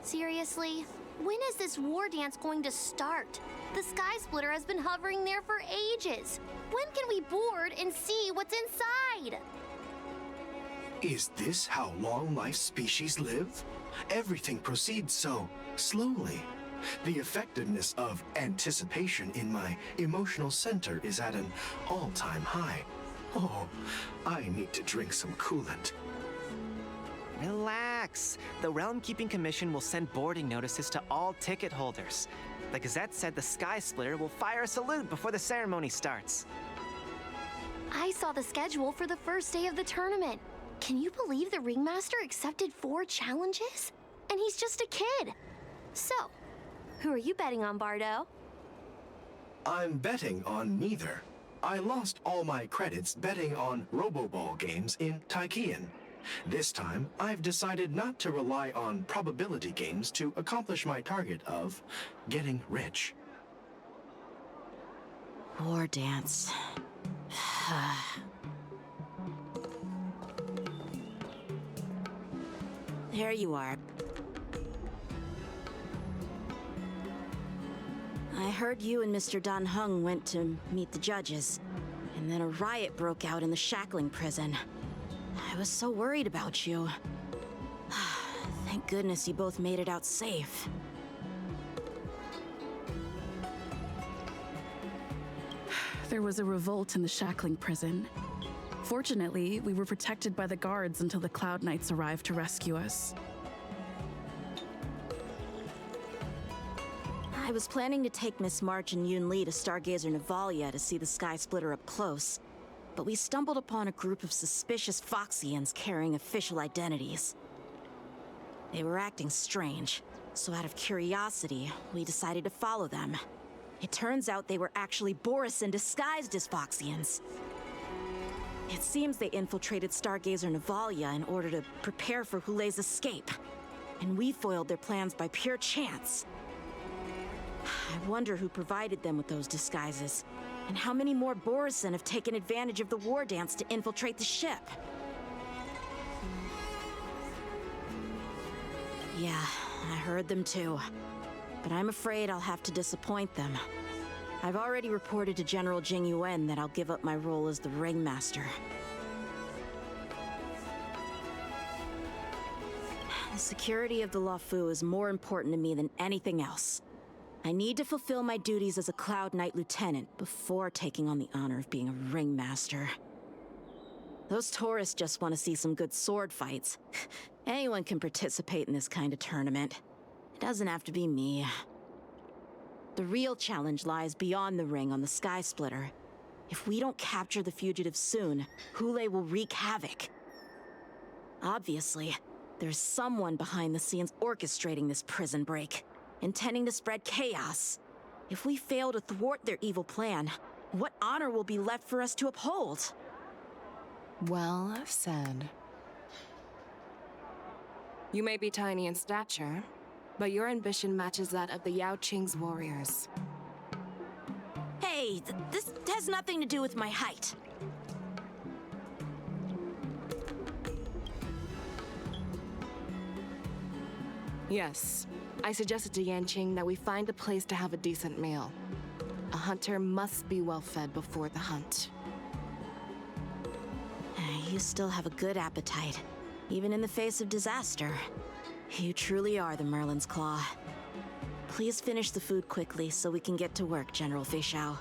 Seriously? When is this war dance going to start? The Skysplitter has been hovering there for ages. When can we board and see what's inside? Is this how long life species live? Everything proceeds so slowly. The effectiveness of anticipation in my emotional center is at an all-time high. Oh, I need to drink some coolant. Relax. The Realm Keeping Commission will send boarding notices to all ticket holders. The Gazette said the Skysplitter will fire a salute before the ceremony starts. I saw the schedule for the first day of the tournament. Can you believe the Ringmaster accepted 4 challenges? And he's just a kid. So, who are you betting on, Bardo? I'm betting on neither. I lost all my credits betting on Roboball games in Taikian. This time, I've decided not to rely on probability games to accomplish my target of getting rich. War dance. There you are. I heard you and Mr. Dan Heng went to meet the judges, and then a riot broke out in the shackling prison. I was so worried about you. Thank goodness you both made it out safe. There was a revolt in the shackling prison. Fortunately, we were protected by the guards until the Cloud Knights arrived to rescue us. I was planning to take Miss March and Yun Li to Stargazer Navalia to see the Skysplitter up close, but we stumbled upon a group of suspicious Foxians carrying official identities. They were acting strange, so out of curiosity, we decided to follow them. It turns out they were actually Borisin disguised as Foxians. It seems they infiltrated Stargazer Navalia in order to prepare for Hoolay's escape, and we foiled their plans by pure chance. I wonder who provided them with those disguises, and how many more Borisin have taken advantage of the war dance to infiltrate the ship. Yeah, I heard them too. But I'm afraid I'll have to disappoint them. I've already reported to General Jing Yuan that I'll give up my role as the Ringmaster. The security of the Luofu is more important to me than anything else. I need to fulfill my duties as a Cloud Knight Lieutenant before taking on the honor of being a Ringmaster. Those tourists just want to see some good sword fights. Anyone can participate in this kind of tournament. It doesn't have to be me. The real challenge lies beyond the ring on the Skysplitter. If we don't capture the fugitives soon, Hoolay will wreak havoc. Obviously, there's someone behind the scenes orchestrating this prison break, intending to spread chaos. If we fail to thwart their evil plan, what honor will be left for us to uphold? Well said. You may be tiny in stature, but your ambition matches that of the Yaoqing's warriors. Hey, this has nothing to do with my height. Yes, I suggested to Yanqing that we find a place to have a decent meal. A hunter must be well fed before the hunt. You still have a good appetite, even in the face of disaster. You truly are the Merlin's Claw. Please finish the food quickly so we can get to work, General Feixiao.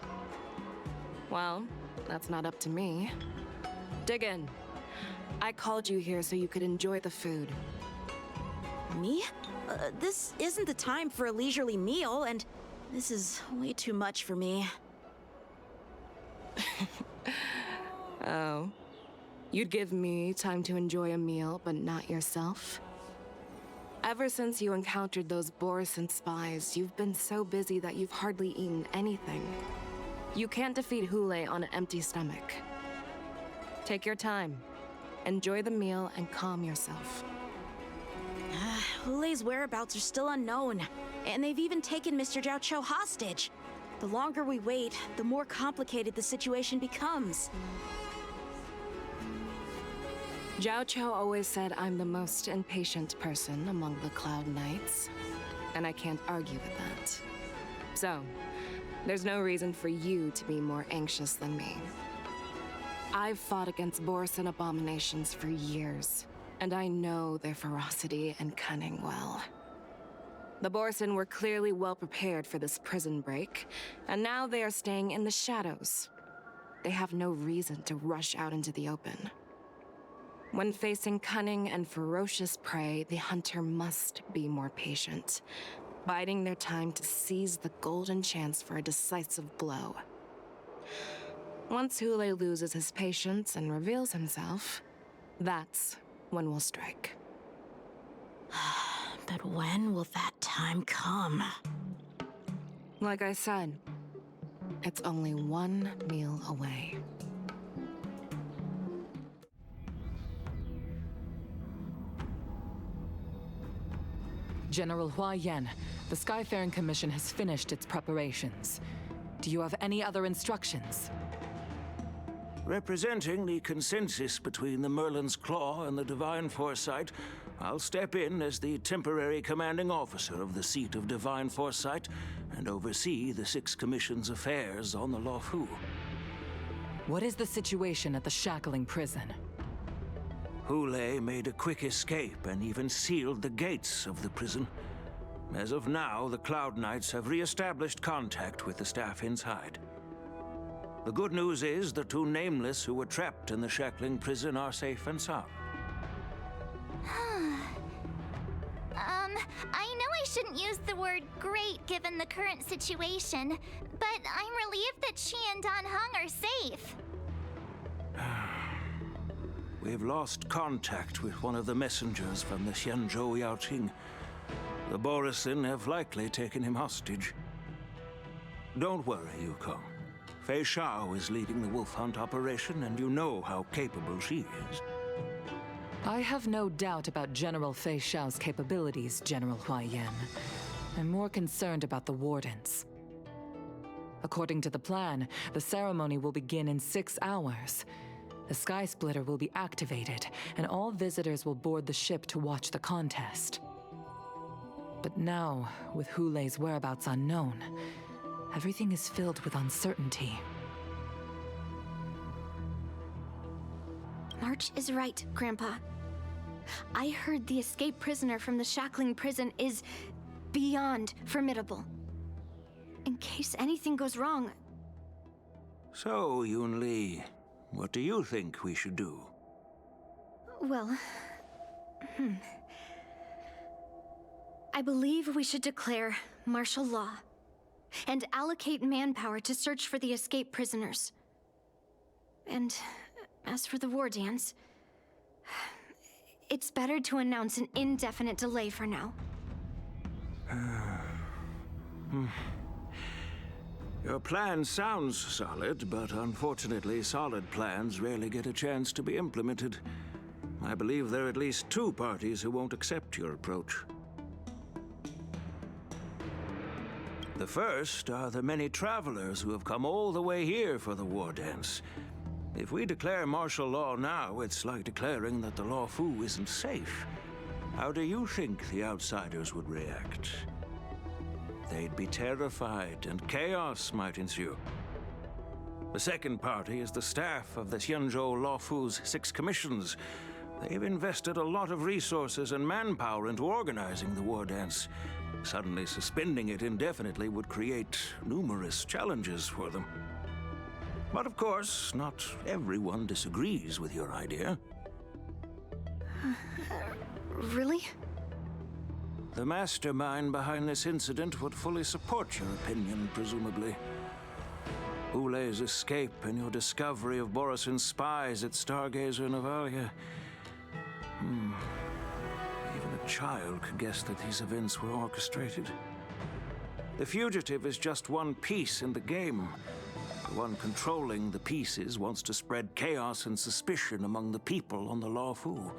Well, that's not up to me. Dig in. I called you here so you could enjoy the food. Me? This isn't the time for a leisurely meal, and this is way too much for me. Oh. You'd give me time to enjoy a meal, but not yourself? Ever since you encountered those Borisin spies, you've been so busy that you've hardly eaten anything. You can't defeat Hoolay on an empty stomach. Take your time. Enjoy the meal and calm yourself. Hoolay's whereabouts are still unknown, and they've even taken Mr. Zhao Cho hostage. The longer we wait, the more complicated the situation becomes. Zhao Qiu always said I'm the most impatient person among the Cloud Knights, and I can't argue with that. So, there's no reason for you to be more anxious than me. I've fought against Borisin abominations for years, and I know their ferocity and cunning well. The Borisin were clearly well prepared for this prison break, and now they are staying in the shadows. They have no reason to rush out into the open. When facing cunning and ferocious prey, the hunter must be more patient, biding their time to seize the golden chance for a decisive blow. Once Hoolay loses his patience and reveals himself, that's when we'll strike. But when will that time come? Like I said, it's only one meal away. General Huayan, the Skyfaring Commission has finished its preparations. Do you have any other instructions? Representing the consensus between the Merlin's Claw and the Divine Foresight, I'll step in as the temporary commanding officer of the seat of Divine Foresight and oversee the Six Commission's affairs on the Luofu. What is the situation at the shackling prison? Hoolay made a quick escape and even sealed the gates of the prison. As of now, the Cloud Knights have re-established contact with the staff inside. The good news is the two Nameless who were trapped in the shackling prison are safe and sound. I know I shouldn't use the word great given the current situation, but I'm relieved that she and Dan Heng are safe. We've lost contact with one of the messengers from the Xianzhou Yaoqing. The Borisin have likely taken him hostage. Don't worry, Yukong. Feixiao is leading the wolf hunt operation, and you know how capable she is. I have no doubt about General Feixiao's capabilities, General Huayan. I'm more concerned about the Wardance. According to the plan, the ceremony will begin in 6 hours. The Skysplitter will be activated, and all visitors will board the ship to watch the contest. But now, with Hoolay's whereabouts unknown, everything is filled with uncertainty. March is right, Grandpa. I heard the escaped prisoner from the shackling prison is beyond formidable. In case anything goes wrong... So, Yunli, what do you think we should do? Well... I believe we should declare martial law and allocate manpower to search for the escaped prisoners. And as for the Wardance, it's better to announce an indefinite delay for now. Your plan sounds solid, but unfortunately solid plans rarely get a chance to be implemented. I believe there are at least 2 parties who won't accept your approach. The first are the many travelers who have come all the way here for the Wardance. If we declare martial law now, it's like declaring that the Luofu isn't safe. How do you think the outsiders would react? They'd be terrified, and chaos might ensue. The second party is the staff of the Xianzhou Luofu's 6 commissions. They've invested a lot of resources and manpower into organizing the Wardance. Suddenly suspending it indefinitely would create numerous challenges for them. But of course, not everyone disagrees with your idea. Really? The mastermind behind this incident would fully support your opinion, presumably. Hoolay's escape and your discovery of Borisin's spies at Stargazer Navalia. Even a child could guess that these events were orchestrated. The fugitive is just one piece in the game. The one controlling the pieces wants to spread chaos and suspicion among the people on the Luofu.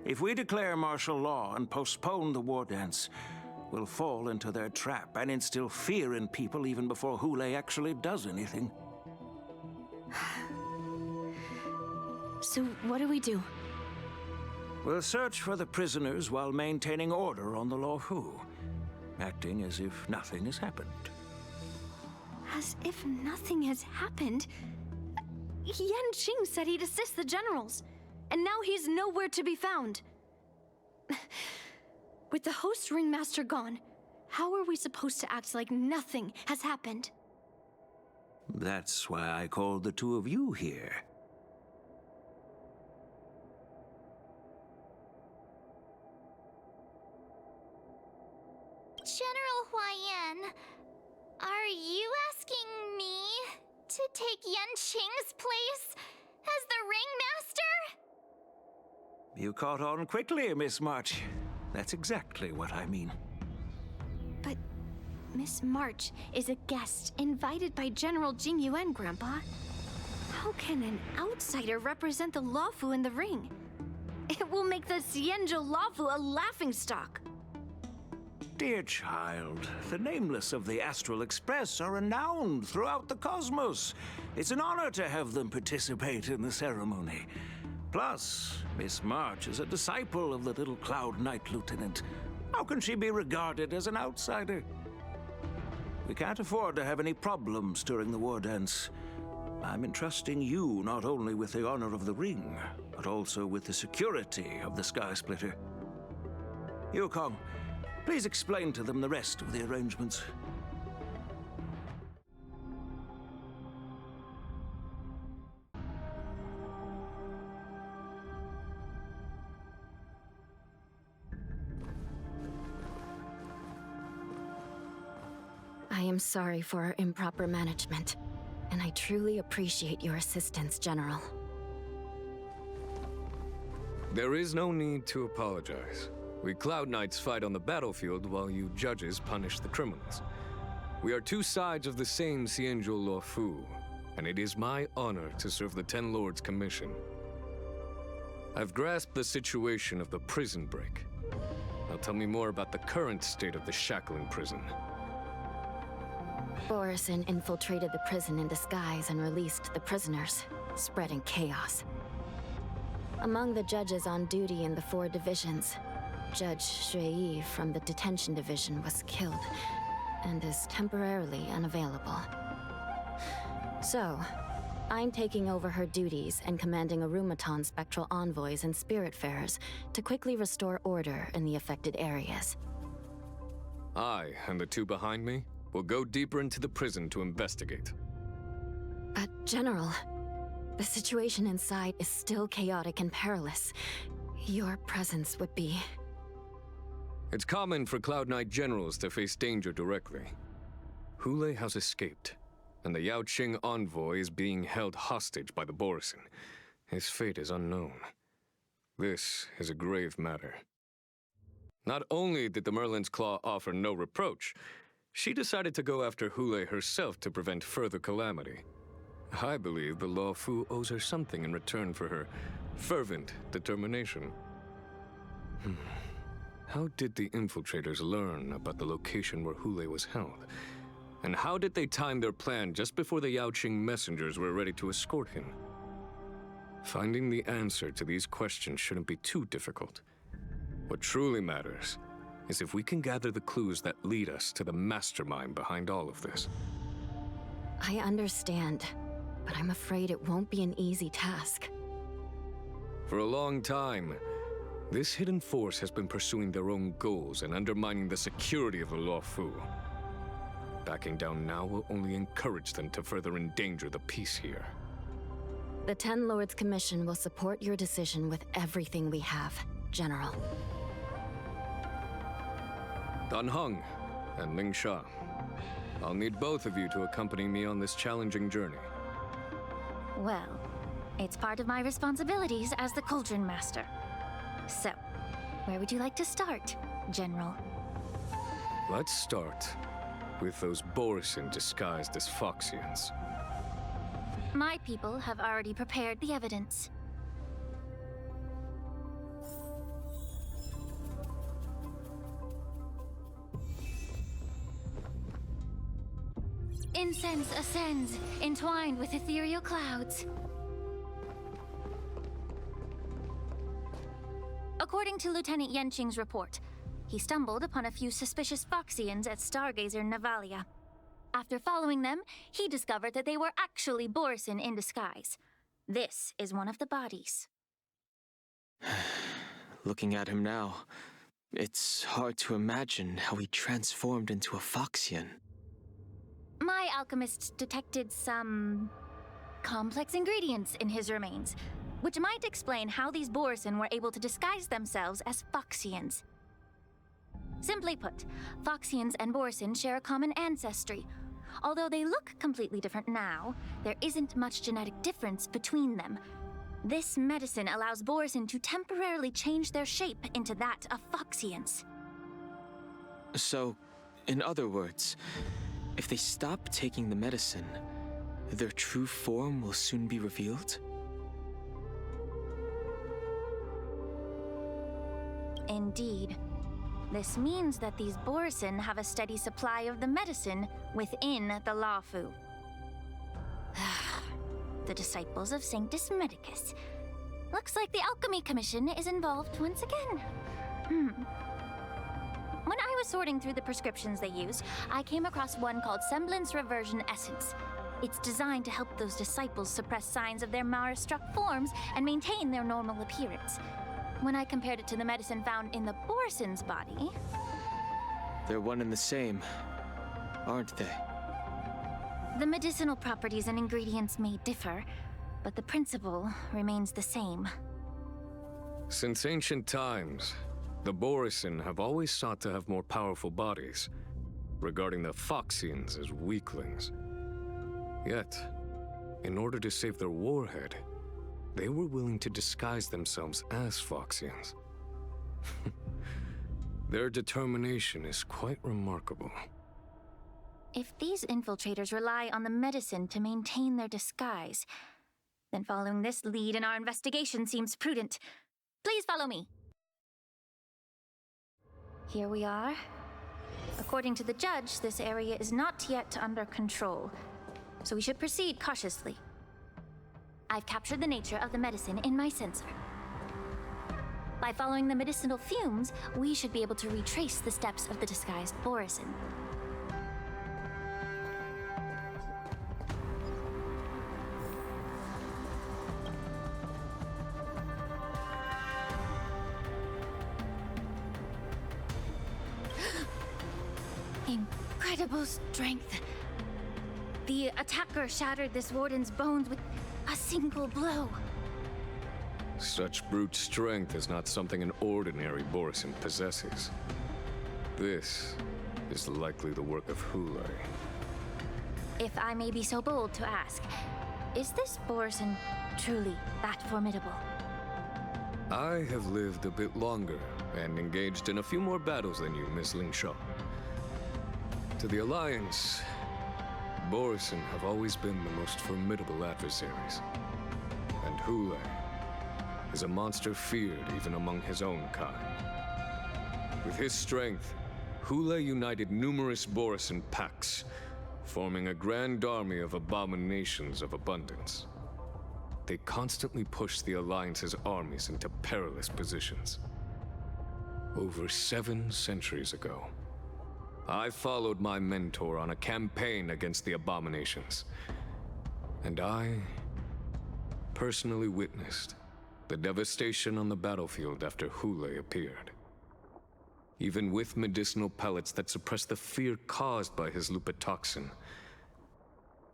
If we declare martial law and postpone the Wardance, will fall into their trap and instill fear in people even before Hoolay actually does anything. So what do we do? We'll search for the prisoners while maintaining order on the Luofu, acting as if nothing has happened. As if nothing has happened? Yanqing said he'd assist the generals, and now he's nowhere to be found. With the host ringmaster gone, how are we supposed to act like nothing has happened? That's why I called the two of you here. General Huaiyan, are you asking me to take Yanqing's place as the ringmaster? You caught on quickly, Miss March. That's exactly what I mean. But Miss March is a guest invited by General Jing Yuan, Grandpa. How can an outsider represent the Luofu in the ring? It will make the Xianzhou Luofu a laughingstock. Dear child, the nameless of the Astral Express are renowned throughout the cosmos. It's an honor to have them participate in the ceremony. Plus, Miss March is a disciple of the little Cloud Knight Lieutenant. How can she be regarded as an outsider? We can't afford to have any problems during the Wardance. I'm entrusting you not only with the honor of the ring, but also with the security of the Skysplitter. Yukong, please explain to them the rest of the arrangements. I am sorry for our improper management, and I truly appreciate your assistance, General. There is no need to apologize. We Cloud Knights fight on the battlefield while you judges punish the criminals. We are two sides of the same Xianzhou Luofu, and it is my honor to serve the Ten Lords' commission. I've grasped the situation of the prison break. Now tell me more about the current state of the shackling prison. Borison infiltrated the prison in disguise and released the prisoners, spreading chaos. Among the judges on duty in the 4 divisions, Judge Shui from the detention division was killed and is temporarily unavailable. So, I'm taking over her duties and commanding Arumaton spectral envoys and spiritfarers to quickly restore order in the affected areas. I and the two behind me will go deeper into the prison to investigate. But, General, the situation inside is still chaotic and perilous. Your presence would be... It's common for Cloud Knight generals to face danger directly. Hoolay has escaped, and the Yaoqing envoy is being held hostage by the Borison. His fate is unknown. This is a grave matter. Not only did the Merlin's Claw offer no reproach, she decided to go after Hoolay herself to prevent further calamity. I believe the Luofu owes her something in return for her fervent determination. How did the infiltrators learn about the location where Hoolay was held? And how did they time their plan just before the Yaoqing messengers were ready to escort him? Finding the answer to these questions shouldn't be too difficult. What truly matters is if we can gather the clues that lead us to the mastermind behind all of this. I understand, but I'm afraid it won't be an easy task. For a long time, this hidden force has been pursuing their own goals and undermining the security of the Luofu. Backing down now will only encourage them to further endanger the peace here. The Ten Lords Commission will support your decision with everything we have, General. Dan Heng and Ling Sha, I'll need both of you to accompany me on this challenging journey. Well, it's part of my responsibilities as the Cauldron Master. So, where would you like to start, General? Let's start with those Borison disguised as Foxians. My people have already prepared the evidence. Incense ascends, entwined with ethereal clouds. According to Lieutenant Yanqing's report, he stumbled upon a few suspicious Foxians at Stargazer Navalia. After following them, he discovered that they were actually Borison in disguise. This is one of the bodies. Looking at him now, it's hard to imagine how he transformed into a Foxian. My alchemist detected some complex ingredients in his remains, which might explain how these Borison were able to disguise themselves as Foxians. Simply put, Foxians and Borison share a common ancestry. Although they look completely different now, there isn't much genetic difference between them. This medicine allows Borison to temporarily change their shape into that of Foxians. So, in other words, if they stop taking the medicine, their true form will soon be revealed? Indeed. This means that these Borison have a steady supply of the medicine within the Luofu. The disciples of Sanctus Medicus. Looks like the Alchemy Commission is involved once again. When I was sorting through the prescriptions they used, I came across one called Semblance Reversion Essence. It's designed to help those disciples suppress signs of their Mara-struck forms and maintain their normal appearance. When I compared it to the medicine found in the Borison's body... They're one and the same, aren't they? The medicinal properties and ingredients may differ, but the principle remains the same. Since ancient times, the Borison have always sought to have more powerful bodies, regarding the Foxians as weaklings. Yet, in order to save their warhead, they were willing to disguise themselves as Foxians. Their determination is quite remarkable. If these infiltrators rely on the medicine to maintain their disguise, then following this lead in our investigation seems prudent. Please follow me. Here we are. According to the judge, this area is not yet under control, so we should proceed cautiously. I've captured the nature of the medicine in my sensor. By following the medicinal fumes, we should be able to retrace the steps of the disguised Borison. Incredible strength. The attacker shattered this warden's bones with a single blow. Such brute strength is not something an ordinary Borison possesses. This is likely the work of Hoolay. If I may be so bold to ask, is this Borison truly that formidable? I have lived a bit longer and engaged in a few more battles than you, Miss Lingshaw. To the Alliance, Borison have always been the most formidable adversaries. And Hoolay is a monster feared even among his own kind. With his strength, Hoolay united numerous Borison packs, forming a grand army of abominations of abundance. They constantly pushed the Alliance's armies into perilous positions. Over 7 centuries ago, I followed my mentor on a campaign against the abominations, and I personally witnessed the devastation on the battlefield after Hoolay appeared. Even with medicinal pellets that suppressed the fear caused by his lupitoxin,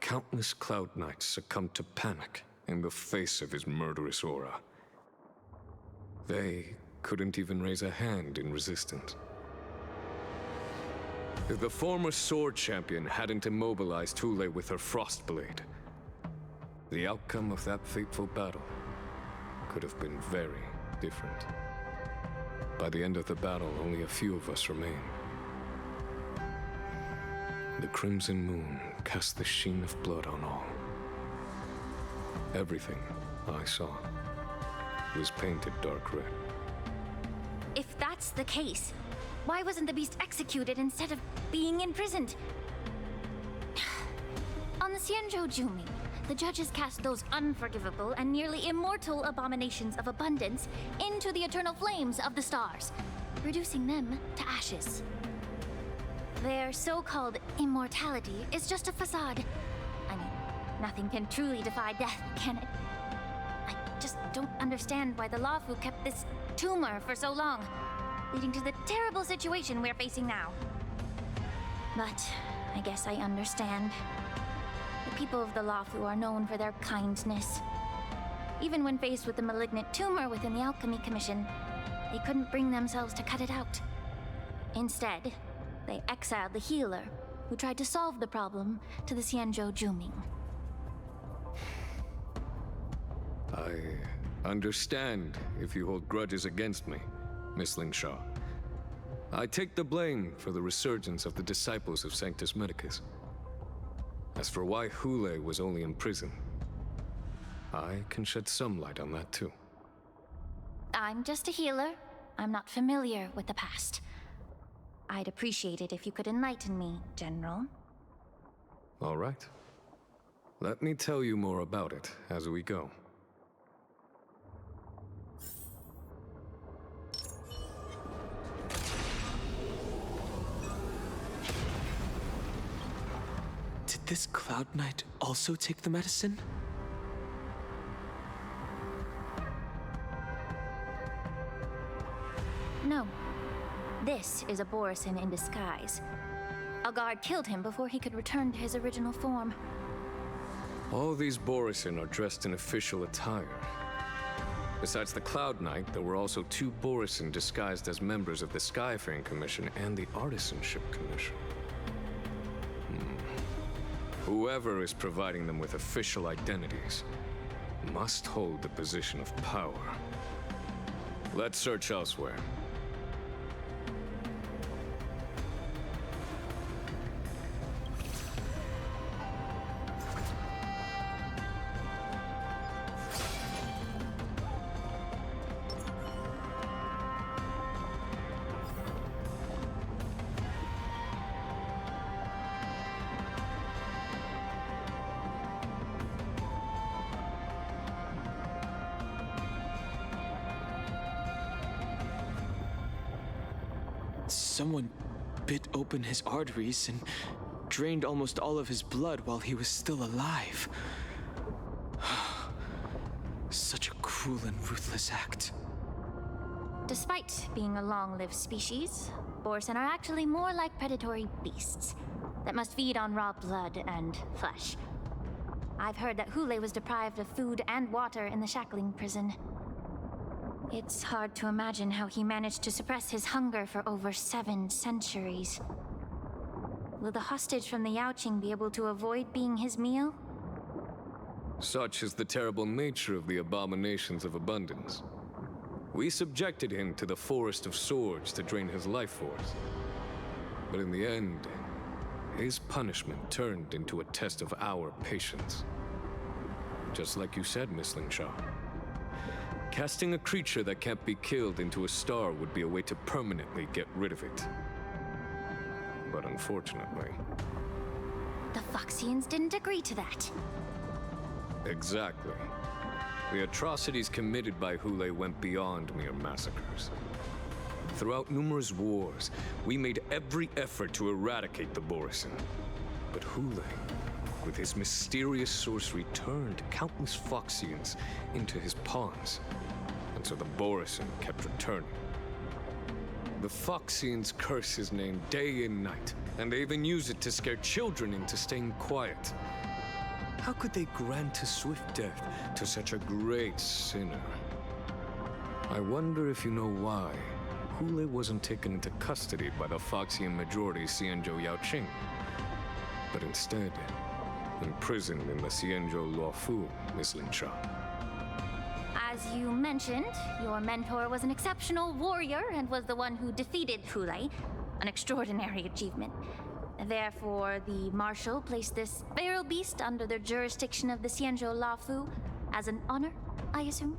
countless Cloud Knights succumbed to panic in the face of his murderous aura. They couldn't even raise a hand in resistance. If the former sword champion hadn't immobilized Hoolay with her Frostblade, the outcome of that fateful battle could have been very different. By the end of the battle, only a few of us remained. The crimson moon cast the sheen of blood on all. Everything I saw was painted dark red. If that's the case, why wasn't the beast executed instead of being imprisoned? On the Xianzhou Juming, the judges cast those unforgivable and nearly immortal abominations of abundance into the eternal flames of the stars, reducing them to ashes. Their so-called immortality is just a facade. I mean, nothing can truly defy death, can it? I just don't understand why the Luofu kept this tumor for so long, leading to the terrible situation we're facing now. But I guess I understand. The people of the Luofu are known for their kindness. Even when faced with the malignant tumor within the Alchemy Commission, they couldn't bring themselves to cut it out. Instead, they exiled the healer, who tried to solve the problem, to the Xianzhou Juming. I understand if you hold grudges against me, Miss Lingshaw. I take the blame for the resurgence of the disciples of Sanctus Medicus. As for why Hoolay was only in prison, I can shed some light on that too. I'm just a healer. I'm not familiar with the past. I'd appreciate it if you could enlighten me, General. All right. Let me tell you more about it as we go. Did this Cloud Knight also take the medicine? No. This is a Borisin in disguise. A guard killed him before he could return to his original form. All these Borisin are dressed in official attire. Besides the Cloud Knight, there were also 2 Borisin disguised as members of the Skyfaring Commission and the Artisanship Commission. Whoever is providing them with official identities must hold the position of power. Let's search elsewhere. Someone bit open his arteries and drained almost all of his blood while he was still alive. Such a cruel and ruthless act. Despite being a long-lived species, Borisin are actually more like predatory beasts that must feed on raw blood and flesh. I've heard that Hoolay was deprived of food and water in the shackling prison. It's hard to imagine how he managed to suppress his hunger for over 7 centuries. Will the hostage from the Yaoqing be able to avoid being his meal? Such is the terrible nature of the abominations of abundance. We subjected him to the Forest of Swords to drain his life force. But in the end, his punishment turned into a test of our patience. Just like you said, Miss Lingshaw. Casting a creature that can't be killed into a star would be a way to permanently get rid of it. But unfortunately... The Phoxians didn't agree to that. Exactly. The atrocities committed by Hoolay went beyond mere massacres. Throughout numerous wars, we made every effort to eradicate the Borisin. But Hoolay, with his mysterious sorcery, turned countless Phoxians into his pawns. And so the Borisin kept returning. The Phoxians curse his name day and night, and they even use it to scare children into staying quiet. How could they grant a swift death to such a great sinner? I wonder if you know why Hoolay wasn't taken into custody by the Phoxian majority Xianzhou Yaoqing, but instead imprisoned in the Xianzhou Luofu, Miss Lingshaw. As you mentioned, your mentor was an exceptional warrior and was the one who defeated Hoolay, an extraordinary achievement. Therefore, the Marshal placed this feral beast under the jurisdiction of the Xianzhou Luofu as an honor, I assume?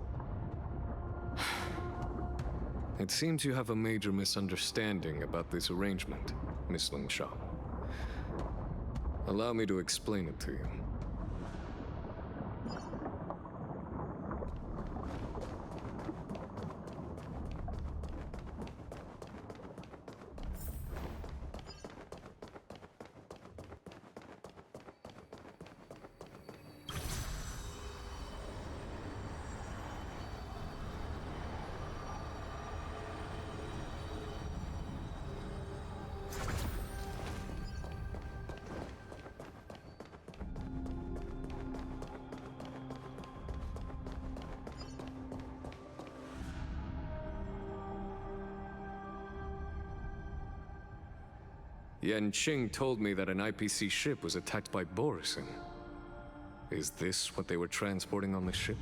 It seems you have a major misunderstanding about this arrangement, Miss Lingshaw. Allow me to explain it to you. Yanqing told me that an IPC ship was attacked by Borison. Is this what they were transporting on the ship?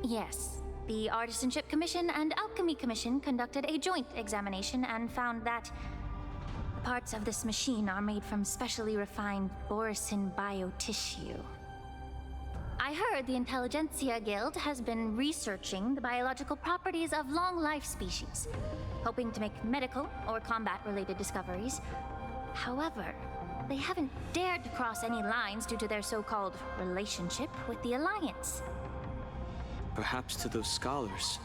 Yes. The Artisanship Commission and Alchemy Commission conducted a joint examination and found that parts of this machine are made from specially refined Borison biotissue. I heard the Intelligentsia Guild has been researching the biological properties of long-life species, hoping to make medical or combat-related discoveries. However, they haven't dared to cross any lines due to their so-called relationship with the Alliance. Perhaps to those scholars,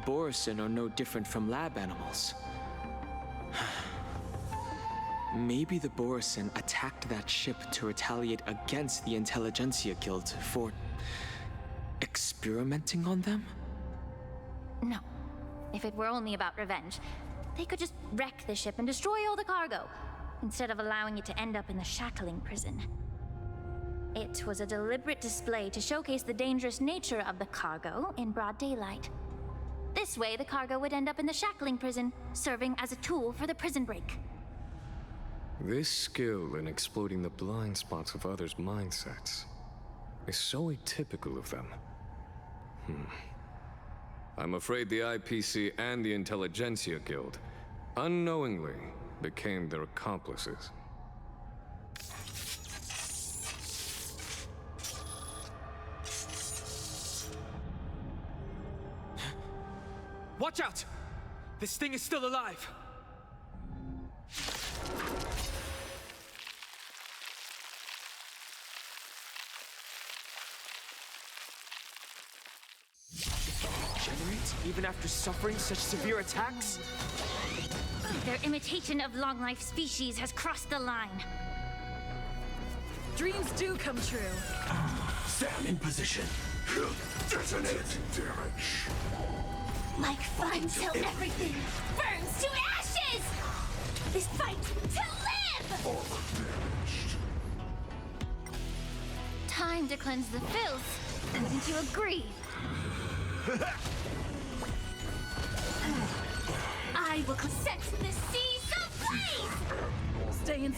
Borison are no different from lab animals. Maybe the Borison attacked that ship to retaliate against the Intelligentsia Guild for experimenting on them? No. If it were only about revenge, they could just wreck the ship and destroy all the cargo, instead of allowing it to end up in the shackling prison. It was a deliberate display to showcase the dangerous nature of the cargo in broad daylight. This way, the cargo would end up in the shackling prison, serving as a tool for the prison break. This skill in exploiting the blind spots of others' mindsets is so atypical of them. I'm afraid the IPC and the Intelligentsia Guild unknowingly became their accomplices. Watch out! This thing is still alive! Regenerate even after suffering such severe attacks? Their imitation of long-life species has crossed the line. Dreams do come true. Sam in position. Detonate damage. Like fun till everything burns to ashes! This fight to live! Time to cleanse the filth. Wouldn't you agree? I will set the seas ablaze! Stay in.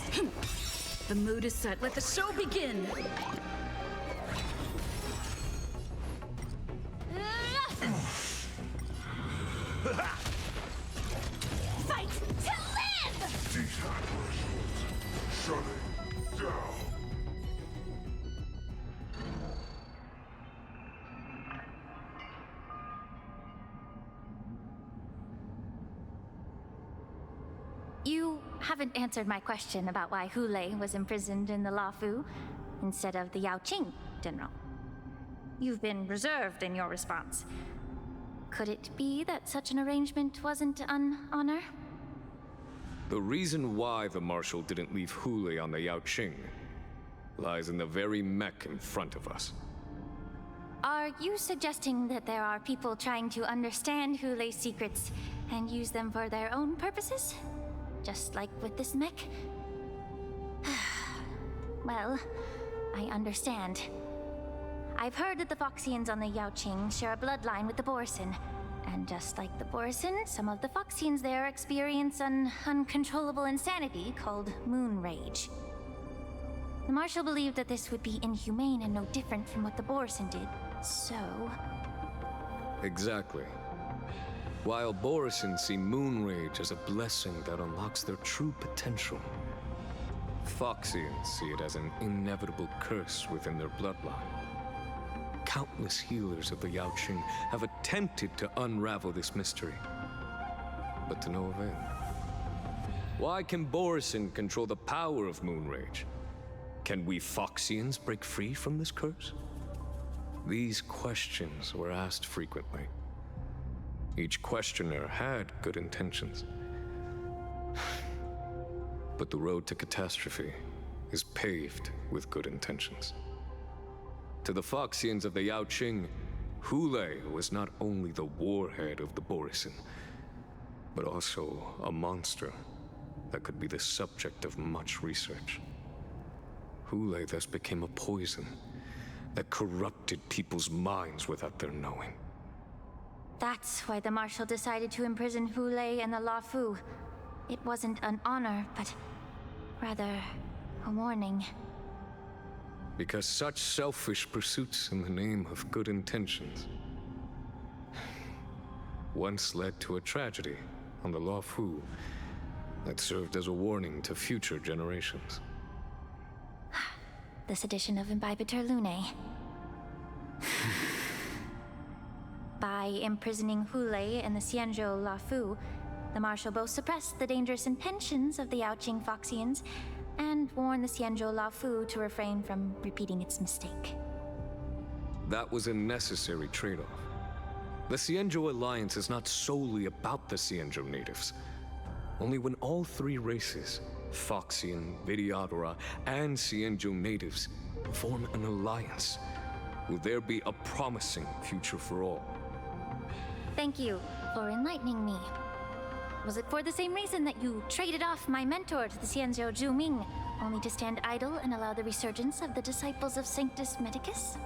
The mood is set. Let the show begin. Fight to live! Shutting down. You haven't answered my question about why Hoolay was imprisoned in the Luofu instead of the Yaoqing, General. You've been reserved in your response. Could it be that such an arrangement wasn't an honor? The reason why the Marshal didn't leave Hoolay on the Yaoqing lies in the very mech in front of us. Are you suggesting that there are people trying to understand Hoolay's secrets and use them for their own purposes? Just like with this mech? Well, I understand. I've heard that the Foxians on the Yaoqing share a bloodline with the Borison. And just like the Borison, some of the Foxians there experience an uncontrollable insanity called moon rage. The Marshal believed that this would be inhumane and no different from what the Borison did, so... Exactly. While Borison see moon rage as a blessing that unlocks their true potential, Foxians see it as an inevitable curse within their bloodline. Countless healers of the Yaoqing have attempted to unravel this mystery, but to no avail. Why can Borison control the power of Moonrage? Can we Foxians break free from this curse? These questions were asked frequently. Each questioner had good intentions. But the road to catastrophe is paved with good intentions. To the Foxians of the Yaoqing, Hoolay was not only the warhead of the Borison, but also a monster that could be the subject of much research. Hoolay thus became a poison that corrupted people's minds without their knowing. That's why the Marshal decided to imprison Hoolay and the Luofu. It wasn't an honor, but rather a warning. Because such selfish pursuits in the name of good intentions once led to a tragedy on the Luofu that served as a warning to future generations. The sedition of Imbibitor Lunae. By imprisoning Hoolay and the Xianzhou Luofu, the Marshal both suppressed the dangerous intentions of the Yaoqing Foxians and warned the Xianzhou Luofu to refrain from repeating its mistake. That was a necessary trade-off. The Xianzhou alliance is not solely about the Xianzhou natives. Only when all three races, Foxian, Videodora, and Xianzhou natives, form an alliance, will there be a promising future for all. Thank you for enlightening me. Was it for the same reason that you traded off my mentor to the Xianzhou Zhuming, only to stand idle and allow the resurgence of the disciples of Sanctus Medicus?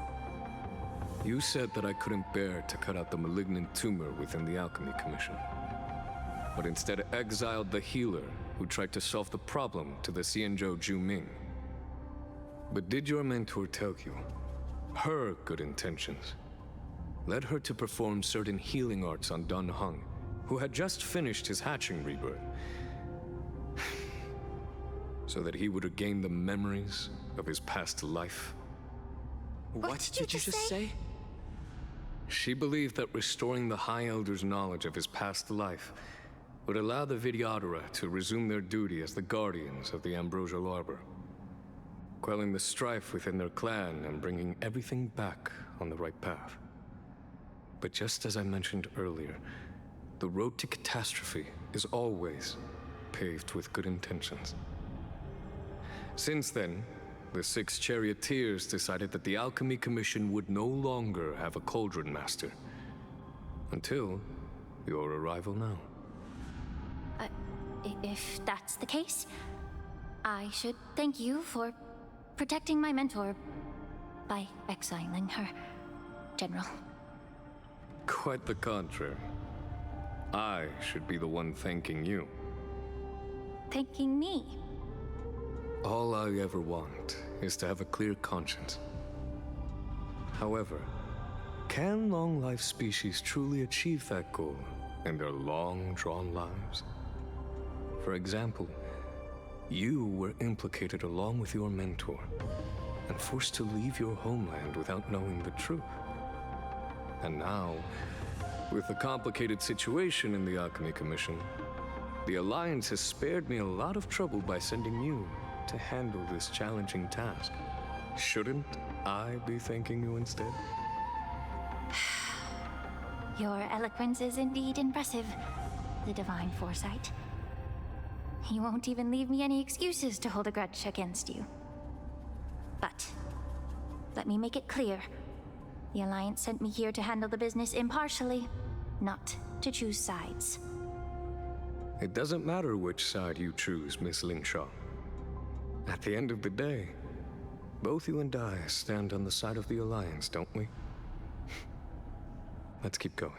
You said that I couldn't bear to cut out the malignant tumor within the Alchemy Commission, but instead exiled the healer who tried to solve the problem to the Xianzhou Zhuming. But did your mentor tell you her good intentions led her to perform certain healing arts on Dun Hung, who had just finished his hatching rebirth, so that he would regain the memories of his past life? What did you just say? She believed that restoring the High Elder's knowledge of his past life would allow the Videodora to resume their duty as the guardians of the Ambrosial Arbor, quelling the strife within their clan and bringing everything back on the right path. But just as I mentioned earlier, the road to catastrophe is always paved with good intentions. Since then, the 6 charioteers decided that the Alchemy Commission would no longer have a cauldron master. Until your arrival now. If that's the case, I should thank you for protecting my mentor by exiling her, General. Quite the contrary. I should be the one thanking you. Thanking me? All I ever want is to have a clear conscience. However, can long-life species truly achieve that goal in their long-drawn lives? For example, you were implicated along with your mentor and forced to leave your homeland without knowing the truth. And now, with the complicated situation in the Alchemy Commission, the Alliance has spared me a lot of trouble by sending you to handle this challenging task. Shouldn't I be thanking you instead? Your eloquence is indeed impressive, the divine foresight. You won't even leave me any excuses to hold a grudge against you. But let me make it clear. The Alliance sent me here to handle the business impartially, not to choose sides. It doesn't matter which side you choose, Miss Lingshaw. At the end of the day, both you and I stand on the side of the Alliance, don't we? Let's keep going.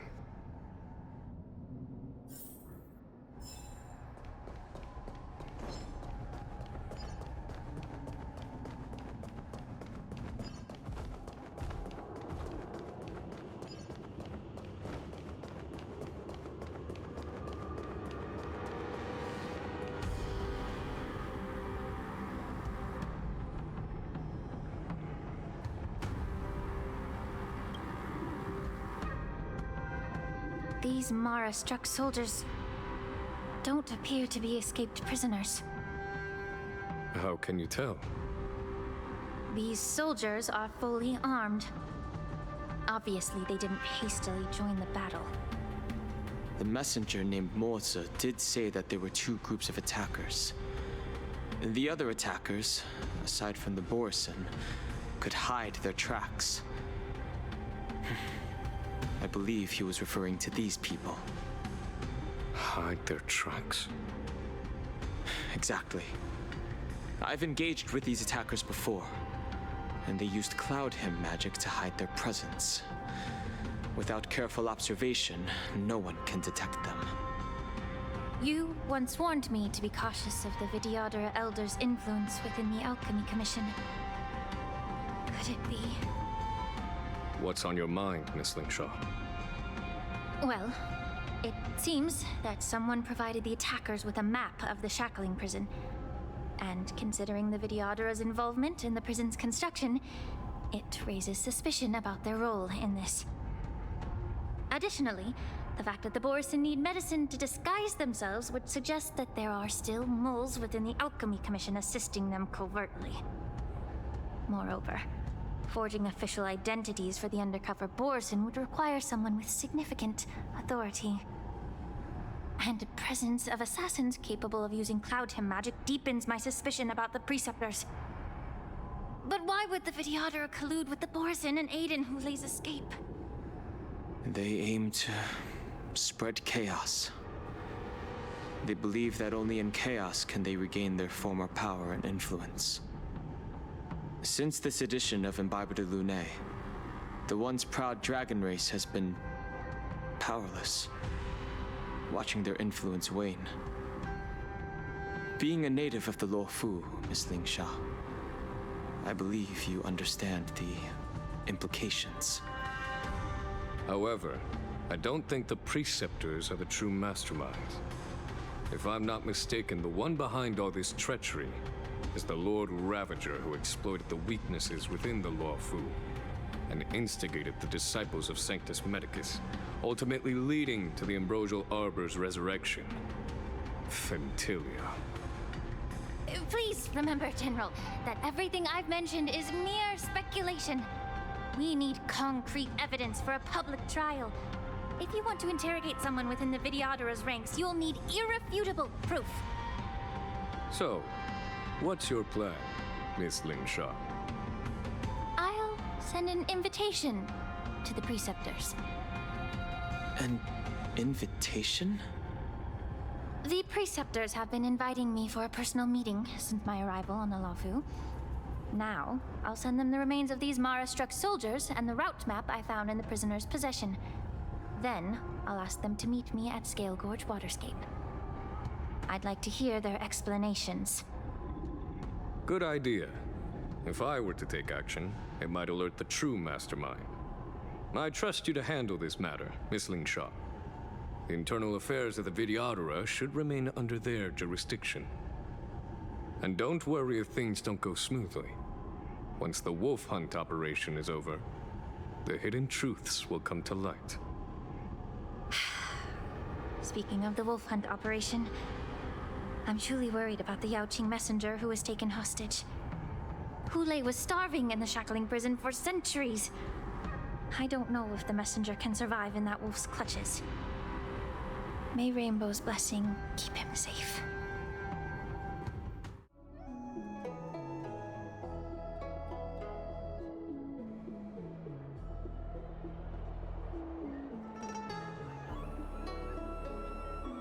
These Mara-struck soldiers... don't appear to be escaped prisoners. How can you tell? These soldiers are fully armed. Obviously, they didn't hastily join the battle. The messenger named Morza did say that there were two groups of attackers. The other attackers, aside from the Borison, could hide their tracks. I believe he was referring to these people. Hide their tracks? Exactly. I've engaged with these attackers before, and they used Cloud Hymn magic to hide their presence. Without careful observation, no one can detect them. You once warned me to be cautious of the Vidyadhara Elder's influence within the Alchemy Commission. Could it be? What's on your mind, Miss Lingshaw? Well, it seems that someone provided the attackers with a map of the shackling prison. And considering the Vidyadhara's involvement in the prison's construction, it raises suspicion about their role in this. Additionally, the fact that the Borison need medicine to disguise themselves would suggest that there are still moles within the Alchemy Commission assisting them covertly. Moreover, forging official identities for the undercover Borison would require someone with significant authority. And the presence of assassins capable of using Cloud Hymn magic deepens my suspicion about the Preceptors. But why would the Vidyadhara collude with the Borison and aid in Hoolay's escape? They aim to spread chaos. They believe that only in chaos can they regain their former power and influence. Since this edition of Imbibe de Lune, the once proud dragon race has been powerless, watching their influence wane. Being a native of the Luofu, Miss Lingshaw, I believe you understand the implications. However, I don't think the Preceptors are the true masterminds. If I'm not mistaken, the one behind all this treachery is the Lord Ravager who exploited the weaknesses within the Luofu and instigated the disciples of Sanctus Medicus, ultimately leading to the Ambrosial Arbor's resurrection. Fentilia. Please remember, General, that everything I've mentioned is mere speculation. We need concrete evidence for a public trial. If you want to interrogate someone within the Vidyadhara's ranks, you'll need irrefutable proof. So, what's your plan, Miss Lingshaw? I'll send an invitation to the Preceptors. An invitation? The Preceptors have been inviting me for a personal meeting since my arrival on the Luofu. Now, I'll send them the remains of these Mara-struck soldiers and the route map I found in the prisoner's possession. Then, I'll ask them to meet me at Scale Gorge Waterscape. I'd like to hear their explanations. Good idea. If I were to take action, it might alert the true mastermind. I trust you to handle this matter, Miss Lingshaw. The internal affairs of the Vidyadhara should remain under their jurisdiction. And don't worry if things don't go smoothly. Once the wolf hunt operation is over, the hidden truths will come to light. Speaking of the wolf hunt operation, I'm truly worried about the Yaoqing messenger who was taken hostage. Hoolay was starving in the shackling prison for centuries. I don't know if the messenger can survive in that wolf's clutches. May Rainbow's blessing keep him safe.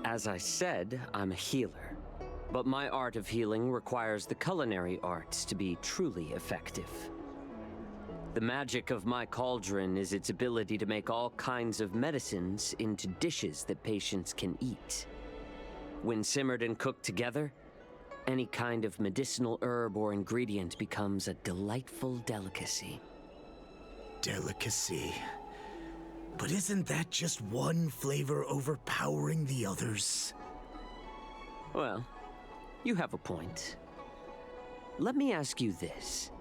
As I said, I'm a healer. But my art of healing requires the culinary arts to be truly effective. The magic of my cauldron is its ability to make all kinds of medicines into dishes that patients can eat. When simmered and cooked together, any kind of medicinal herb or ingredient becomes a delightful delicacy. Delicacy. But isn't that just one flavor overpowering the others? Well, you have a point. Let me ask you this.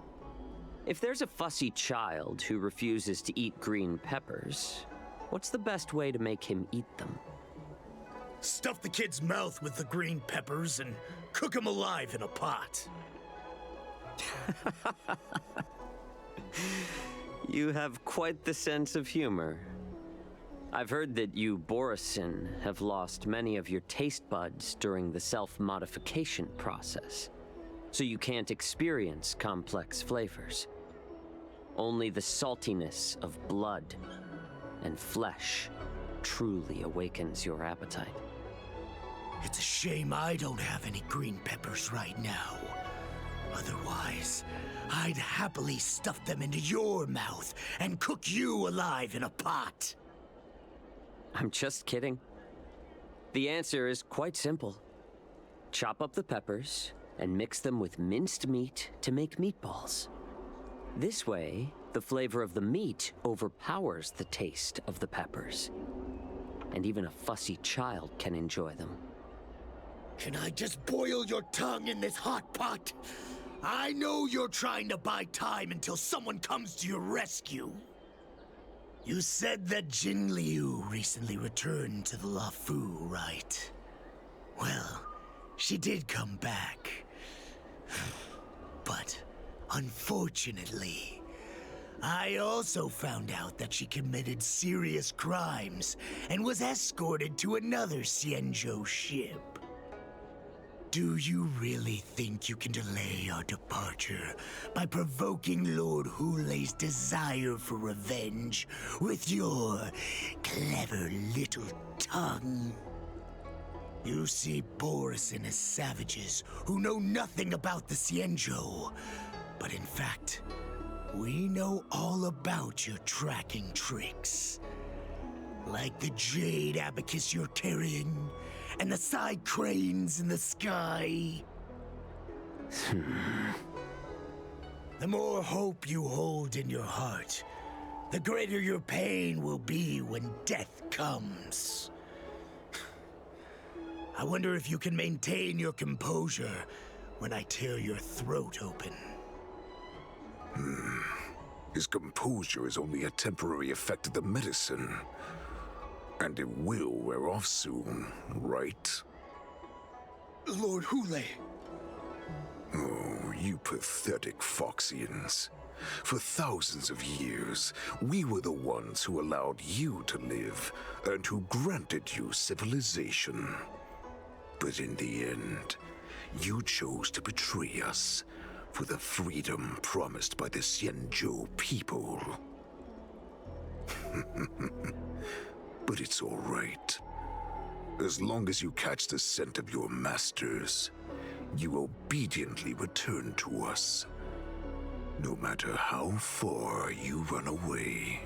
If there's a fussy child who refuses to eat green peppers, what's the best way to make him eat them? Stuff the kid's mouth with the green peppers and cook him alive in a pot. You have quite the sense of humor. I've heard that you, Borisin, have lost many of your taste buds during the self-modification process, so you can't experience complex flavors. Only the saltiness of blood and flesh truly awakens your appetite. It's a shame I don't have any green peppers right now. Otherwise, I'd happily stuff them into your mouth and cook you alive in a pot. I'm just kidding. The answer is quite simple. Chop up the peppers and mix them with minced meat to make meatballs. This way, the flavor of the meat overpowers the taste of the peppers. And even a fussy child can enjoy them. Can I just boil your tongue in this hot pot? I know you're trying to buy time until someone comes to your rescue. You said that Jin Liu recently returned to the Luofu, right? Well, she did come back. But, unfortunately, I also found out that she committed serious crimes and was escorted to another Xianzhou ship. Do you really think you can delay our departure by provoking Lord Hoolay's desire for revenge with your clever little tongue? You see Borisin as savages who know nothing about the Xianzhou, but in fact, we know all about your tracking tricks. Like the jade abacus you're carrying, and the side cranes in the sky. The more hope you hold in your heart, the greater your pain will be when death comes. I wonder if you can maintain your composure when I tear your throat open. His composure is only a temporary effect of the medicine. And it will wear off soon, right? Lord Hoolay. Oh, you pathetic Foxians. For thousands of years, we were the ones who allowed you to live, and who granted you civilization. But in the end, you chose to betray us for the freedom promised by the Xianzhou people. But it's all right. As long as you catch the scent of your masters, you obediently return to us. No matter how far you run away.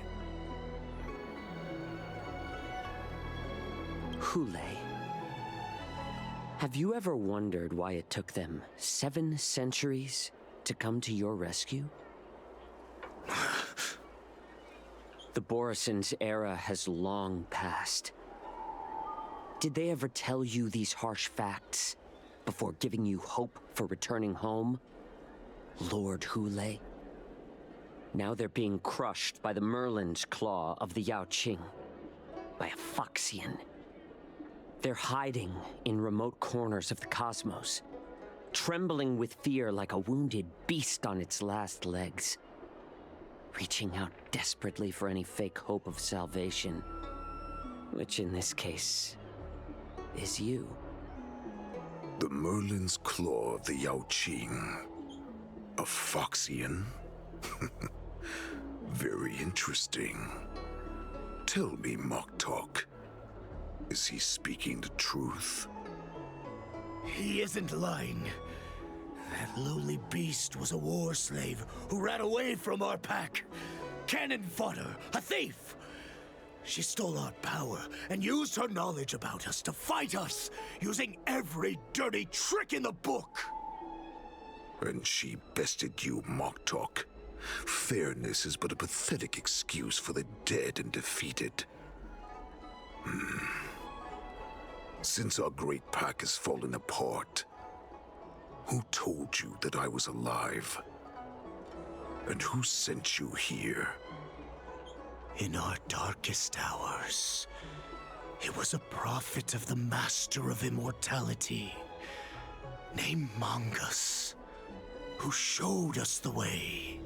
Hoolay. Have you ever wondered why it took them 7 centuries to come to your rescue? The Borisin's era has long passed. Did they ever tell you these harsh facts before giving you hope for returning home? Lord Hoolay? Now they're being crushed by the Merlin's claw of the Yanqing, by a Foxian. They're hiding in remote corners of the cosmos, trembling with fear like a wounded beast on its last legs, reaching out desperately for any fake hope of salvation, which in this case is you. The Merlin's claw of the Yanqing. A Foxian? Very interesting. Tell me, Mock Talk. Is he speaking the truth? He isn't lying. That lowly beast was a war slave who ran away from our pack. Cannon fodder, a thief! She stole our power and used her knowledge about us to fight us, using every dirty trick in the book! And she bested you, Mock Talk. Fairness is but a pathetic excuse for the dead and defeated. Since our great pack has fallen apart, who told you that I was alive? And who sent you here? In our darkest hours, It was a prophet of the Master of Immortality, named Mongus, who showed us the way.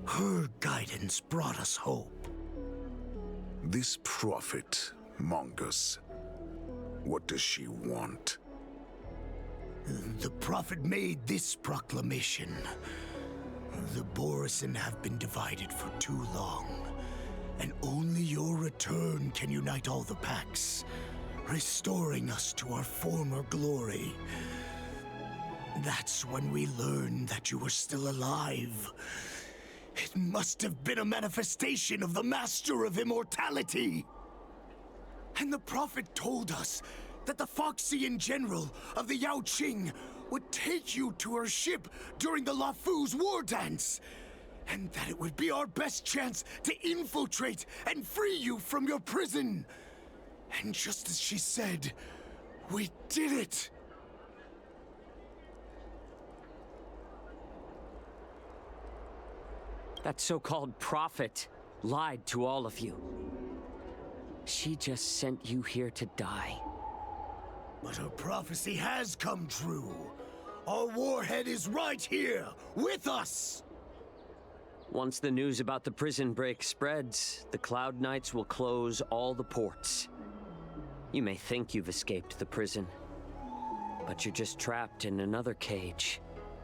Her guidance brought us hope. This prophet, Mongus, what does she want? The prophet made this proclamation. The Borisin have been divided for too long, and only your return can unite all the packs, restoring us to our former glory. That's when we learned that you were still alive. It must have been a manifestation of the Master of Immortality. And the prophet told us that the Foxian general of the Yaoqing would take you to her ship during the Luofu's Wardance, and that it would be our best chance to infiltrate and free you from your prison. And just as she said, we did it! That so-called prophet lied to all of you. She just sent you here to die. But her prophecy has come true. Our warhead is right here, with us! Once the news about the prison break spreads, the Cloud Knights will close all the ports. You may think you've escaped the prison, but you're just trapped in another cage,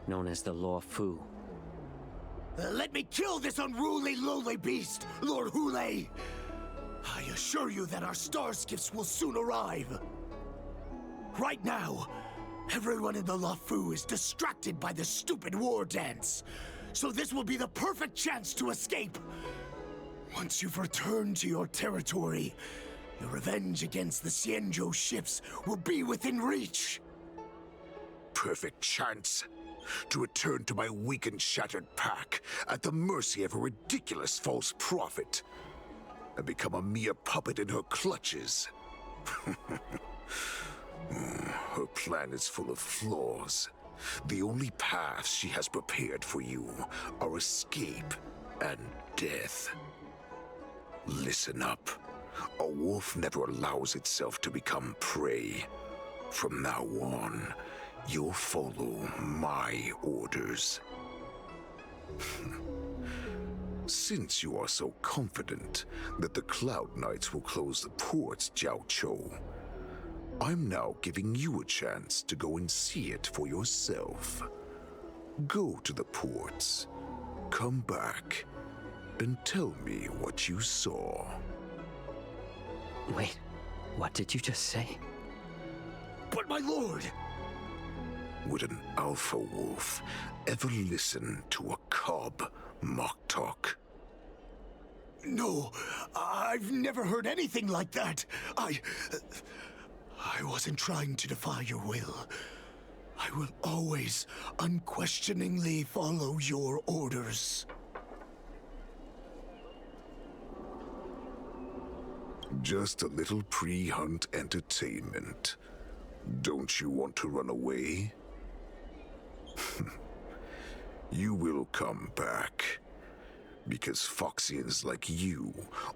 known as the Luofu. Let me kill this unruly, lowly beast, Lord Hoolay! I assure you that our Starskiffs will soon arrive. Right now, everyone in the Luofu is distracted by the stupid war dance, so this will be the perfect chance to escape. Once you've returned to your territory, your revenge against the Xianzhou ships will be within reach. Perfect chance to return to my weak and shattered pack at the mercy of a ridiculous false prophet and become a mere puppet in her clutches. Her plan is full of flaws. The only paths she has prepared for you are escape and death. Listen up. A wolf never allows itself to become prey. From now on, you'll follow my orders. Since you are so confident that the Cloud Knights will close the ports, Xianzhou, I'm now giving you a chance to go and see it for yourself. Go to the ports, come back, and tell me what you saw. Wait, what did you just say? But my lord! Would an alpha wolf ever listen to a cub mock talk? No, I've never heard anything like that. I wasn't trying to defy your will. I will always unquestioningly follow your orders. Just a little pre-hunt entertainment. Don't you want to run away? You will come back. Because Foxians like you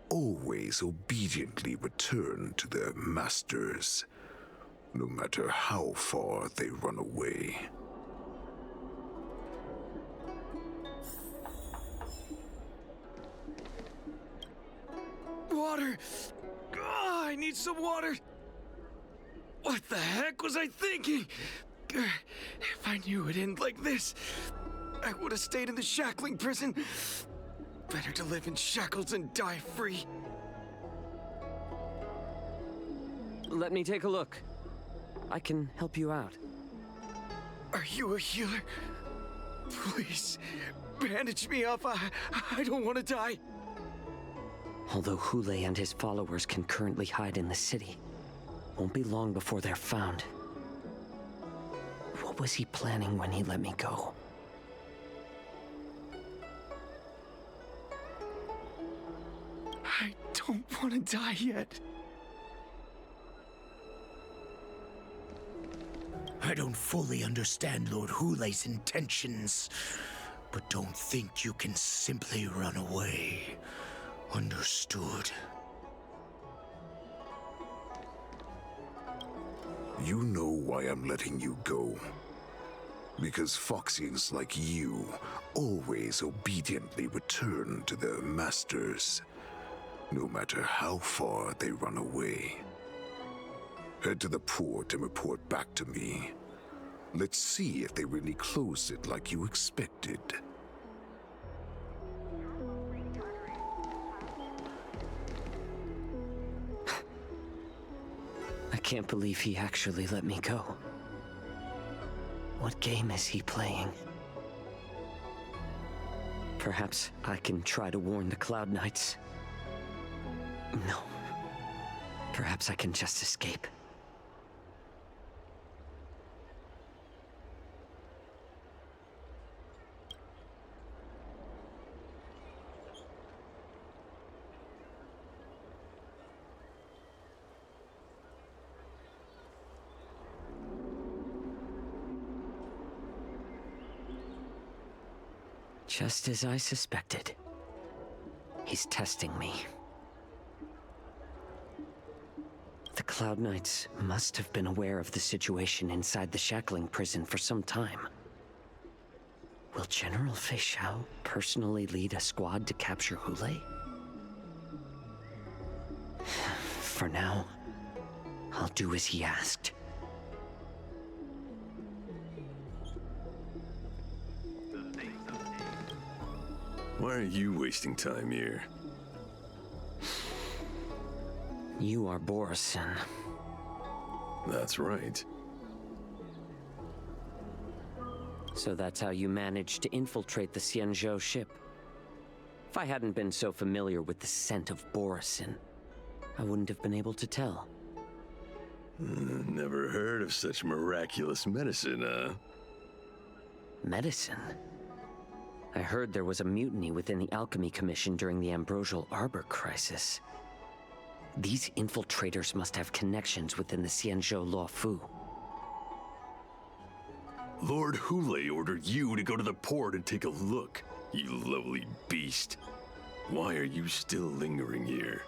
always obediently return to their masters, no matter how far they run away. Water! I need some water! What the heck was I thinking? If I knew it'd end like this, I would have stayed in the shackling prison. Better to live in shackles and die free. Let me take a look. I can help you out. Are you a healer? Please, bandage me up. I don't want to die. Although Hoolay and his followers can currently hide in the city, won't be long before they're found. What was he planning when he let me go? I don't want to die yet. I don't fully understand Lord Hoolay's intentions, but don't think you can simply run away. Understood. You know why I'm letting you go. Because Foxians like you always obediently return to their masters, no matter how far they run away. Head to the port and report back to me. Let's see if they really closed it like you expected. I can't believe he actually let me go. What game is he playing? Perhaps I can try to warn the Cloud Knights. No. Perhaps I can just escape. Just as I suspected. He's testing me. The Cloud Knights must have been aware of the situation inside the shackling prison for some time. Will General Feixiao personally lead a squad to capture Hoolay? For now, I'll do as he asked. Why are you wasting time here? You are Borison. That's right. So that's how you managed to infiltrate the Xianzhou ship. If I hadn't been so familiar with the scent of Borison, I wouldn't have been able to tell. Never heard of such miraculous medicine, huh? Medicine? I heard there was a mutiny within the Alchemy Commission during the Ambrosial Arbor crisis. These infiltrators must have connections within the Xianzhou Luofu. Lord Hoolay ordered you to go to the port and take a look, you lovely beast. Why are you still lingering here?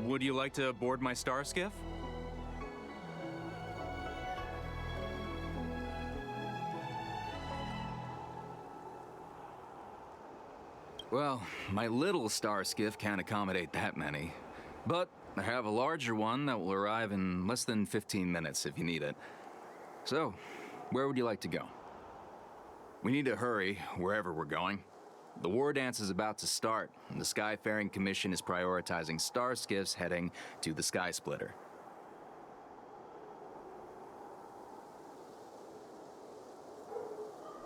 Would you like to board my Starskiff? Well, my little Starskiff can't accommodate that many. But I have a larger one that will arrive in less than 15 minutes if you need it. So, where would you like to go? We need to hurry wherever we're going. The Wardance is about to start, and the Skyfaring Commission is prioritizing Starskiffs heading to the Skysplitter.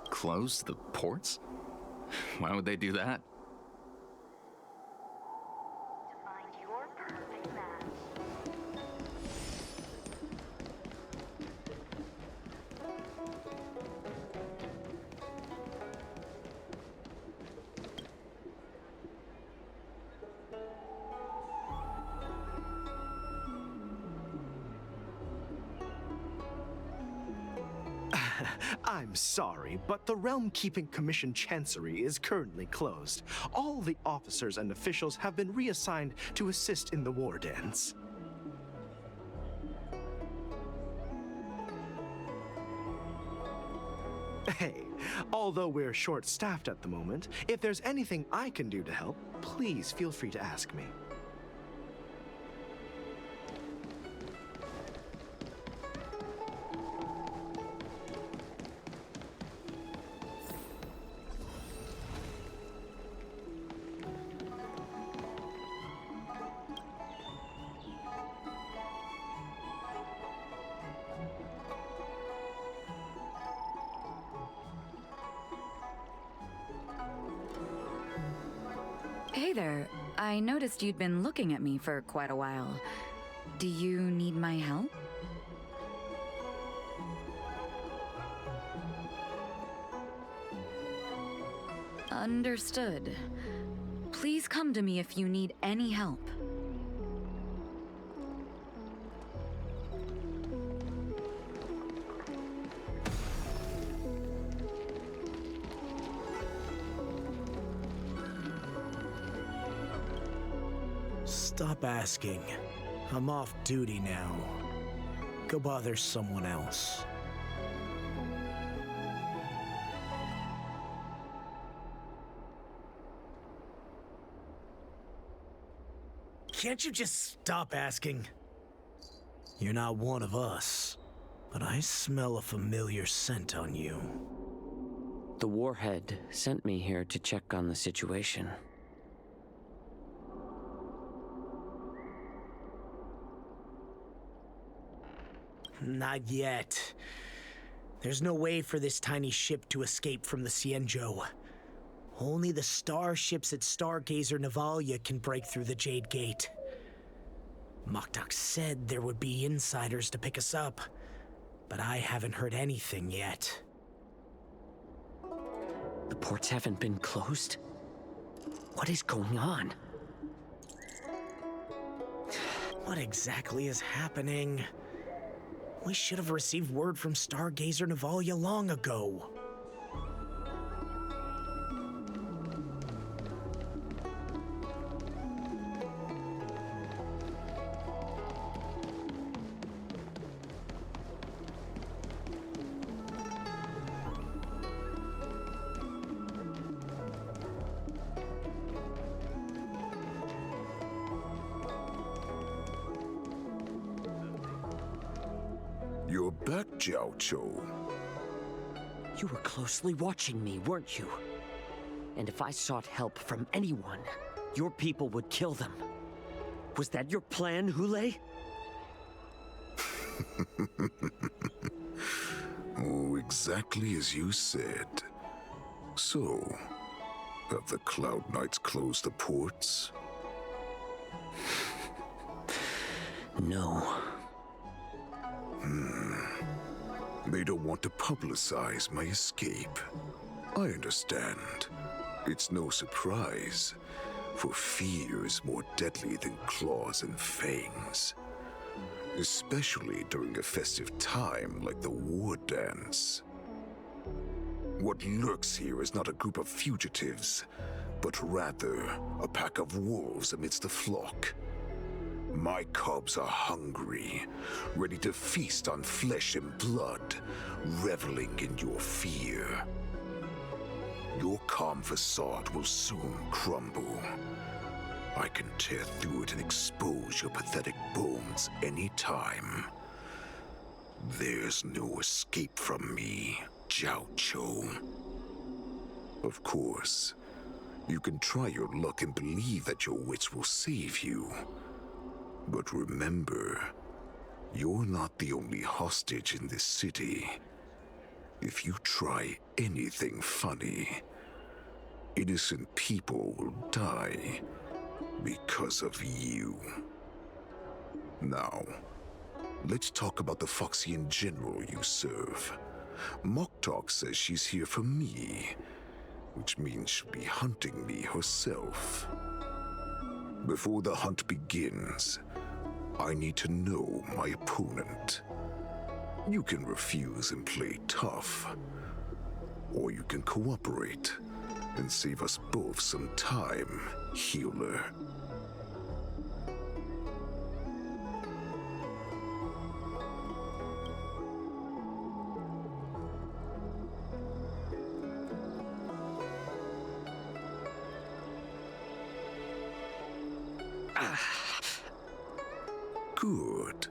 Close the ports? Why would they do that? I'm sorry, but the Realm-Keeping Commission Chancery is currently closed. All the officers and officials have been reassigned to assist in the war dance. Hey, although we're short-staffed at the moment, if there's anything I can do to help, please feel free to ask me. Hey there. I noticed you'd been looking at me for quite a while. Do you need my help? Understood. Please come to me if you need any help. Stop asking. I'm off duty now. Go bother someone else. Can't you just stop asking? You're not one of us, but I smell a familiar scent on you. The warhead sent me here to check on the situation. Not yet. There's no way for this tiny ship to escape from the Xianzhou. Only the starships at Stargazer Navalia can break through the Jade Gate. Moktok said there would be insiders to pick us up, but I haven't heard anything yet. The ports haven't been closed? What is going on? What exactly is happening? We should have received word from Stargazer Navalia long ago. You're back, Xianzhou. You were closely watching me, weren't you? And if I sought help from anyone, your people would kill them. Was that your plan, Hoolay? Oh, exactly as you said. So, have the Cloud Knights closed the ports? No. They don't want to publicize my escape. I understand. It's no surprise, for fear is more deadly than claws and fangs. Especially during a festive time like the Wardance. What lurks here is not a group of fugitives, but rather a pack of wolves amidst the flock. My cubs are hungry, ready to feast on flesh and blood, reveling in your fear. Your calm facade will soon crumble. I can tear through it and expose your pathetic bones anytime. There's no escape from me, Xianzhou. Of course, you can try your luck and believe that your wits will save you. But remember, you're not the only hostage in this city. If you try anything funny, innocent people will die because of you. Now, let's talk about the Foxian general you serve. Moktok says she's here for me, which means she'll be hunting me herself. Before the hunt begins, I need to know my opponent. You can refuse and play tough, or you can cooperate and save us both some time, healer. Good.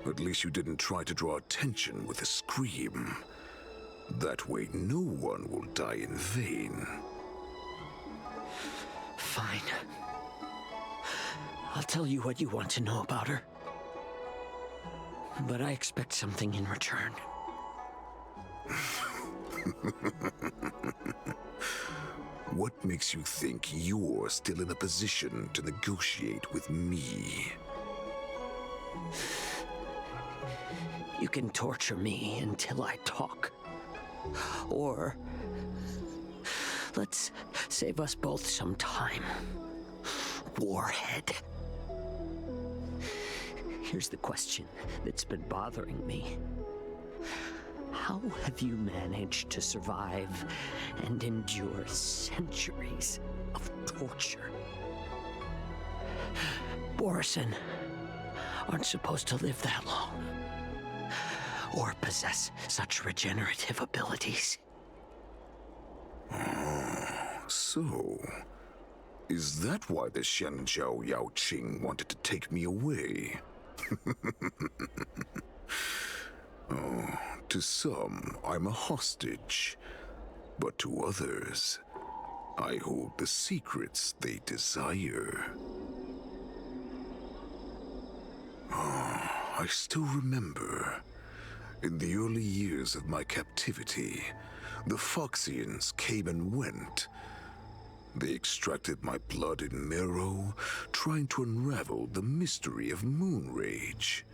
At least you didn't try to draw attention with a scream. That way no one will die in vain. Fine. I'll tell you what you want to know about her. But I expect something in return. What makes you think you're still in a position to negotiate with me? You can torture me until I talk. Or Let's save us both some time. Warhead. Here's the question that's been bothering me. How have you managed to survive and endure centuries of torture? Borisin aren't supposed to live that long, or possess such regenerative abilities. So, is that why the Xianzhou Yanqing wanted to take me away? Oh, to some, I'm a hostage, but to others, I hold the secrets they desire. I still remember, in the early years of my captivity, the Phoxians came and went. They extracted my blood and marrow, trying to unravel the mystery of moon rage.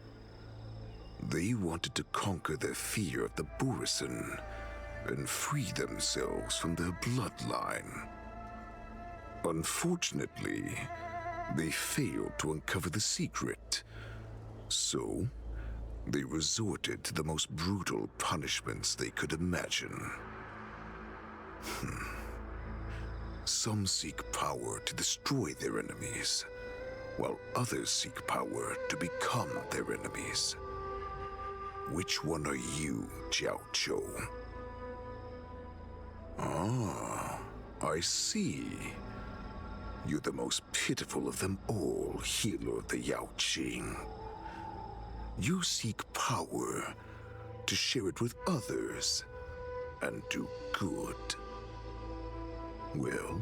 They wanted to conquer their fear of the Borisin and free themselves from their bloodline. Unfortunately, they failed to uncover the secret. So, they resorted to the most brutal punishments they could imagine. Some seek power to destroy their enemies, while others seek power to become their enemies. Which one are you, Xianzhou? Ah, I see. You're the most pitiful of them all, healer of the Yanqing. You seek power to share it with others and do good. Well,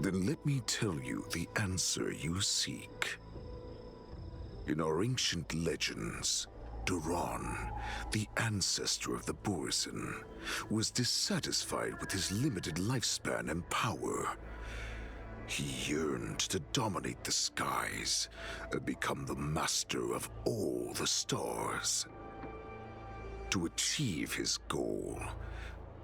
then let me tell you the answer you seek. In our ancient legends, Duran, the ancestor of the Borisin, was dissatisfied with his limited lifespan and power. He yearned to dominate the skies and become the master of all the stars. To achieve his goal,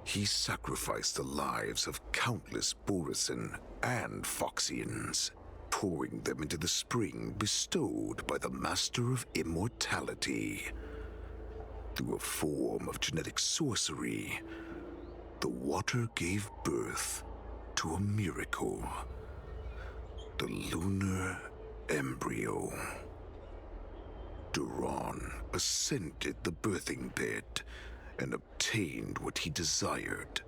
he sacrificed the lives of countless Borisin and Phoxians, pouring them into the spring bestowed by the Master of Immortality. Through a form of genetic sorcery, the water gave birth to a miracle. The lunar embryo. Duran ascended the birthing bed and obtained what he desired.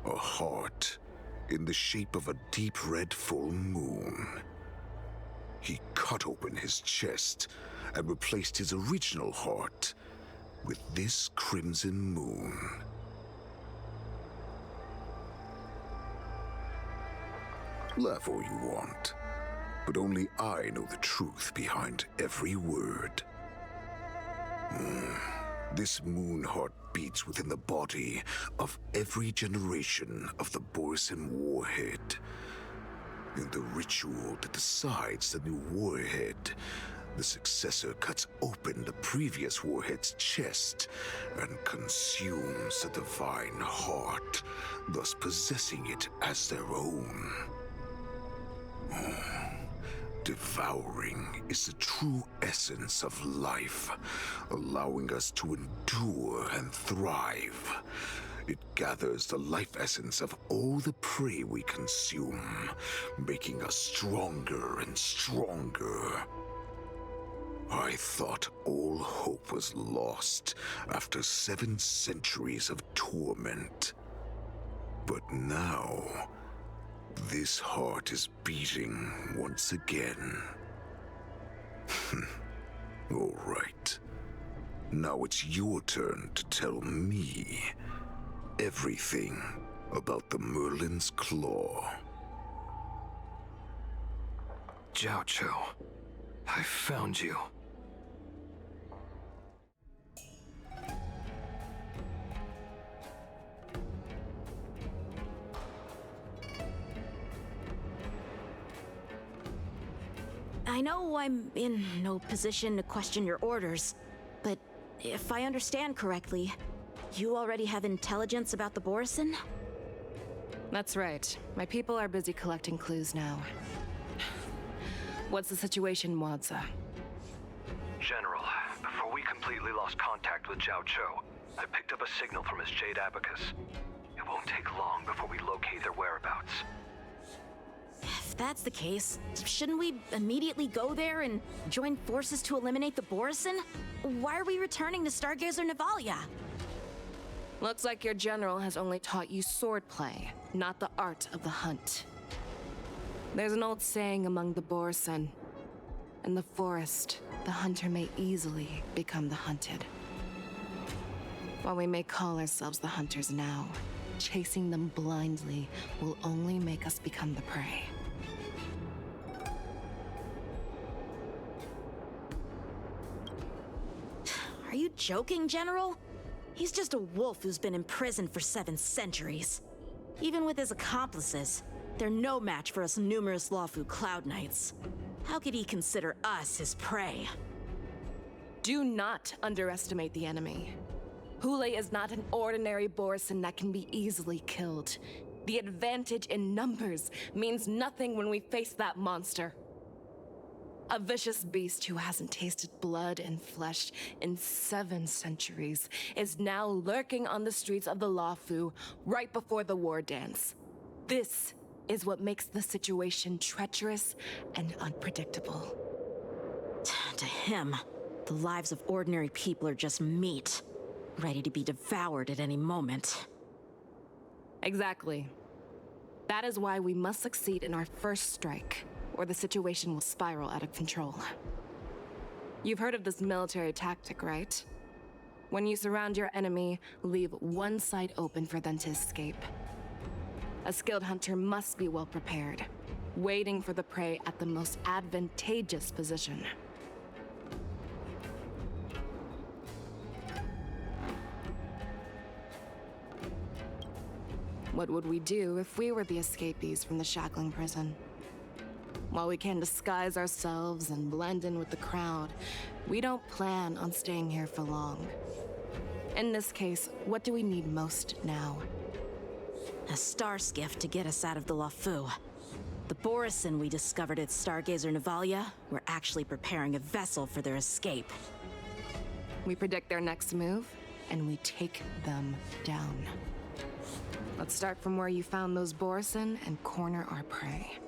A heart in the shape of a deep red full moon. He cut open his chest and replaced his original heart with this crimson moon. Laugh all you want, but only I know the truth behind every word. This moon heart beats within the body of every generation of the Borisin warhead. In the ritual that decides the new warhead, the successor cuts open the previous warhead's chest and consumes the divine heart, thus possessing it as their own. Devouring is the true essence of life, allowing us to endure and thrive. It gathers the life essence of all the prey we consume, making us stronger and stronger. I thought all hope was lost after 7 centuries of torment. But now, this heart is beating once again. All right. Now it's your turn to tell me everything about the Merlin's Claw. Xianzhou, I found you. I know I'm in no position to question your orders, but if I understand correctly, you already have intelligence about the Borisin? That's right. My people are busy collecting clues now. What's the situation, Wadza? General, before we completely lost contact with Xianzhou, I picked up a signal from his Jade Abacus. It won't take long before we locate their whereabouts. If that's the case, shouldn't we immediately go there and join forces to eliminate the Borisin? Why are we returning to Stargazer Navalia? Looks like your general has only taught you swordplay, not the art of the hunt. There's an old saying among the Borisin. In the forest, the hunter may easily become the hunted. While we may call ourselves the hunters now, chasing them blindly will only make us become the prey. Are you joking, General? He's just a wolf who's been imprisoned for 7 centuries. Even with his accomplices, they're no match for us numerous Luofu Cloud Knights. How could he consider us his prey? Do not underestimate the enemy. Hoolay is not an ordinary Borisin that can be easily killed. The advantage in numbers means nothing when we face that monster. A vicious beast who hasn't tasted blood and flesh in 7 centuries is now lurking on the streets of the Luofu right before the Wardance. This is what makes the situation treacherous and unpredictable. To him, the lives of ordinary people are just meat, ready to be devoured at any moment. Exactly. That is why we must succeed in our first strike, or the situation will spiral out of control. You've heard of this military tactic, right? When you surround your enemy, leave one side open for them to escape. A skilled hunter must be well prepared, waiting for the prey at the most advantageous position. What would we do if we were the escapees from the shackling prison? While we can disguise ourselves and blend in with the crowd, we don't plan on staying here for long. In this case, what do we need most now? A Starskiff to get us out of the Luofu. The Borisin we discovered at Stargazer Navalia were actually preparing a vessel for their escape. We predict their next move, and we take them down. Let's start from where you found those Borisin and corner our prey.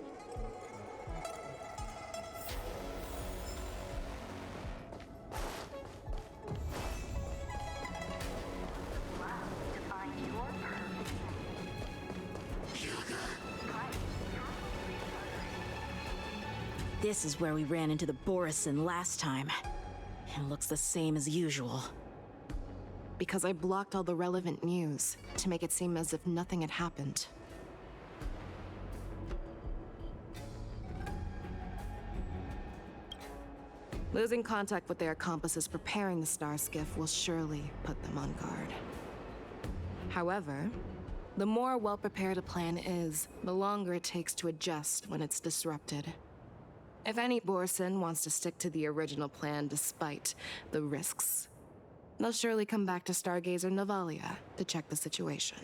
This is where we ran into the Borisin last time. It looks the same as usual. Because I blocked all the relevant news to make it seem as if nothing had happened. Losing contact with their accomplices preparing the Starskiff will surely put them on guard. However, the more well-prepared a plan is, the longer it takes to adjust when it's disrupted. If any Borisin wants to stick to the original plan despite the risks, they'll surely come back to Stargazer Navalia to check the situation.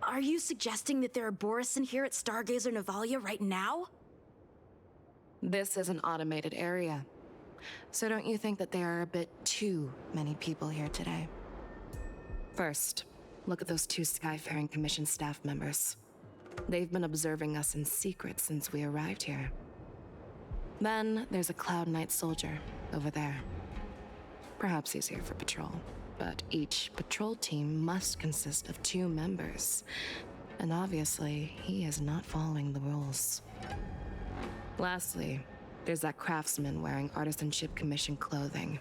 Are you suggesting that there are Borisin here at Stargazer Navalia right now? This is an automated area. So don't you think that there are a bit too many people here today? First, look at those 2 Skyfaring Commission staff members. They've been observing us in secret since we arrived here. Then there's a Cloud Knight soldier over there. Perhaps he's here for patrol, but each patrol team must consist of 2 members. And obviously, he is not following the rules. Lastly, there's that craftsman wearing Artisanship Commission clothing.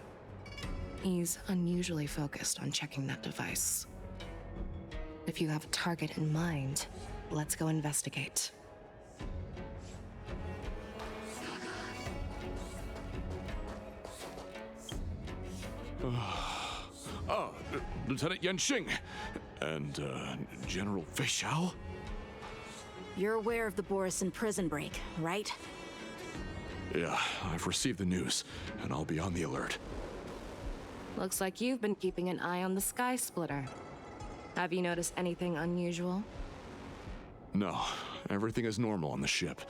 He's unusually focused on checking that device. If you have a target in mind, let's go investigate. Lieutenant Yanqing and General Feixiao? You're aware of the Borisin prison break, right? Yeah, I've received the news, and I'll be on the alert. Looks like you've been keeping an eye on the Skysplitter. Have you noticed anything unusual? No, everything is normal on the ship.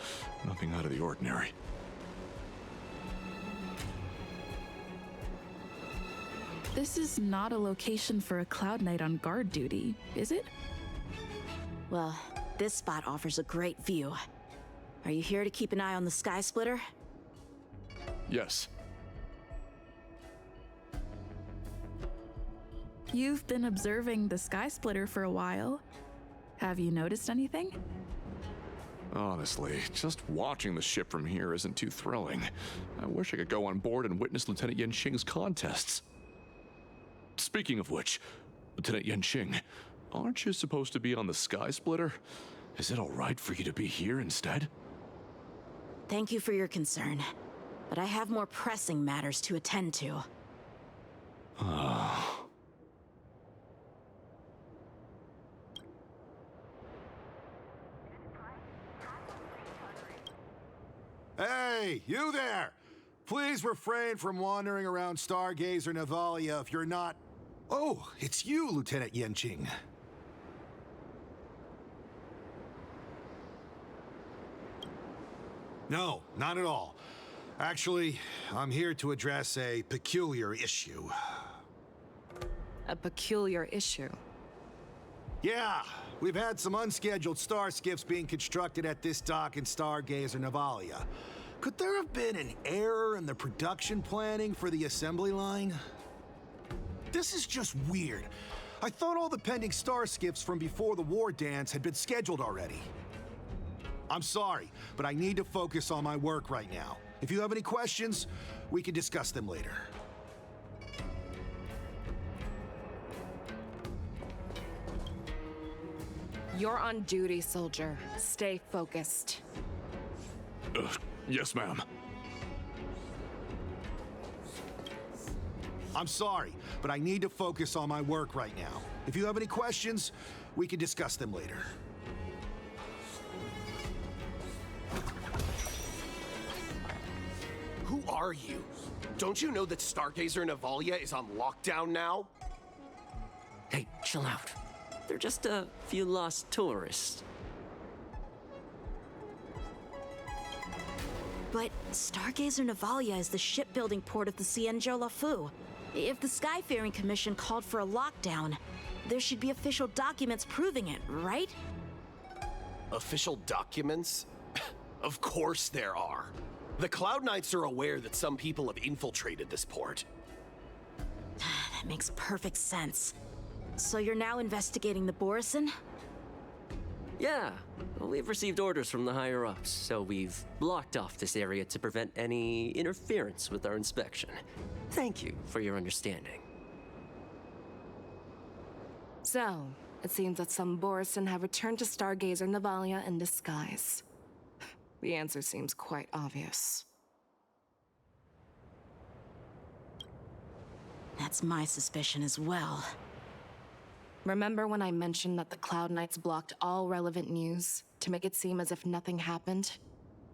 Nothing out of the ordinary. This is not a location for a Cloud Knight on guard duty, is it? Well, this spot offers a great view. Are you here to keep an eye on the Skysplitter? Yes. You've been observing the Skysplitter for a while. Have you noticed anything? Honestly, just watching the ship from here isn't too thrilling. I wish I could go on board and witness Lieutenant Yanqing's contests. Speaking of which, Lieutenant Yanqing, aren't you supposed to be on the Skysplitter? Is it all right for you to be here instead? Thank you for your concern, but I have more pressing matters to attend to. Hey, you there! Please refrain from wandering around Stargazer Navalia if you're not... Oh, it's you, Lieutenant Yanqing. No, not at all. Actually, I'm here to address a peculiar issue. A peculiar issue? Yeah, we've had some unscheduled Starskiffs being constructed at this dock in Stargazer Navalia. Could there have been an error in the production planning for the assembly line? This is just weird. I thought all the pending Starskiffs from before the Wardance had been scheduled already. I'm sorry, but I need to focus on my work right now. If you have any questions, we can discuss them later. You're on duty, soldier. Stay focused. Yes, ma'am. I'm sorry, but I need to focus on my work right now. If you have any questions, we can discuss them later. Who are you? Don't you know that Stargazer Navalia is on lockdown now? Hey, chill out. They're just a few lost tourists. But Stargazer Navalia is the shipbuilding port of the Xianzhou Luofu. If the Skyfaring Commission called for a lockdown, there should be official documents proving it, right? Official documents? Of course there are. The Cloud Knights are aware that some people have infiltrated this port. That makes perfect sense. So you're now investigating the Borison? Yeah, we've received orders from the higher-ups, so we've blocked off this area to prevent any interference with our inspection. Thank you for your understanding. So, it seems that some Borison have returned to Stargazer Navalia in disguise. The answer seems quite obvious. That's my suspicion as well. Remember when I mentioned that the Cloud Knights blocked all relevant news to make it seem as if nothing happened?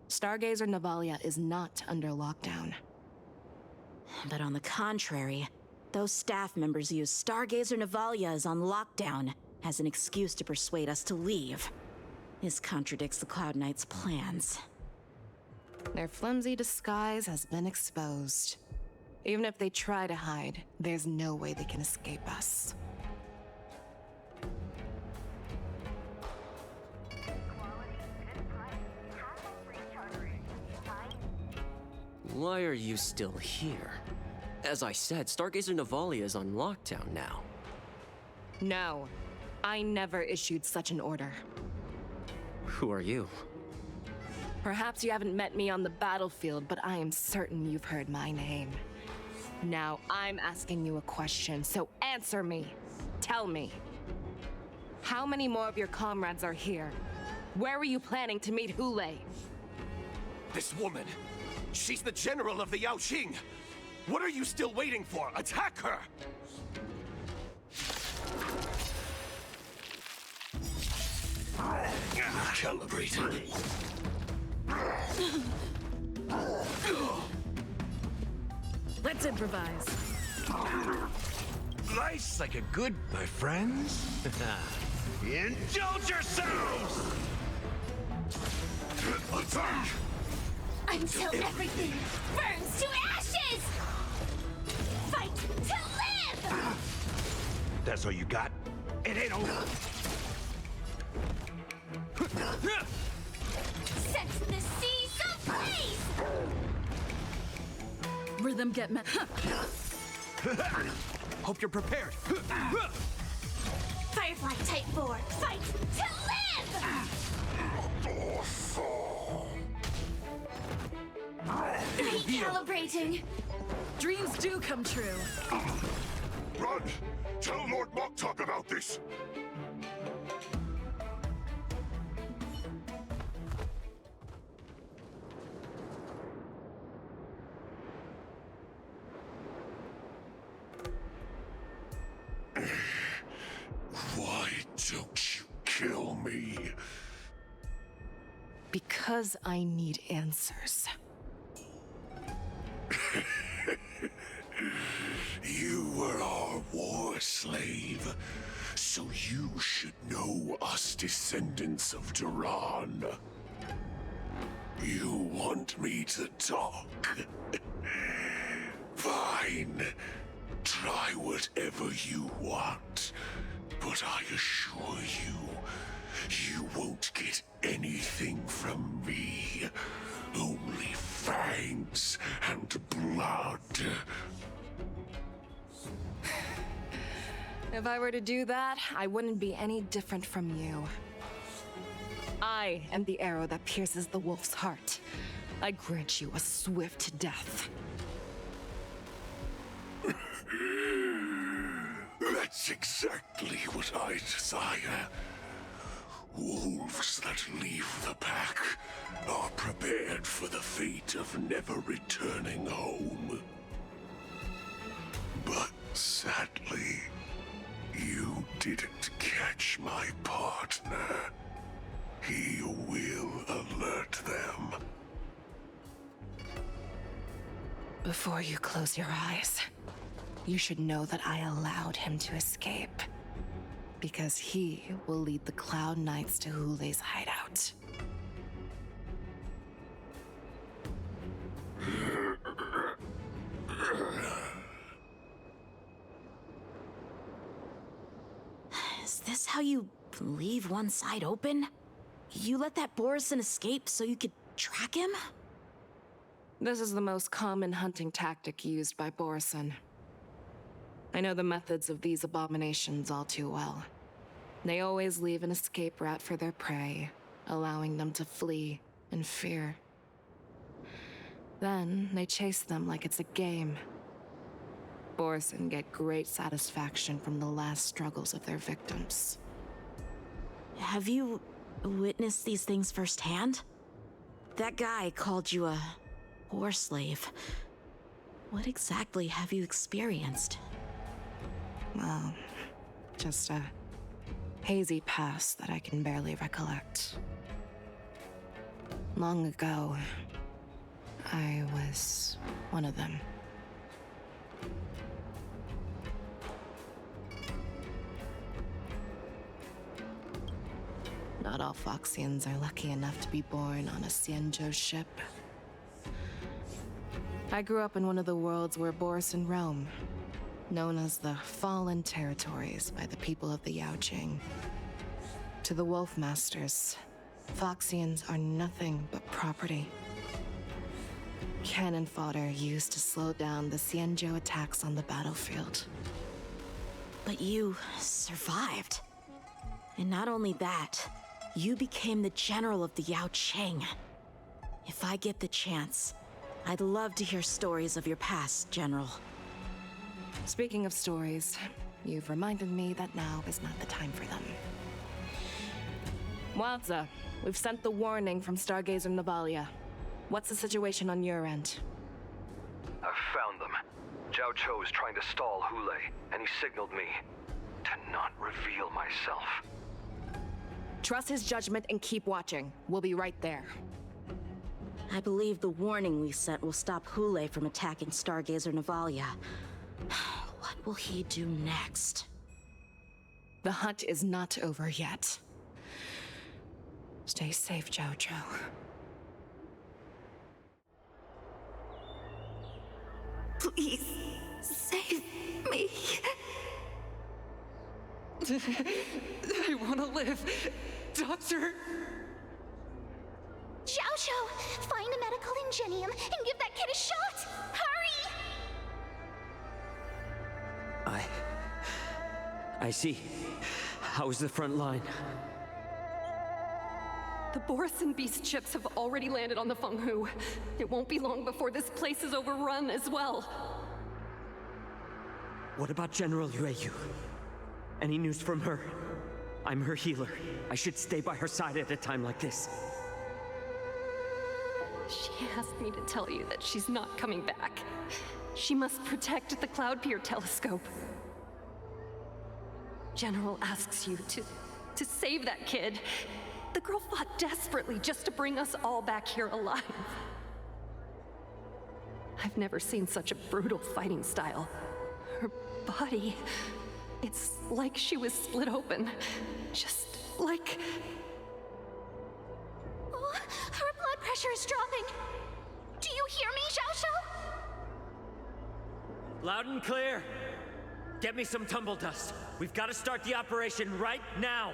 Stargazer Navalia is not under lockdown. But on the contrary, those staff members use Stargazer Navalia is on lockdown as an excuse to persuade us to leave. This contradicts the Cloud Knights' plans. Their flimsy disguise has been exposed. Even if they try to hide, there's no way they can escape us. Why are you still here? As I said, Stargazer Navalia is on lockdown now. No, I never issued such an order. Who are you? Perhaps you haven't met me on the battlefield, but I am certain you've heard my name. Now I'm asking you a question, so answer me. Tell me. How many more of your comrades are here? Where were you planning to meet Hoolay? This woman! She's the general of the Yaoqing! What are you still waiting for? Attack her! Calibrate. Let's improvise. Life's like a good, my friends. Indulge yourselves! Attack! Until everything burns to ashes! Fight to live! That's all you got? It ain't over. Set the seas ablaze! Rhythm get met. Hope you're prepared. Firefly Type 4, fight to live! Recalibrating. Dreams do come true. Run! Tell Lord Moktok about this! Why don't you kill me? Because I need answers. You were our war slave, so you should know us descendants of Duran. You want me to talk? Fine. Try whatever you want, but I assure you, you won't get anything from me. Only fangs and blood. If I were to do that, I wouldn't be any different from you. I am the arrow that pierces the wolf's heart. I grant you a swift death. That's exactly what I desire. Wolves that leave the pack are prepared for the fate of never returning home. But sadly, you didn't catch my partner. He will alert them. Before you close your eyes, you should know that I allowed him to escape. Because he will lead the Cloud Knights to Hoolay's hideout. Is this how you leave one side open? You let that Borison escape so you could track him? This is the most common hunting tactic used by Borison. I know the methods of these abominations all too well. They always leave an escape route for their prey, allowing them to flee in fear. Then they chase them like it's a game. Borison get great satisfaction from the last struggles of their victims. Have you witnessed these things firsthand? That guy called you a war slave. What exactly have you experienced? Well, just a hazy past that I can barely recollect. Long ago, I was one of them. Not all Foxians are lucky enough to be born on a Xianzhou ship. I grew up in one of the worlds where Borison roam, known as the Fallen Territories by the people of the Yaoqing. To the Wolf Masters, Foxians are nothing but property. Cannon fodder used to slow down the Xianzhou attacks on the battlefield. But you survived. And not only that, you became the general of the Yaoqing. If I get the chance, I'd love to hear stories of your past, General. Speaking of stories, you've reminded me that now is not the time for them. Wadza, we've sent the warning from Stargazer Navalia. What's the situation on your end? I've found them. Xianzhou is trying to stall Hoolay, and he signaled me to not reveal myself. Trust his judgment and keep watching. We'll be right there. I believe the warning we sent will stop Hoolay from attacking Stargazer Navalia. What will he do next? The hunt is not over yet. Stay safe, Xianzhou. Please, save me. I want to live. Doctor! Xiaozhou, find a medical ingenium and give that kid a shot! Hurry! I see. How's the front line? The Borison Beast ships have already landed on the Fenghu. It won't be long before this place is overrun as well. What about General Yueyu? Any news from her? I'm her healer. I should stay by her side at a time like this. She asked me to tell you that she's not coming back. She must protect the Cloud Pier telescope. General asks you to save that kid. The girl fought desperately just to bring us all back here alive. I've never seen such a brutal fighting style. Her body, it's like she was split open. Just like... Oh, her blood pressure is dropping. Do you hear me, Xiaozhou? Loud and clear. Get me some tumble dust. We've got to start the operation right now.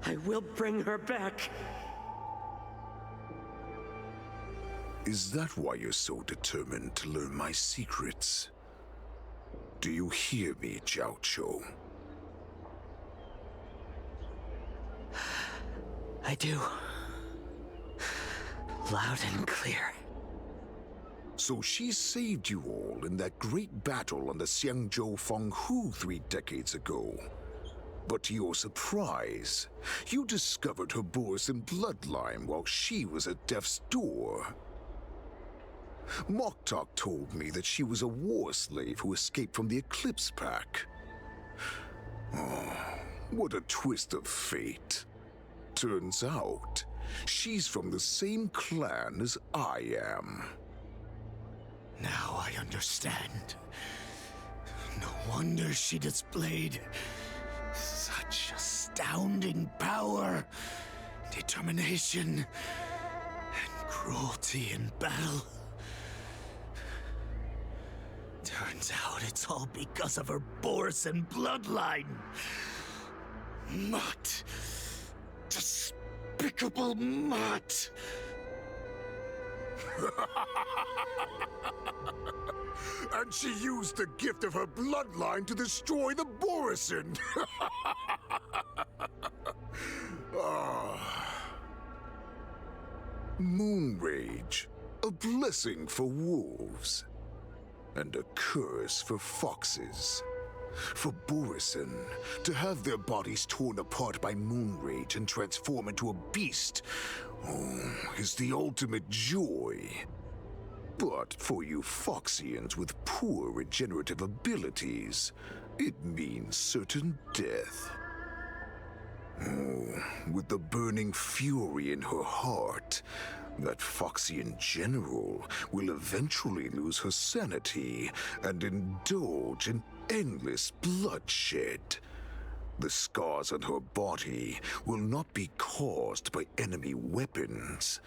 I will bring her back. Is that why you're so determined to learn my secrets? Do you hear me, Xiaozhou? I do. Loud and clear. So she saved you all in that great battle on the Xianzhou Fenghu 3 decades ago. But to your surprise, you discovered her Borison bloodline while she was at death's door. Moktok told me that she was a war slave who escaped from the Eclipse Pack. Oh, what a twist of fate. Turns out, she's from the same clan as I am. Now I understand. No wonder she displayed such astounding power, determination, and cruelty in battle. Turns out it's all because of her Borison bloodline. Mutt. Despicable mutt. And she used the gift of her bloodline to destroy the Borison. Moon Rage, a blessing for wolves, and a curse for foxes. For Borison to have their bodies torn apart by Moon Rage and transform into a beast, is the ultimate joy. But for you Foxians with poor regenerative abilities, it means certain death. With the burning fury in her heart, that Foxian general will eventually lose her sanity and indulge in endless bloodshed. The scars on her body will not be caused by enemy weapons,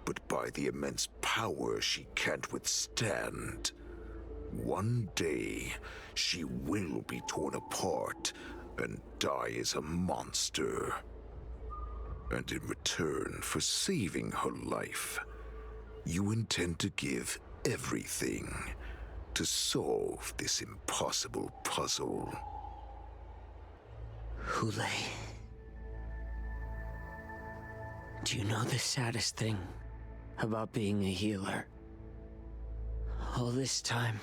but by the immense power she can't withstand. One day, she will be torn apart and die as a monster. And in return for saving her life, you intend to give everything to solve this impossible puzzle. Hoolay. Do you know the saddest thing about being a healer? All this time,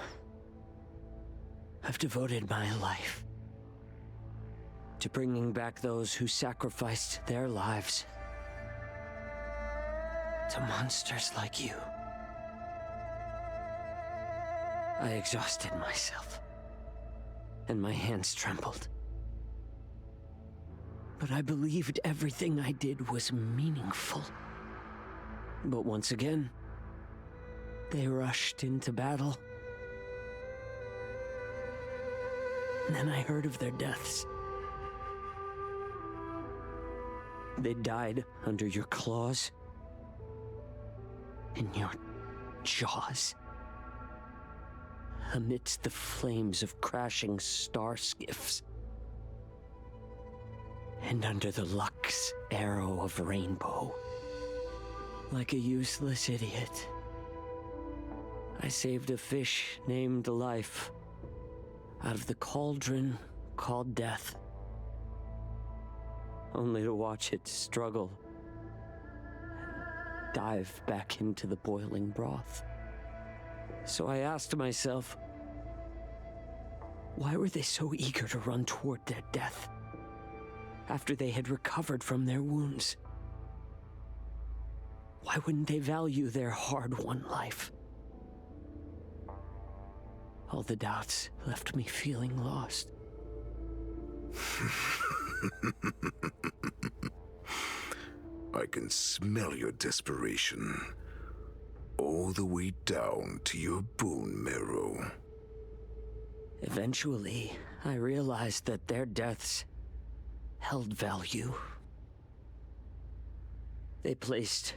I've devoted my life to bringing back those who sacrificed their lives to monsters like you. I exhausted myself, and my hands trembled. But I believed everything I did was meaningful. But once again, they rushed into battle. And then I heard of their deaths. They died under your claws. In your jaws. Amidst the flames of crashing starskiffs. And under the luck's arrow of rainbow. Like a useless idiot, I saved a fish named Life out of the cauldron called Death, only to watch it struggle, dive back into the boiling broth. So I asked myself, why were they so eager to run toward their death after they had recovered from their wounds? Why wouldn't they value their hard-won life? All the doubts left me feeling lost. I can smell your desperation, all the way down to your bone marrow. Eventually, I realized that their deaths held value. They placed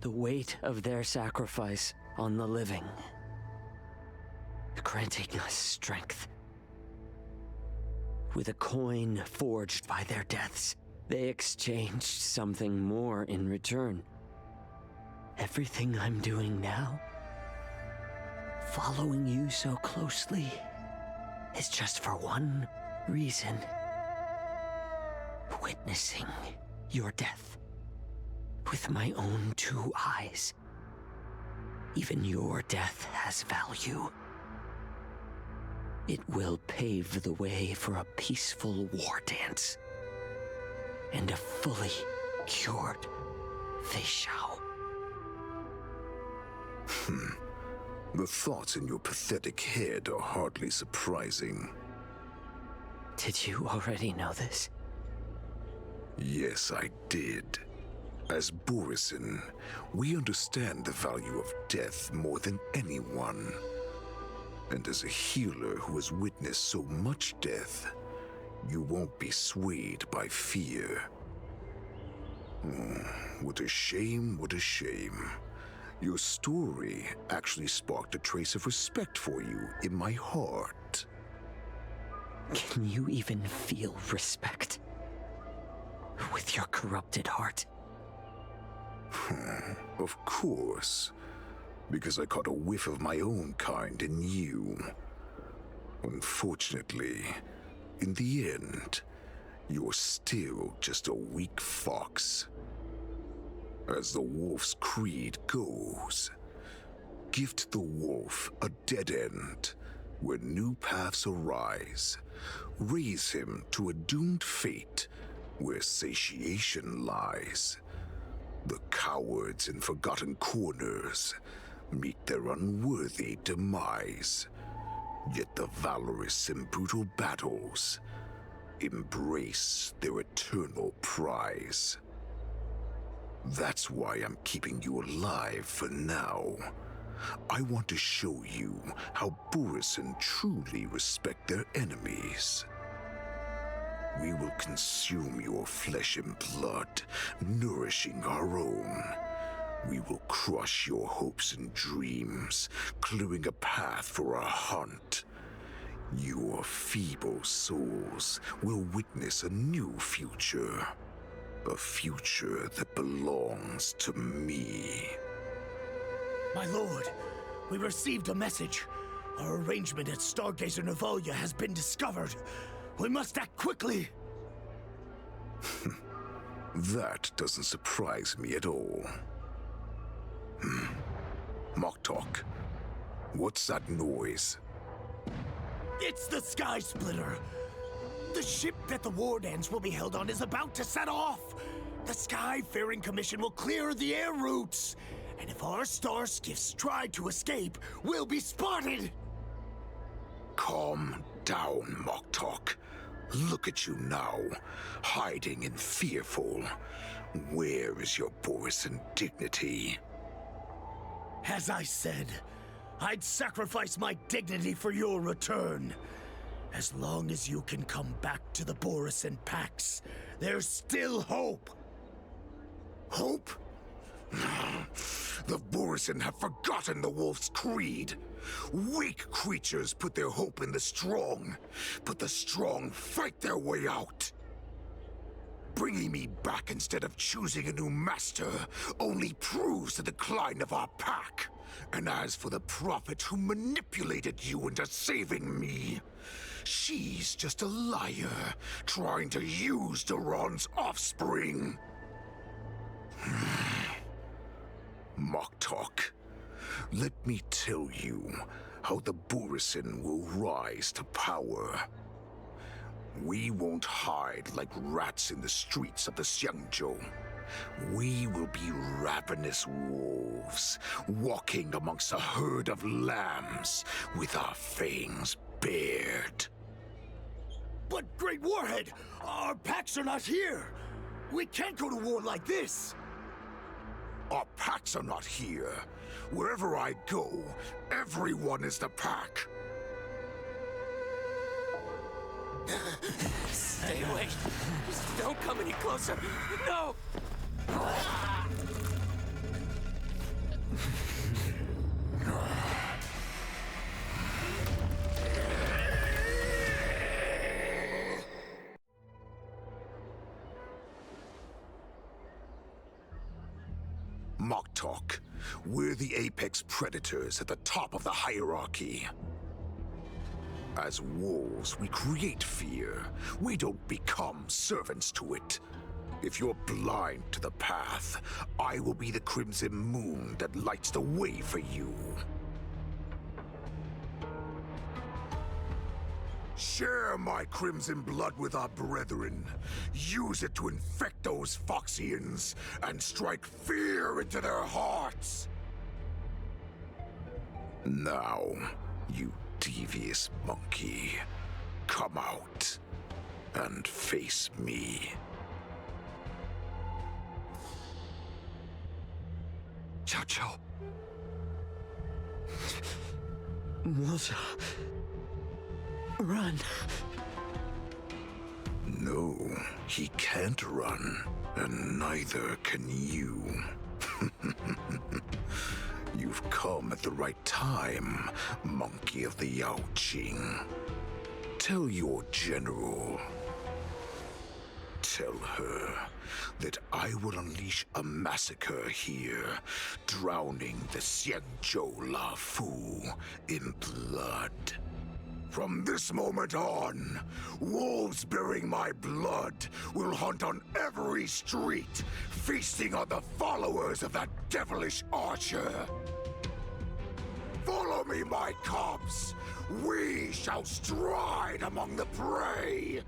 the weight of their sacrifice on the living, granting us strength. With a coin forged by their deaths, they exchanged something more in return. Everything I'm doing now, following you so closely, is just for one reason. Witnessing your death with my own 2 eyes. Even your death has value. It will pave the way for a peaceful Wardance and a fully cured Feixiao. The thoughts in your pathetic head are hardly surprising. Did you already know this? Yes, I did. As Borisin, we understand the value of death more than anyone. And as a healer who has witnessed so much death, you won't be swayed by fear. What a shame, what a shame. Your story actually sparked a trace of respect for you in my heart. Can you even feel respect with your corrupted heart? Of course, because I caught a whiff of my own kind in you. Unfortunately, in the end, you're still just a weak fox. As the wolf's creed goes, gift the wolf a dead end where new paths arise. Raise him to a doomed fate where satiation lies. The cowards in forgotten corners meet their unworthy demise. Yet the valorous in brutal battles embrace their eternal prize. That's why I'm keeping you alive for now. I want to show you how Borisin truly respect their enemies. We will consume your flesh and blood, nourishing our own. We will crush your hopes and dreams, clearing a path for our hunt. Your feeble souls will witness a new future. A future that belongs to me. My lord, we received a message. Our arrangement at Stargazer Navalia has been discovered. We must act quickly. That doesn't surprise me at all. Moktok, what's that noise? It's the Skysplitter. The ship that the Wardance will be held on is about to set off. The Skyfaring Commission will clear the air routes. And if our starskiffs try to escape, we'll be spotted. Calm down, Moktok. Look at you now, hiding and fearful. Where is your Borisin dignity? As I said, I'd sacrifice my dignity for your return. As long as you can come back to the Borisin Pax, there's still hope. Hope? The Borisin have forgotten the wolf's creed. Weak creatures put their hope in the strong, but the strong fight their way out. Bringing me back instead of choosing a new master only proves the decline of our pack. And as for the prophet who manipulated you into saving me, she's just a liar trying to use Duran's offspring. Mock talk. Let me tell you how the Borisin will rise to power. We won't hide like rats in the streets of the Xianzhou. We will be ravenous wolves, walking amongst a herd of lambs with our fangs bared. But, Great Warhead, our packs are not here. We can't go to war like this. Our packs are not here. Wherever I go, everyone is the pack. Stay away. Just don't come any closer. No! Mock talk. We're the apex predators at the top of the hierarchy. As wolves, we create fear. We don't become servants to it. If you're blind to the path, I will be the crimson moon that lights the way for you. Share my crimson blood with our brethren. Use it to infect those Foxians and strike fear into their hearts. Now, you devious monkey, come out and face me. Xianzhou. Melissa. Run. No, he can't run, and neither can you. You've come at the right time, monkey of the Yaoqing. Tell your general. Tell her that I will unleash a massacre here, drowning the Xianzhou Luofu in blood. From this moment on, wolves bearing my blood will hunt on every street, feasting on the followers of that devilish archer. Follow me, my cubs. We shall stride among the prey.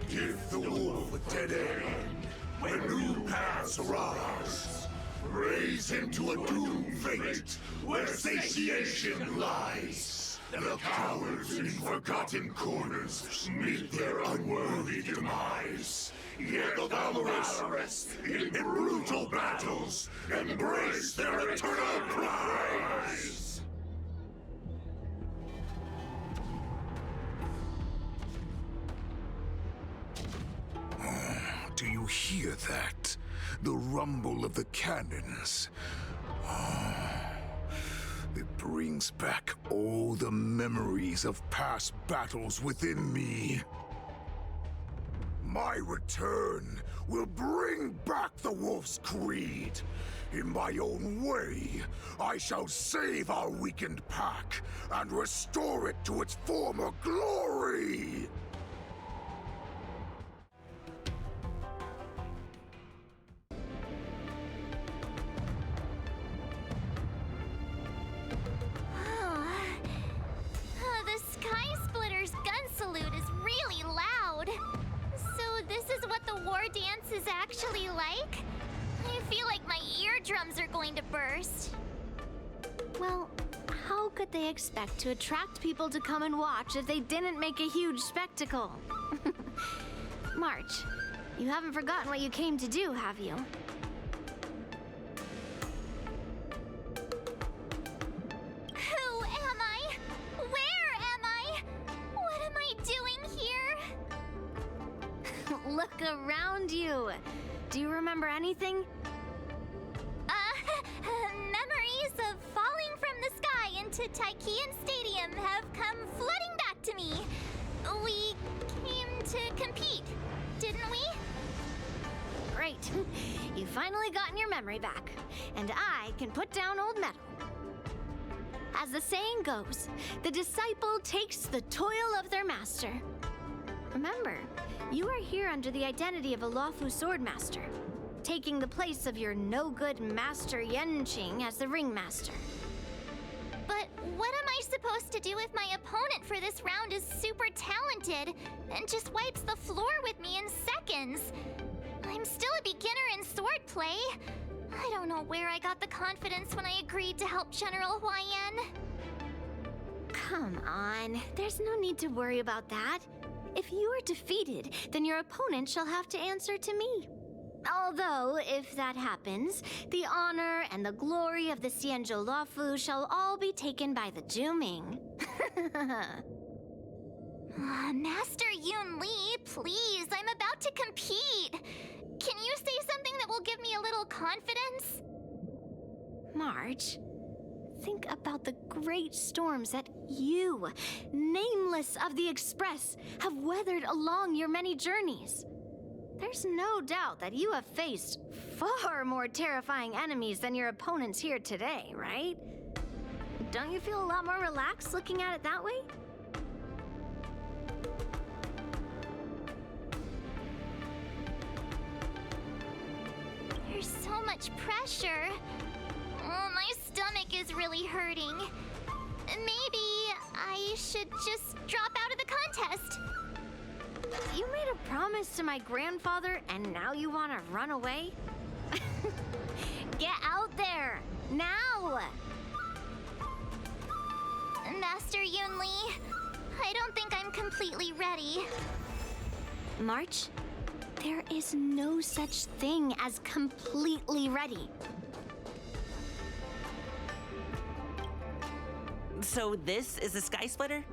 Give the wolf a dead end when new paths arise. Raise him to a doomed fate where satiation lies. The cowards in forgotten corners meet their unworthy demise. Yet the valorous, in brutal battles, embrace their eternal prize. Do you hear that? The rumble of the cannons. It brings back all the memories of past battles within me. My return will bring back the wolf's creed. In my own way, I shall save our weakened pack and restore it to its former glory. The Skysplitter's gun salute is really loud. So this is what the Wardance is actually like? I feel like my eardrums are going to burst. Well, how could they expect to attract people to come and watch if they didn't make a huge spectacle? March, you haven't forgotten what you came to do, have you? Who am I? Where am I? What am I doing here? Look around you. Do you remember anything? Memories of falling from the sky into Taikian Stadium have come flooding back to me. We came to compete, didn't we? Great. You finally gotten your memory back, and I can put down old metal. As the saying goes, the disciple takes the toil of their master. Remember, you are here under the identity of a Luofu swordmaster, taking the place of your no-good master Yanqing as the ringmaster. But what am I supposed to do if my opponent for this round is super talented and just wipes the floor with me in seconds? I'm still a beginner in swordplay. I don't know where I got the confidence when I agreed to help General Huaiyan. Come on, there's no need to worry about that. If you are defeated, then your opponent shall have to answer to me. Although, if that happens, the honor and the glory of the Xianzhou Luofu shall all be taken by the Juming. Master Yun Li, please, I'm about to compete. Can you say something that will give me a little confidence? March, think about the great storms that you, nameless of the Express, have weathered along your many journeys. There's no doubt that you have faced far more terrifying enemies than your opponents here today, right? Don't you feel a lot more relaxed looking at it that way? There's so much pressure. Oh, my stomach is really hurting. Maybe I should just drop out of the contest. You made a promise to my grandfather and now you want to run away? Get out there, now! Master Yun Li, I don't think I'm completely ready. March, there is no such thing as completely ready. So this is the Skysplitter?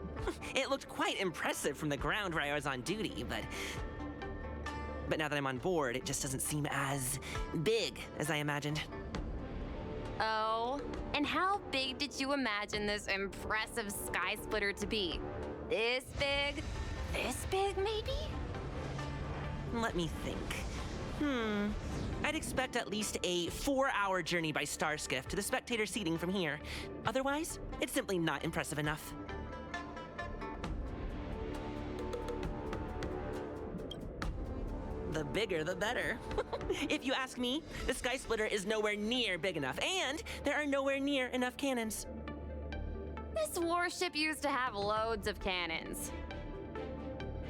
It looked quite impressive from the ground where I was on duty, but now that I'm on board, it just doesn't seem as big as I imagined. Oh, and how big did you imagine this impressive Skysplitter to be? This big? This big, maybe? Let me think. I'd expect at least a 4-hour journey by Starskiff to the spectator seating from here. Otherwise, it's simply not impressive enough. The bigger, the better. If you ask me, the Skysplitter is nowhere near big enough, and there are nowhere near enough cannons. This warship used to have loads of cannons.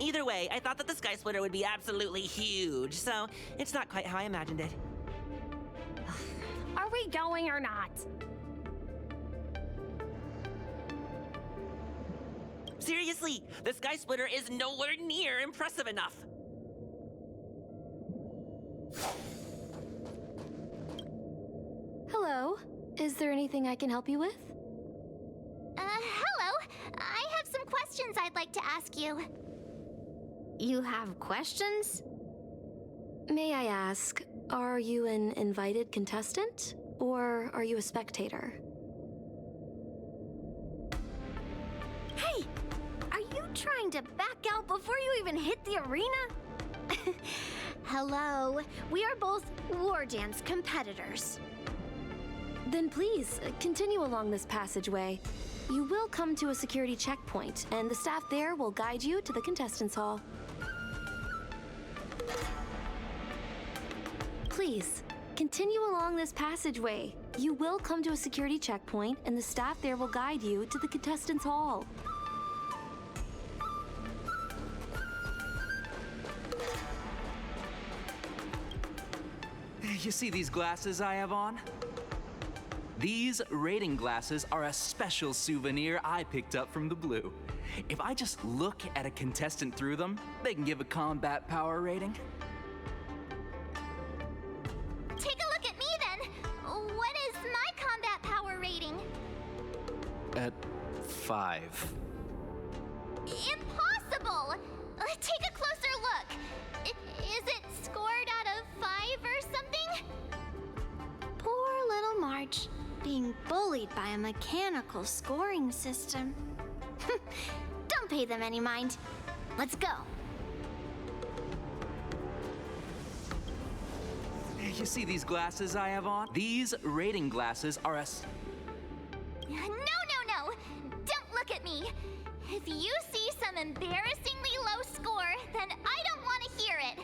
Either way, I thought that the Skysplitter would be absolutely huge, so it's not quite how I imagined it. Are we going or not? Seriously, the Skysplitter is nowhere near impressive enough. Hello. Is there anything I can help you with? Hello. I have some questions I'd like to ask you. You have questions? May I ask, are you an invited contestant, or are you a spectator? Hey! Are you trying to back out before you even hit the arena? Hello, we are both Wardance competitors. Then please, continue along this passageway. You will come to a security checkpoint, and the staff there will guide you to the contestants' hall. Please, continue along this passageway. You will come to a security checkpoint, and the staff there will guide you to the contestants' hall. You see these glasses I have on? These rating glasses are a special souvenir I picked up from the Blue. If I just look at a contestant through them, they can give a combat power rating. Take a look at me then. What is my combat power rating? At 5. Impossible! Take a closer look. Is it scored out of 5 a mechanical scoring system. Don't pay them any mind. Let's go. You see these glasses I have on? These rating glasses are a... No! Don't look at me! If you see some embarrassingly low score, then I don't want to hear it!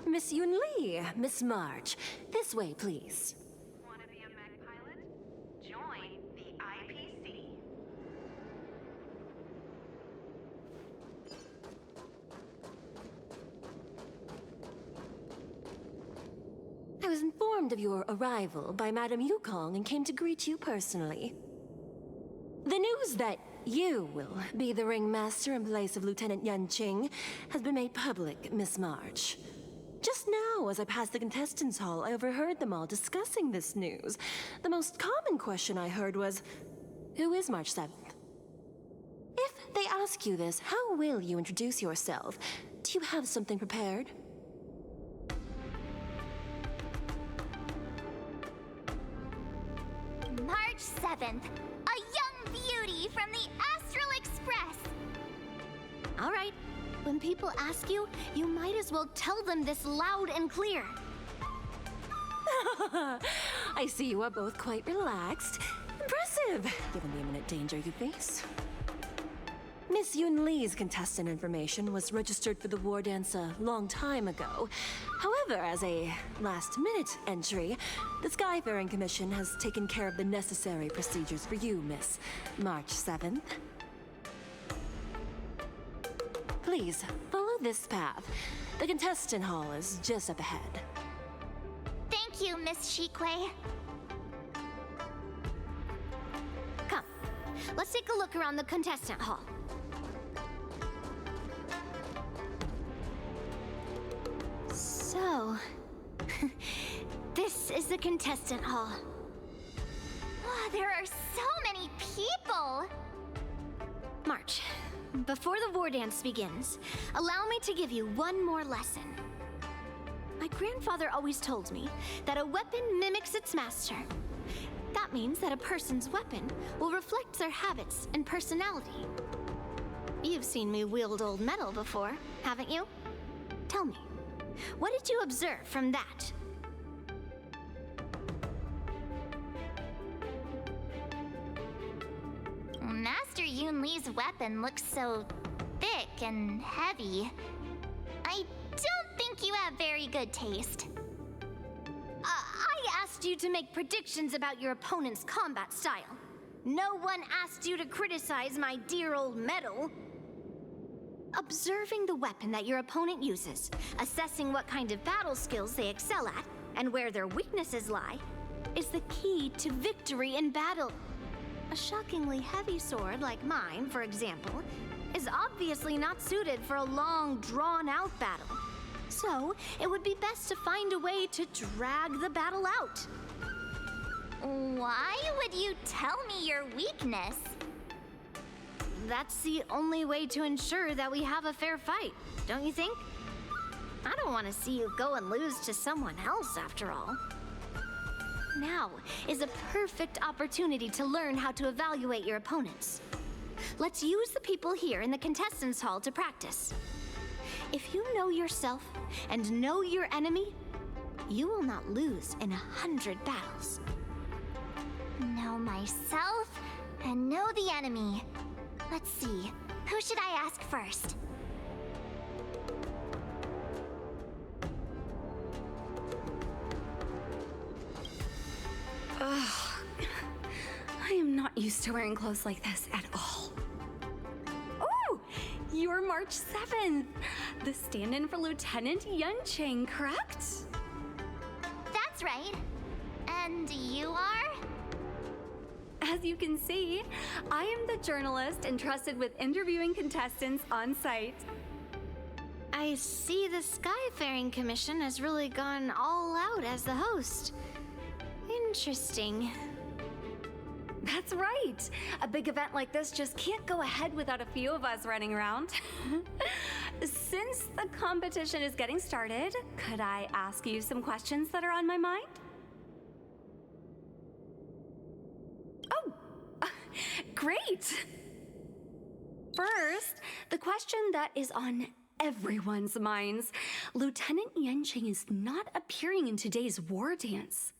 Miss Yunli, Miss March, this way, please. Want to be a mech pilot? Join the IPC. I was informed of your arrival by Madame Yukong and came to greet you personally. The news that you will be the ringmaster in place of Lieutenant Yanqing has been made public, Miss March. Just now, as I passed the contestants' hall, I overheard them all discussing this news. The most common question I heard was, who is March 7th? If they ask you this, how will you introduce yourself? Do you have something prepared? March 7th, a young beauty from the Astral Express. All right. When people ask you, you might as well tell them this loud and clear. I see you are both quite relaxed. Impressive, given the imminent danger you face. Miss Yunli's contestant information was registered for the Wardance a long time ago. However, as a last-minute entry, the Skyfaring Commission has taken care of the necessary procedures for you, Miss March 7th. Please, follow this path. The contestant hall is just up ahead. Thank you, Miss Shikwe. Come, let's take a look around the contestant hall. So, this is the contestant hall. Oh, there are so many people! March, before the Wardance begins, allow me to give you one more lesson. My grandfather always told me that a weapon mimics its master. That means that a person's weapon will reflect their habits and personality. You've seen me wield old metal before, haven't you? Tell me, what did you observe from that? Master Yunli's weapon looks so thick and heavy. I don't think you have very good taste. I asked you to make predictions about your opponent's combat style. No one asked you to criticize my dear old metal. Observing the weapon that your opponent uses, assessing what kind of battle skills they excel at, and where their weaknesses lie, is the key to victory in battle. A shockingly heavy sword like mine, for example, is obviously not suited for a long, drawn-out battle. So, it would be best to find a way to drag the battle out. Why would you tell me your weakness? That's the only way to ensure that we have a fair fight, don't you think? I don't want to see you go and lose to someone else, after all. Now is a perfect opportunity to learn how to evaluate your opponents. Let's use the people here in the contestants' hall to practice. If you know yourself and know your enemy, you will not lose in 100 battles. Know myself and know the enemy. Let's see, who should I ask first? Ugh. I am not used to wearing clothes like this at all. Oh, you're March 7th, the stand-in for Lieutenant Yanqing, correct? That's right. And you are? As you can see, I am the journalist entrusted with interviewing contestants on site. I see the Skyfaring Commission has really gone all out as the host. Interesting. That's right. A big event like this just can't go ahead without a few of us running around. Since the competition is getting started, could I ask you some questions that are on my mind? Oh, great. First, the question that is on everyone's minds. Lieutenant Yanqing is not appearing in today's war dance.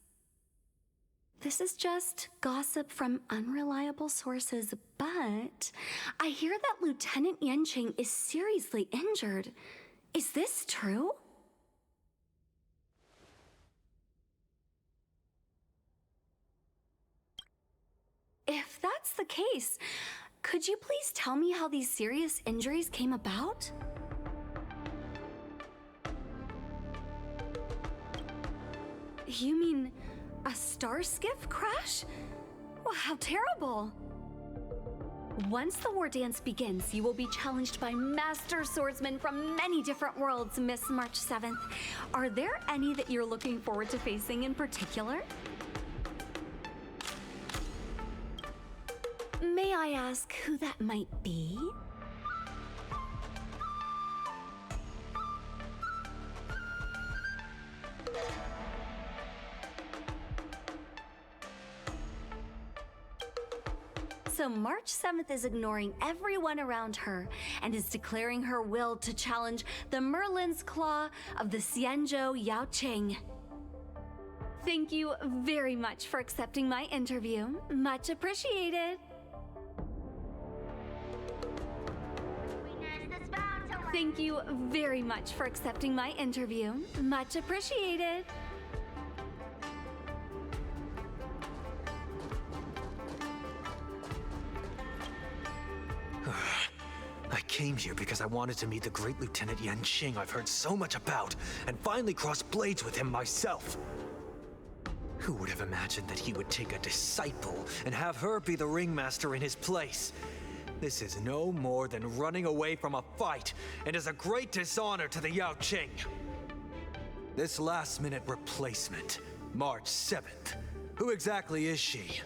This is just gossip from unreliable sources, but I hear that Lieutenant Yanqing is seriously injured. Is this true? If that's the case, could you please tell me how these serious injuries came about? You mean a Starskiff crash? Well, how terrible! Once the war dance begins, you will be challenged by master swordsmen from many different worlds, Miss March 7th. Are there any that you're looking forward to facing in particular? May I ask who that might be? So March 7th is ignoring everyone around her and is declaring her will to challenge the Merlin's Claw of the Xianzhou Yaoqing. Thank you very much for accepting my interview. Much appreciated. Thank you very much for accepting my interview. Much appreciated. I came here because I wanted to meet the great Lieutenant Yanqing I've heard so much about, and finally cross blades with him myself. Who would have imagined that he would take a disciple and have her be the ringmaster in his place? This is no more than running away from a fight, and is a great dishonor to the Yaoqing. This last-minute replacement, March 7th, who exactly is she?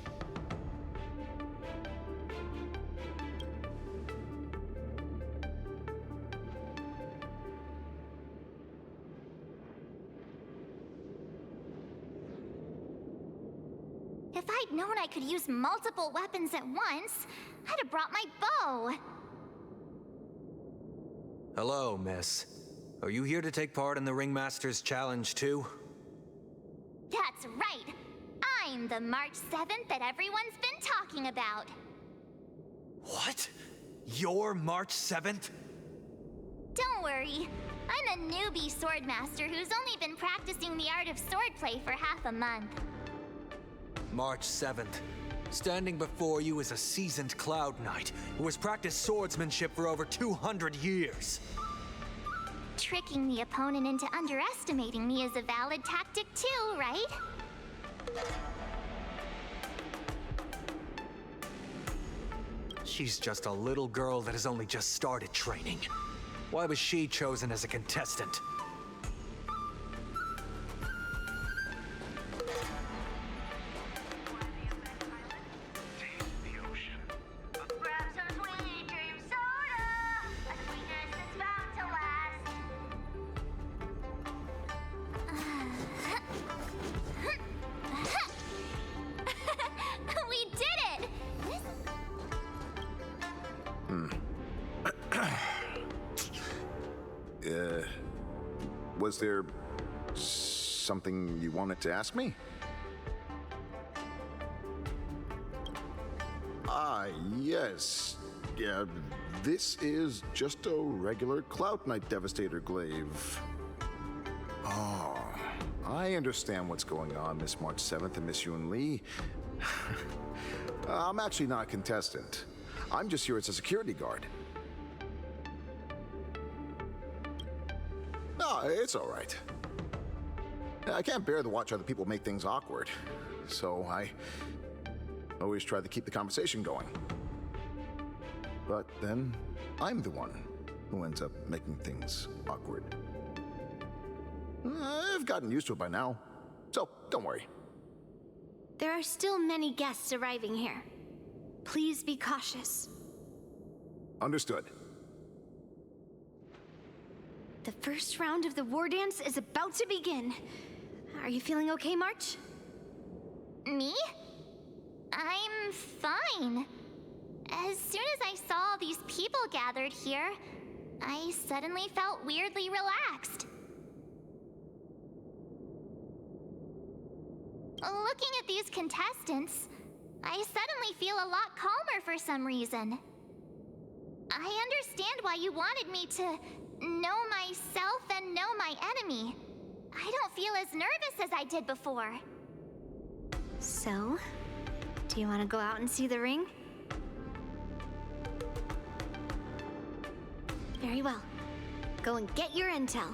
If I'd known I could use multiple weapons at once, I'd have brought my bow. Hello, miss. Are you here to take part in the Ringmaster's Challenge too? That's right. I'm the March 7th that everyone's been talking about. What? You're March 7th? Don't worry. I'm a newbie swordmaster who's only been practicing the art of swordplay for half a month. March 7th. Standing before you is a seasoned Cloud Knight who has practiced swordsmanship for over 200 years. Tricking the opponent into underestimating me is a valid tactic too, right? She's just a little girl that has only just started training. Why was she chosen as a contestant? We did it! Was there something you wanted to ask me? Yes. Yeah, this is just a regular Cloud Knight Devastator glaive. Oh, I understand what's going on, Miss March 7th and Miss Yun Li. I'm actually not a contestant. I'm just here as a security guard. No, it's all right. I can't bear to watch other people make things awkward, so I always try to keep the conversation going. But then, I'm the one who ends up making things awkward. I've gotten used to it by now, so don't worry. There are still many guests arriving here. Please be cautious. Understood. The first round of the Wardance is about to begin. Are you feeling okay, March? Me? I'm fine. As soon as I saw all these people gathered here, I suddenly felt weirdly relaxed. Looking at these contestants, I suddenly feel a lot calmer for some reason. I understand why you wanted me to know myself and know my enemy. I don't feel as nervous as I did before. So, do you want to go out and see the ring? Very well. Go and get your intel.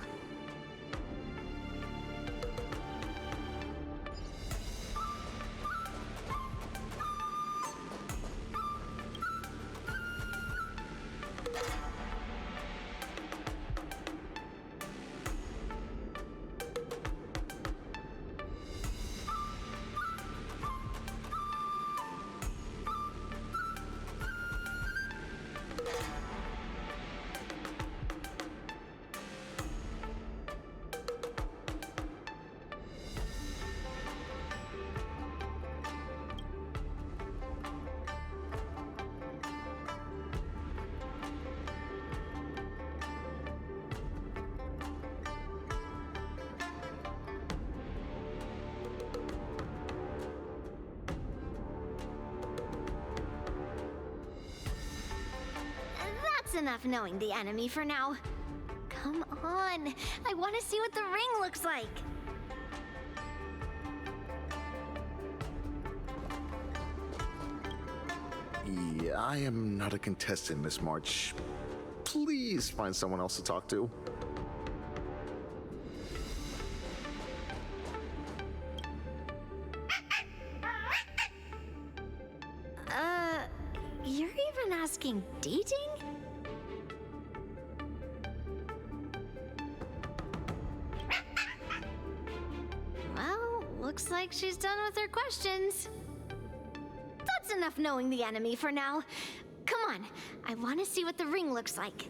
That's enough knowing the enemy for now. Come on, I want to see what the ring looks like. Yeah, I am not a contestant, Miss March. Please find someone else to talk to. You're even asking dating? Well, looks like she's done with her questions. That's enough knowing the enemy for now. Come on, I want to see what the ring looks like.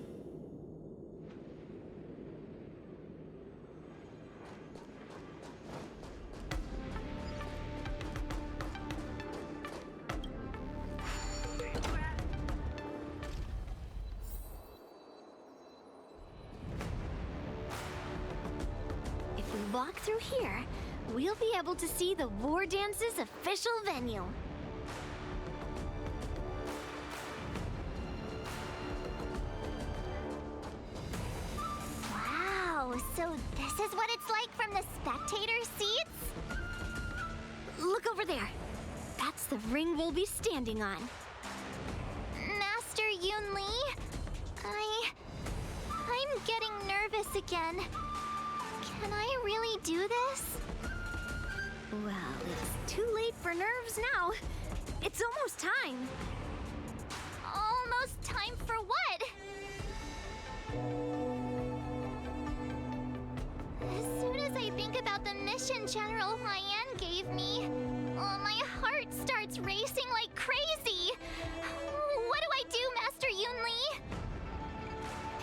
If we walk through here, we'll be able to see the Wardance's official venue. Wow, so this is what it's like from the spectator seats? Look over there. That's the ring we'll be standing on. Master Yunli, I'm getting nervous again. Can I really do this? Well, it's too late for nerves now. It's almost time. Almost time for what? As soon as I think about the mission General Huayan gave me, my heart starts racing like crazy. What do I do, Master Yunli?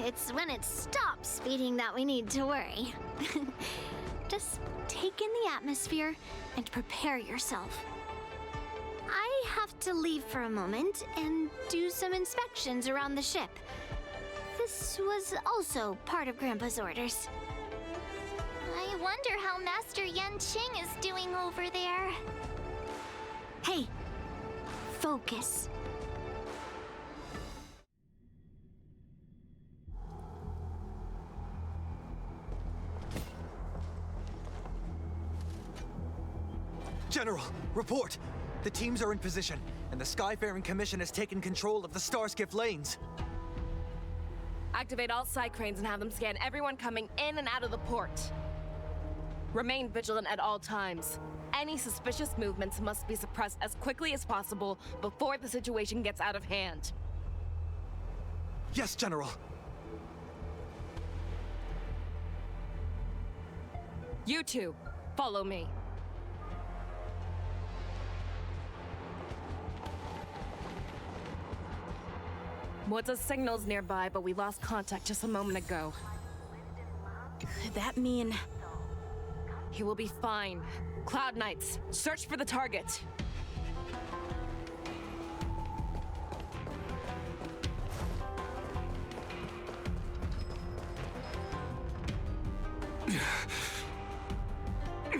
It's when it stops beating that we need to worry. Just take in the atmosphere and prepare yourself. I have to leave for a moment and do some inspections around the ship. This was also part of Grandpa's orders. I wonder how Master Yanqing is doing over there. Hey, focus. General, report! The teams are in position, and the Skyfaring Commission has taken control of the Starskiff lanes. Activate all side cranes and have them scan everyone coming in and out of the port. Remain vigilant at all times. Any suspicious movements must be suppressed as quickly as possible before the situation gets out of hand. Yes, General. You two, follow me. Ward's signal's nearby, but we lost contact just a moment ago. Could that mean... He will be fine. Cloud Knights, search for the target.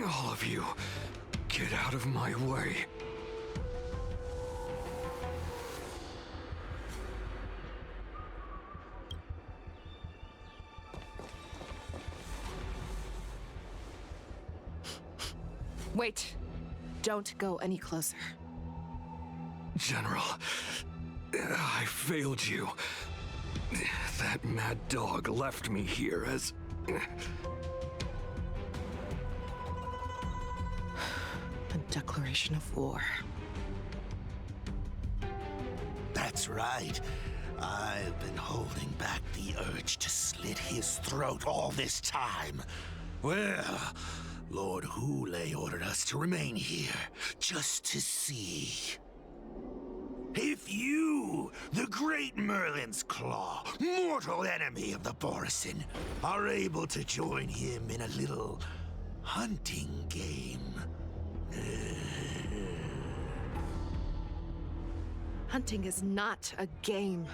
All of you, get out of my way. Wait. Don't go any closer. General, I failed you. That mad dog left me here as... A declaration of war. That's right. I've been holding back the urge to slit his throat all this time. Well, Lord Hoolay ordered us to remain here, just to see. If you, the great Merlin's Claw, mortal enemy of the Borisin, are able to join him in a little hunting game. Hunting is not a game.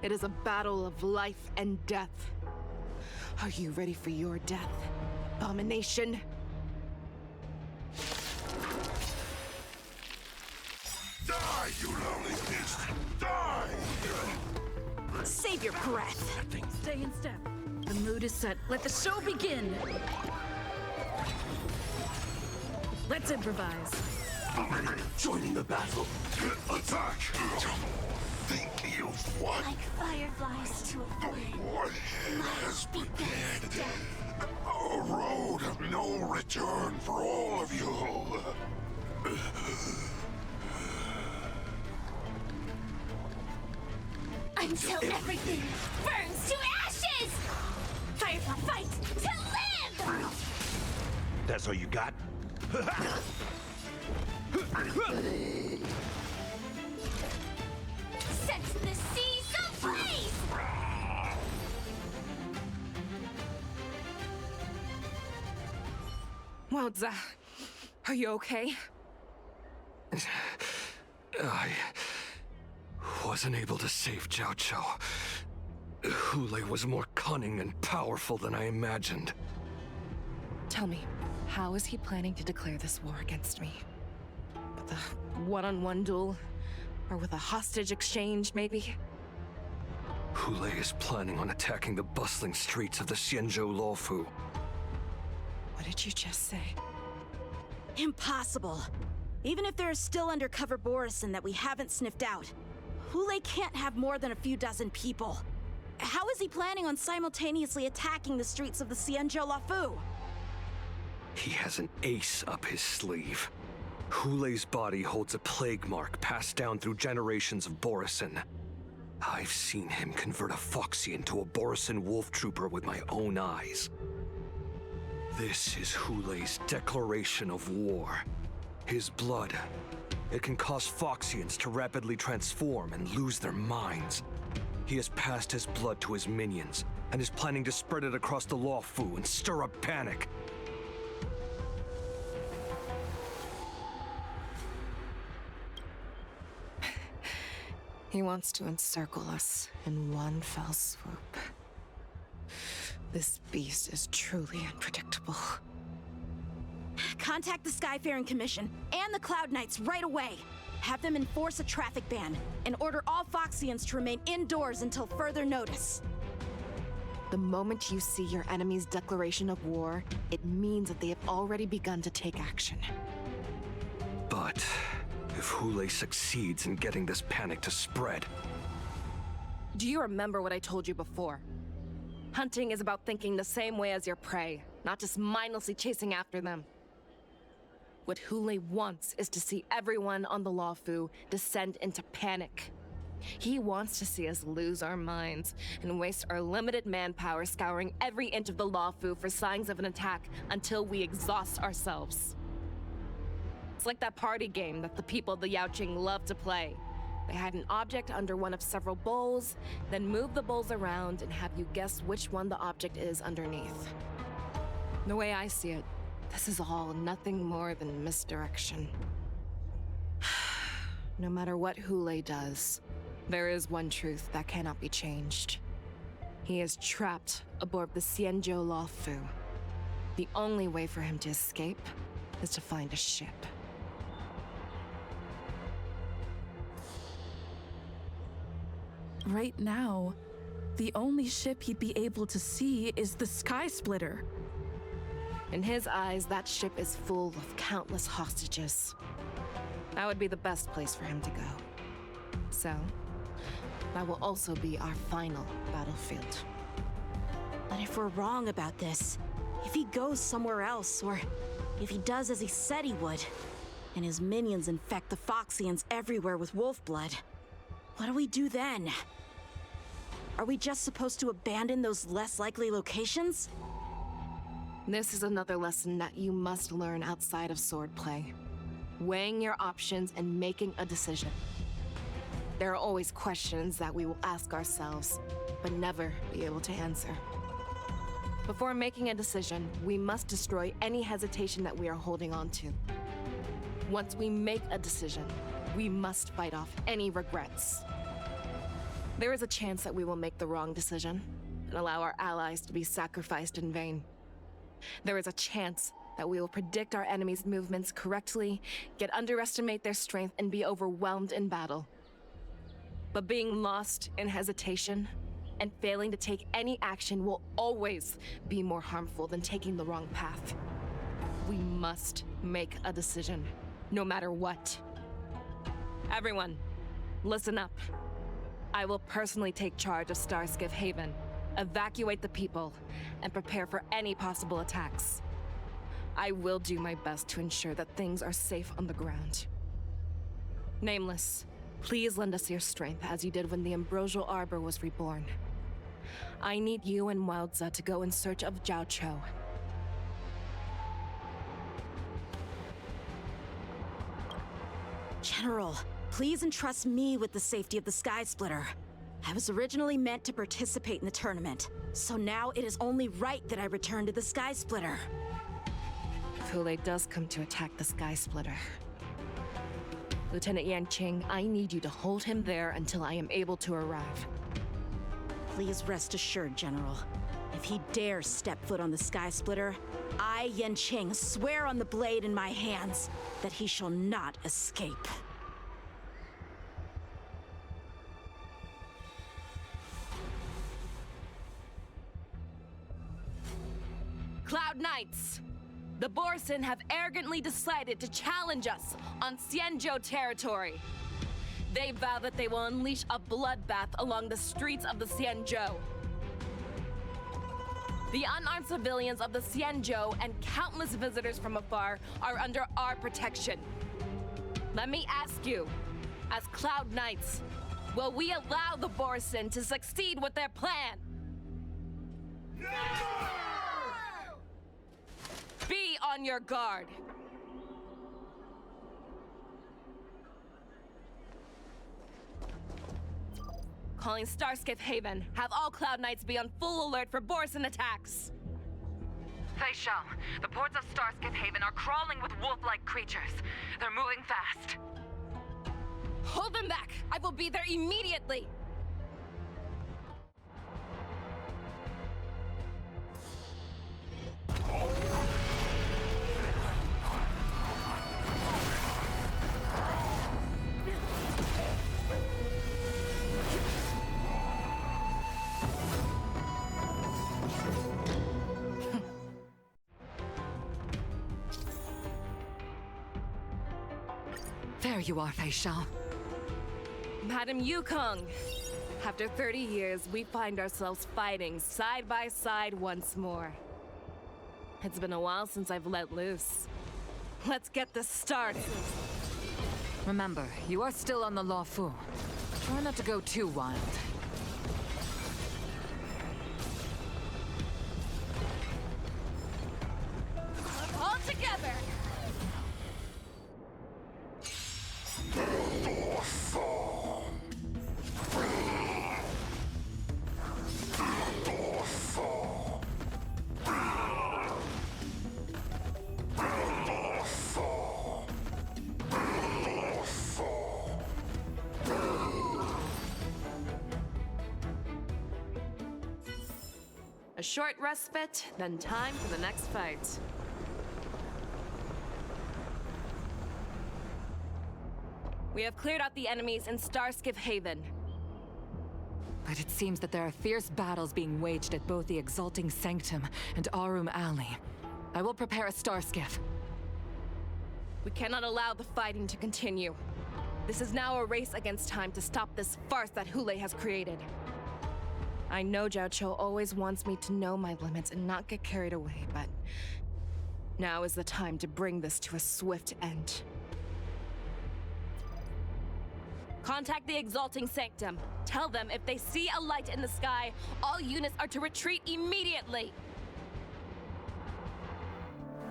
It is a battle of life and death. Are you ready for your death, abomination? Die, you lonely beast! Die! Save your breath. Stay in step. The mood is set. Let the show begin. Let's improvise. Joining the battle. Attack! Think you've won. Like fireflies to a flame. War has begun. A road of no return for all of you. Until everything burns to ashes! Firefly fight to live! That's all you got? Set the seas ablaze! Wardza, are you okay? I wasn't able to save Xianzhou. Hoolay was more cunning and powerful than I imagined. Tell me, how is he planning to declare this war against me? With a one-on-one duel? Or with a hostage exchange, maybe? Hoolay is planning on attacking the bustling streets of the Xianzhou Luofu. What did you just say? Impossible. Even if there are still undercover Borisin that we haven't sniffed out, Hoolay can't have more than a few dozen people. How is he planning on simultaneously attacking the streets of the Xianzhou Luofu? He has an ace up his sleeve. Hoolay's body holds a plague mark passed down through generations of Borisin. I've seen him convert a Foxian to a Borisin wolf trooper with my own eyes. This is Hoolay's declaration of war. His blood. It can cause Foxians to rapidly transform and lose their minds. He has passed his blood to his minions, and is planning to spread it across the Luofu and stir up panic. He wants to encircle us in one fell swoop. This beast is truly unpredictable. Contact the Skyfaring Commission and the Cloud Knights right away. Have them enforce a traffic ban and order all Foxians to remain indoors until further notice. The moment you see your enemy's declaration of war, it means that they have already begun to take action. But if Hoolay succeeds in getting this panic to spread... Do you remember what I told you before? Hunting is about thinking the same way as your prey, not just mindlessly chasing after them. What Hoolay wants is to see everyone on the Luofu descend into panic. He wants to see us lose our minds and waste our limited manpower scouring every inch of the Luofu for signs of an attack until we exhaust ourselves. It's like that party game that the people of the Yaoqing love to play. They hide an object under one of several bowls, then move the bowls around and have you guess which one the object is underneath. The way I see it, this is all nothing more than misdirection. No matter what Hoolay does, there is one truth that cannot be changed. He is trapped aboard the Xianzhou Luofu. The only way for him to escape is to find a ship. Right now, the only ship he'd be able to see is the Skysplitter. In his eyes, that ship is full of countless hostages. That would be the best place for him to go. So, that will also be our final battlefield. But if we're wrong about this, if he goes somewhere else, or if he does as he said he would, and his minions infect the Foxians everywhere with wolf blood, what do we do then? Are we just supposed to abandon those less likely locations? This is another lesson that you must learn outside of swordplay. Weighing your options and making a decision. There are always questions that we will ask ourselves, but never be able to answer. Before making a decision, we must destroy any hesitation that we are holding on to. Once we make a decision, we must fight off any regrets. There is a chance that we will make the wrong decision and allow our allies to be sacrificed in vain. There is a chance that we will predict our enemies' movements correctly, yet underestimate their strength and be overwhelmed in battle. But being lost in hesitation and failing to take any action will always be more harmful than taking the wrong path. We must make a decision, no matter what. Everyone, listen up. I will personally take charge of Starskiff Haven, evacuate the people, and prepare for any possible attacks. I will do my best to ensure that things are safe on the ground. Nameless, please lend us your strength as you did when the Ambrosial Arbor was reborn. I need you and Wildza to go in search of Xianzhou. General, please entrust me with the safety of the Skysplitter. I was originally meant to participate in the tournament, so now it is only right that I return to the Skysplitter. If Hoolay does come to attack the Skysplitter, Lieutenant Yanqing, I need you to hold him there until I am able to arrive. Please rest assured, General. If he dares step foot on the Skysplitter, I, Yanqing, swear on the blade in my hands that he shall not escape. Cloud Knights! The Borson have arrogantly decided to challenge us on Xianzhou territory. They vow that they will unleash a bloodbath along the streets of the Xianzhou. The unarmed civilians of the Xianzhou and countless visitors from afar are under our protection. Let me ask you, as Cloud Knights, will we allow the Borson to succeed with their plan? No! Be on your guard. Calling Starskiff Haven. Have all Cloud Knights be on full alert for Borson attacks. Feixiao, the ports of Starskiff Haven are crawling with wolf-like creatures. They're moving fast. Hold them back! I will be there immediately! There you are, Feixiao. Madam Yukong, after 30 years, we find ourselves fighting side by side once more. It's been a while since I've let loose. Let's get this started. Remember, you are still on the Luofu. Try not to go too wild. All together! The Luofu! short respite, then time for the next fight. We have cleared out the enemies in Starskiff Haven. But it seems that there are fierce battles being waged at both the Exalting Sanctum and Arum Alley. I will prepare a Starskiff. We cannot allow the fighting to continue. This is now a race against time to stop this farce that Hoolay has created. I know Xianzhou always wants me to know my limits and not get carried away, but now is the time to bring this to a swift end. Contact the Exalting Sanctum. Tell them if they see a light in the sky, all units are to retreat immediately.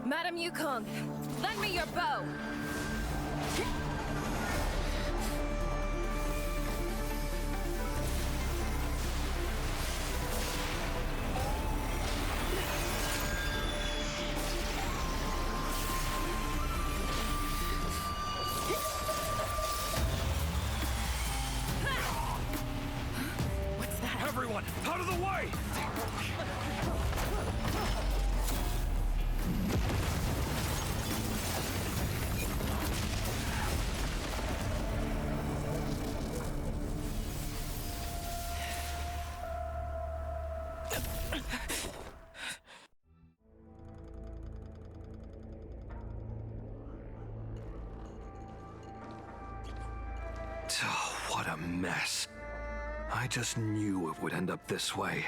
Madam Yukong, lend me your bow. Everyone, out of the way! Oh, what a mess. I just knew it would end up this way.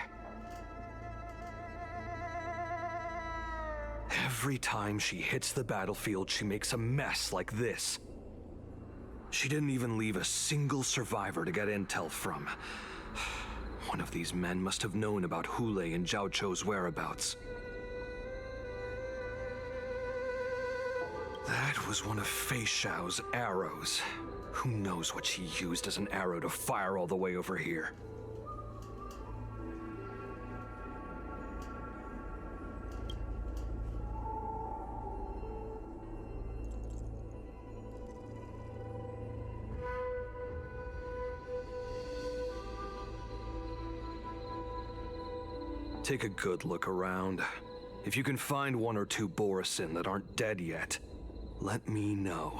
Every time she hits the battlefield, she makes a mess like this. She didn't even leave a single survivor to get intel from. One of these men must have known about Hoolay and Xianzhou's whereabouts. That was one of Feixiao's arrows. Who knows what she used as an arrow to fire all the way over here? Take a good look around. If you can find one or two Borisin that aren't dead yet, let me know.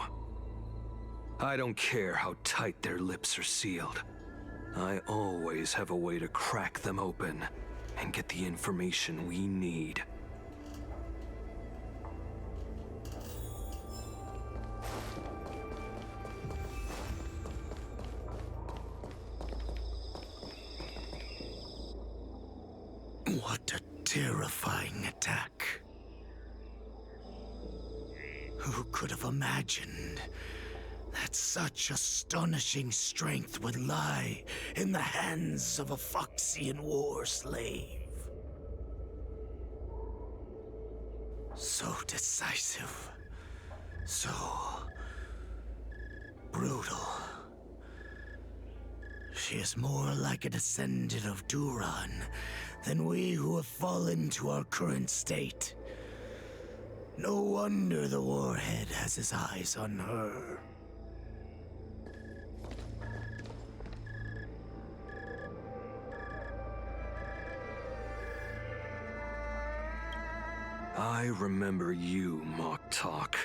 I don't care how tight their lips are sealed. I always have a way to crack them open and get the information we need. What a terrifying attack. Who could have imagined that such astonishing strength would lie in the hands of a Foxian war slave? So decisive, so brutal. She is more like a descendant of Duran than we who have fallen to our current state. No wonder the Warhead has his eyes on her. I remember you, Mock Talk.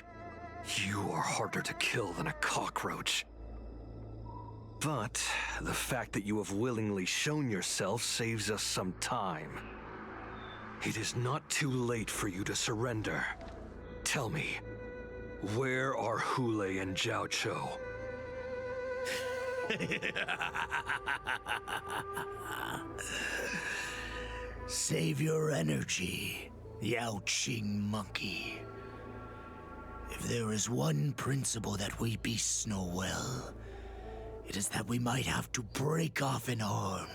You are harder to kill than a cockroach. But the fact that you have willingly shown yourself saves us some time. It is not too late for you to surrender. Tell me, where are Hoolay and Xianzhou? Save your energy, Yaoqing monkey. If there is one principle that we beasts know well, it is that we might have to break off an arm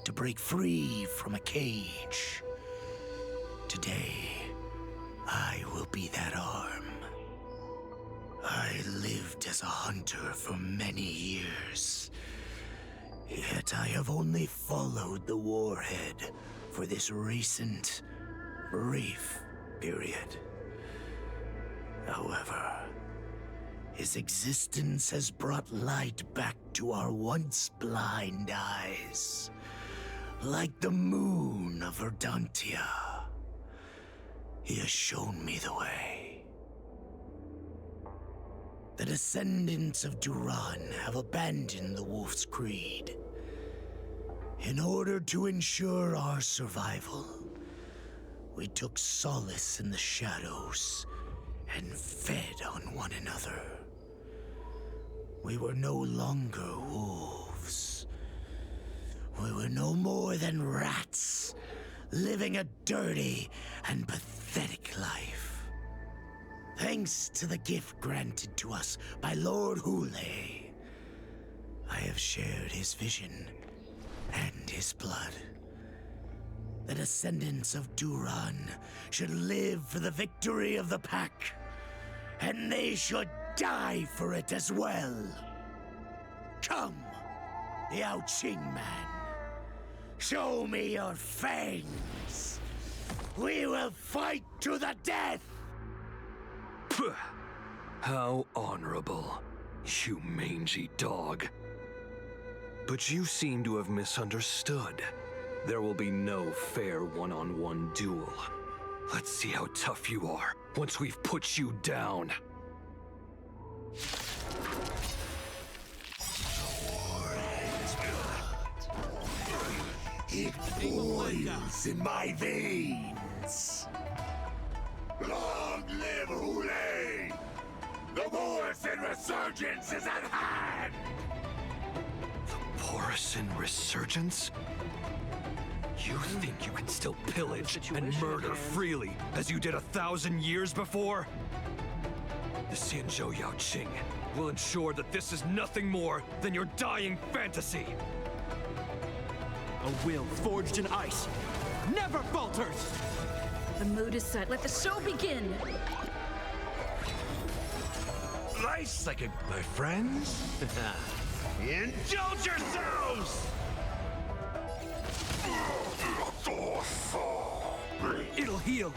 to break free from a cage. Today, I will be that arm. I lived as a hunter for many years, yet I have only followed the Warhead for this recent, brief period. However, his existence has brought light back to our once blind eyes. Like the moon of Verdantia, he has shown me the way. The descendants of Duran have abandoned the Wolf's Creed. In order to ensure our survival, we took solace in the shadows and fed on one another. We were no longer wolves. We were no more than rats, living a dirty and pathetic life. Thanks to the gift granted to us by Lord Hoolay, I have shared his vision and his blood. The descendants of Duran should live for the victory of the pack, and they should die for it as well. Come, Yanqing man. Show me your fangs. We will fight to the death! Pugh. How honorable, you mangy dog. But you seem to have misunderstood. There will be no fair one-on-one duel. Let's see how tough you are once we've put you down. It boils in my veins. Long live Hoolay! The Borisson resurgence is at hand! The Borisson resurgence? You think you can still pillage and murder freely, as you did 1,000 years before? The Xianzhou Yanqing will ensure that this is nothing more than your dying fantasy. A will forged in ice never falters! The mood is set. Let the show begin! Nice like my friends. Indulge yourselves! It'll heal.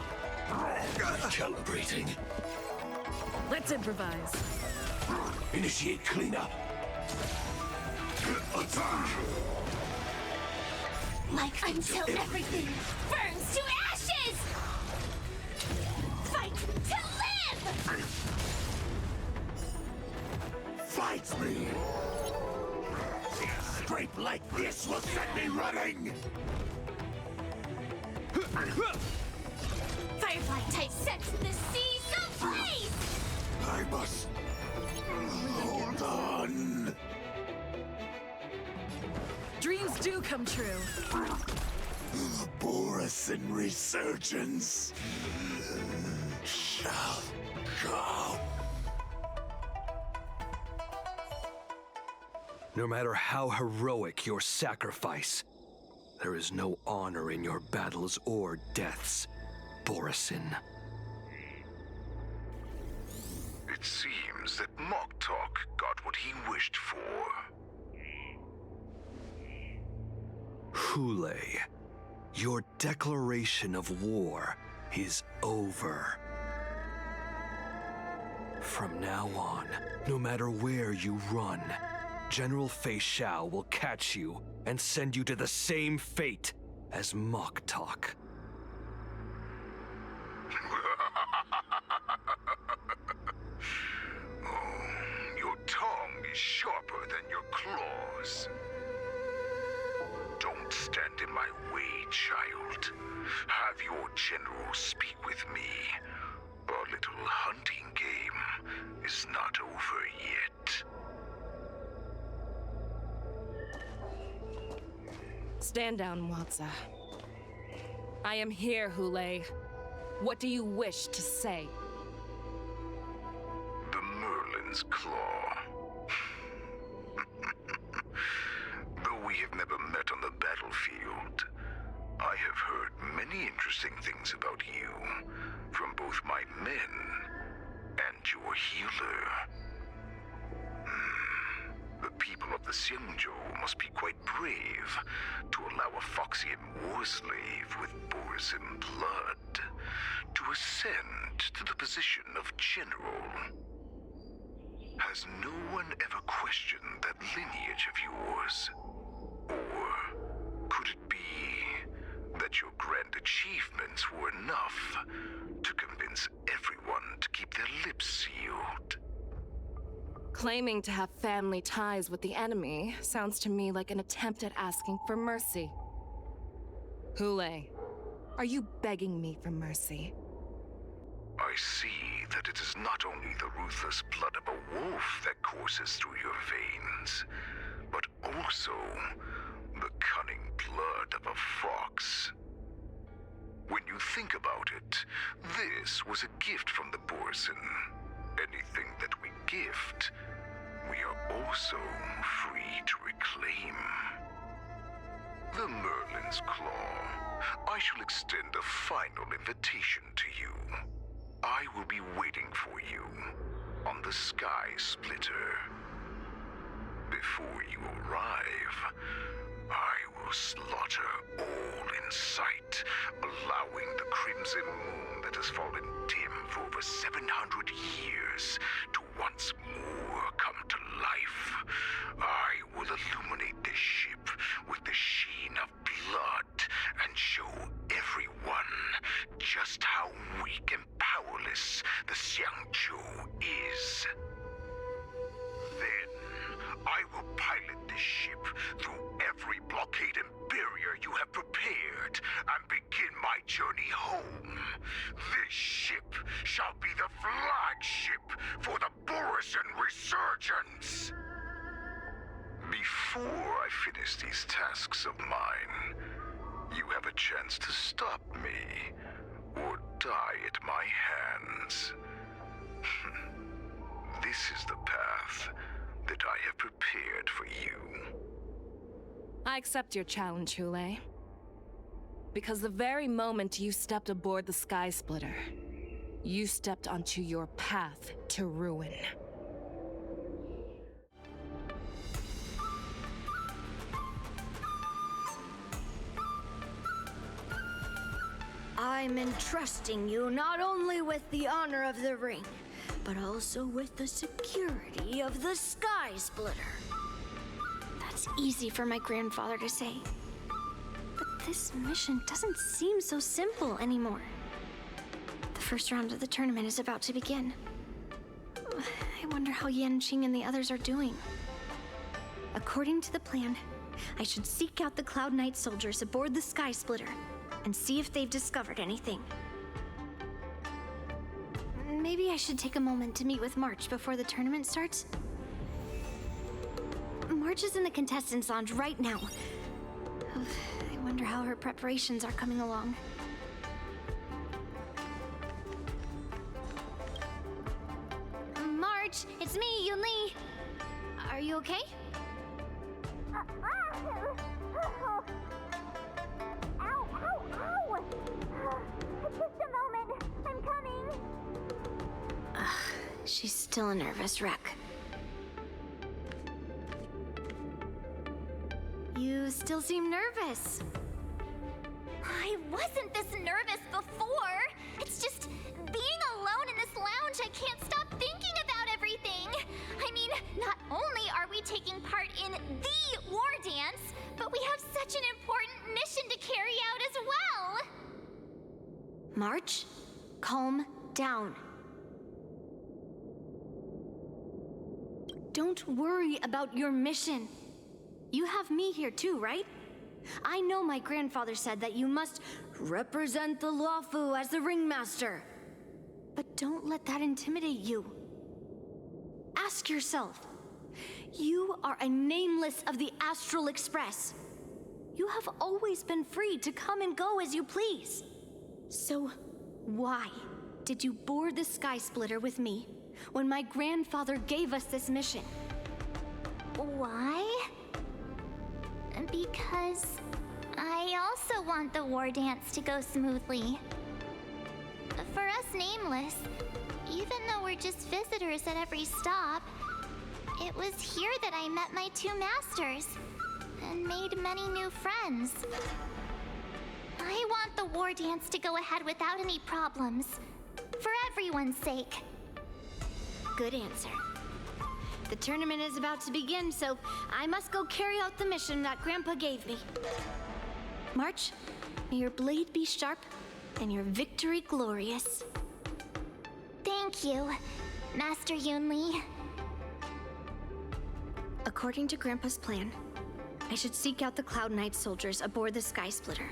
Calibrating. Let's improvise. Initiate cleanup. Attack! Like until everything burns to ashes! Fight to live! Fight me! A scrape like this will set me running! Firefly type sets the seas ablaze! I must hold on. Dreams do come true. The Borisson resurgence shall come. No matter how heroic your sacrifice, there is no honor in your battles or deaths, Borisson. It seems that Moktok got what he wished for. Hoolay, your declaration of war is over. From now on, no matter where you run, General Feixiao will catch you and send you to the same fate as Moktok. Your tongue is sharper than your claws. Don't stand in my way, child. Have your general speak with me. Our little hunting game is not over yet. Stand down, Watsa. I am here, Hoolay. What do you wish to say? The Merlin's Claw. Though we have never met on the battlefield, I have heard many interesting things about you from both my men and your healer. The people of the Xianzhou must be quite brave to allow a Foxian war slave with Borisson blood to ascend to the position of general. Has no one ever questioned that lineage of yours? Or could it be that your grand achievements were enough to convince everyone to keep their lips sealed. Claiming to have family ties with the enemy sounds to me like an attempt at asking for mercy. Hoolay, are you begging me for mercy? I see that it is not only the ruthless blood of a wolf that courses through your veins, but also the cunning blood of a fox. When you think about it, this was a gift from the Borson. Anything that we gift, we are also free to reclaim. The Merlin's Claw. I shall extend a final invitation to you. I will be waiting for you on the Skysplitter. Before you arrive, I will slaughter all in sight, allowing the crimson moon that has fallen dim for over 700 years to once more come to life. I will illuminate this ship with the sheen of blood and show everyone just how weak and powerless the Xianzhou is. Then, I will pilot this ship through every blockade and barrier you have prepared and begin my journey home. This ship shall be the flagship for the Borson Resurgence. Before I finish these tasks of mine, you have a chance to stop me or die at my hands. This is the path that I have prepared for you. I accept your challenge, Hoolay. Because the very moment you stepped aboard the Skysplitter, you stepped onto your path to ruin. I'm entrusting you not only with the honor of the ring, but also with the security of the Skysplitter. That's easy for my grandfather to say. But this mission doesn't seem so simple anymore. The first round of the tournament is about to begin. I wonder how Yanqing and the others are doing. According to the plan, I should seek out the Cloud Knight soldiers aboard the Skysplitter and see if they've discovered anything. Maybe I should take a moment to meet with March before the tournament starts. March is in the contestants' lounge right now. I wonder how her preparations are coming along. March, it's me, Yunli. Are you okay? She's still a nervous wreck. You still seem nervous. I wasn't this nervous before. It's just being alone in this lounge, I can't stop thinking about everything. I mean, not only are we taking part in the Wardance, but we have such an important mission to carry out as well. March, calm down. Don't worry about your mission. You have me here too, right? I know my grandfather said that you must represent the Luofu as the ringmaster. But don't let that intimidate you. Ask yourself, you are a nameless of the Astral Express. You have always been free to come and go as you please. So why did you board the Skysplitter with me when my grandfather gave us this mission? Why? Because I also want the Wardance to go smoothly. For us Nameless, even though we're just visitors at every stop, it was here that I met my two masters and made many new friends. I want the Wardance to go ahead without any problems, for everyone's sake. Good answer. The tournament is about to begin, so I must go carry out the mission that Grandpa gave me. March, may your blade be sharp and your victory glorious. Thank you, Master Yunli. According to Grandpa's plan, I should seek out the Cloud Knight soldiers aboard the Skysplitter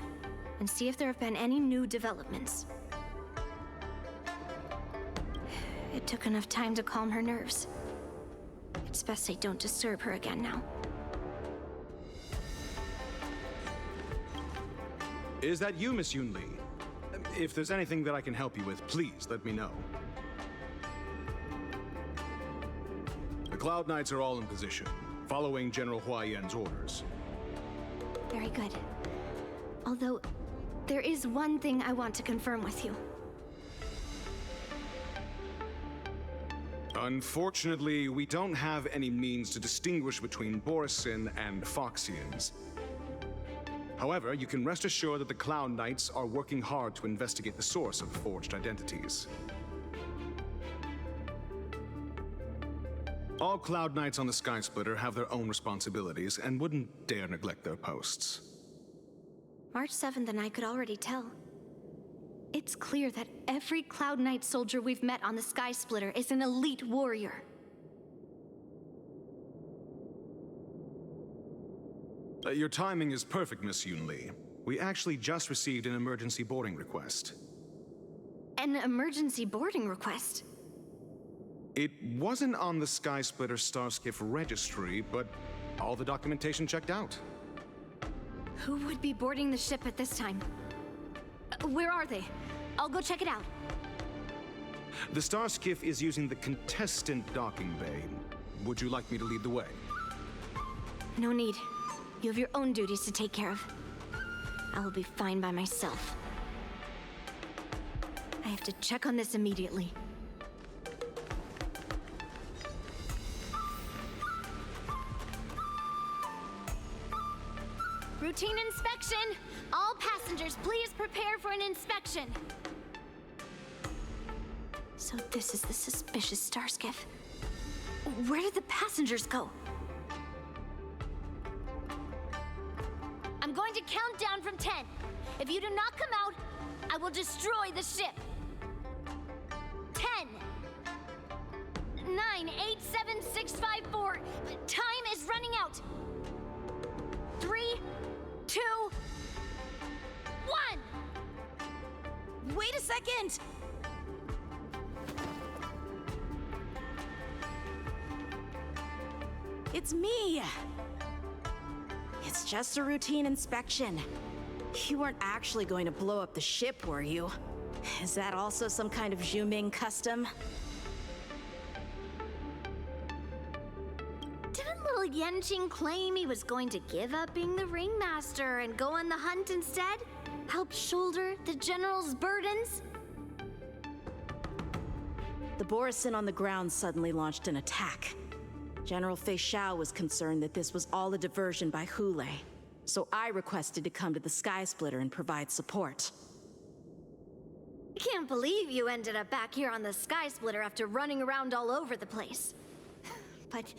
and see if there have been any new developments. It took enough time to calm her nerves. It's best I don't disturb her again now. Is that you, Miss Yunli? If there's anything that I can help you with, please let me know. The Cloud Knights are all in position, following General Huaiyan's orders. Very good. Although, there is one thing I want to confirm with you. Unfortunately, we don't have any means to distinguish between Borisin and Foxians. However, you can rest assured that the Cloud Knights are working hard to investigate the source of the forged identities. All Cloud Knights on the Skysplitter have their own responsibilities and wouldn't dare neglect their posts. March 7th and I could already tell. It's clear that every Cloud Knight soldier we've met on the Skysplitter is an elite warrior. Your timing is perfect, Miss Yunli. We actually just received an emergency boarding request. An emergency boarding request? It wasn't on the Skysplitter Starskiff registry, but all the documentation checked out. Who would be boarding the ship at this time? Where are they? I'll go check it out. The Starskiff is using the contestant docking bay. Would you like me to lead the way? No need. You have your own duties to take care of. I will be fine by myself. I have to check on this immediately. Routine inspection! All passengers, please prepare for an inspection. So this is the suspicious Starskiff. Where did the passengers go? I'm going to count down from 10. If you do not come out, I will destroy the ship. 10, 9, 8, 7, 6, 5, 4. Time is running out. 3, 2, 1. Wait a second! It's me! It's just a routine inspection. You weren't actually going to blow up the ship, were you? Is that also some kind of Zhuming custom? Didn't little Yanqing claim he was going to give up being the ringmaster and go on the hunt instead? Help shoulder the general's burdens? The Borisin on the ground suddenly launched an attack. General Feixiao was concerned that this was all a diversion by Hoolay, so I requested to come to the Skysplitter and provide support. I can't believe you ended up back here on the Skysplitter after running around all over the place. But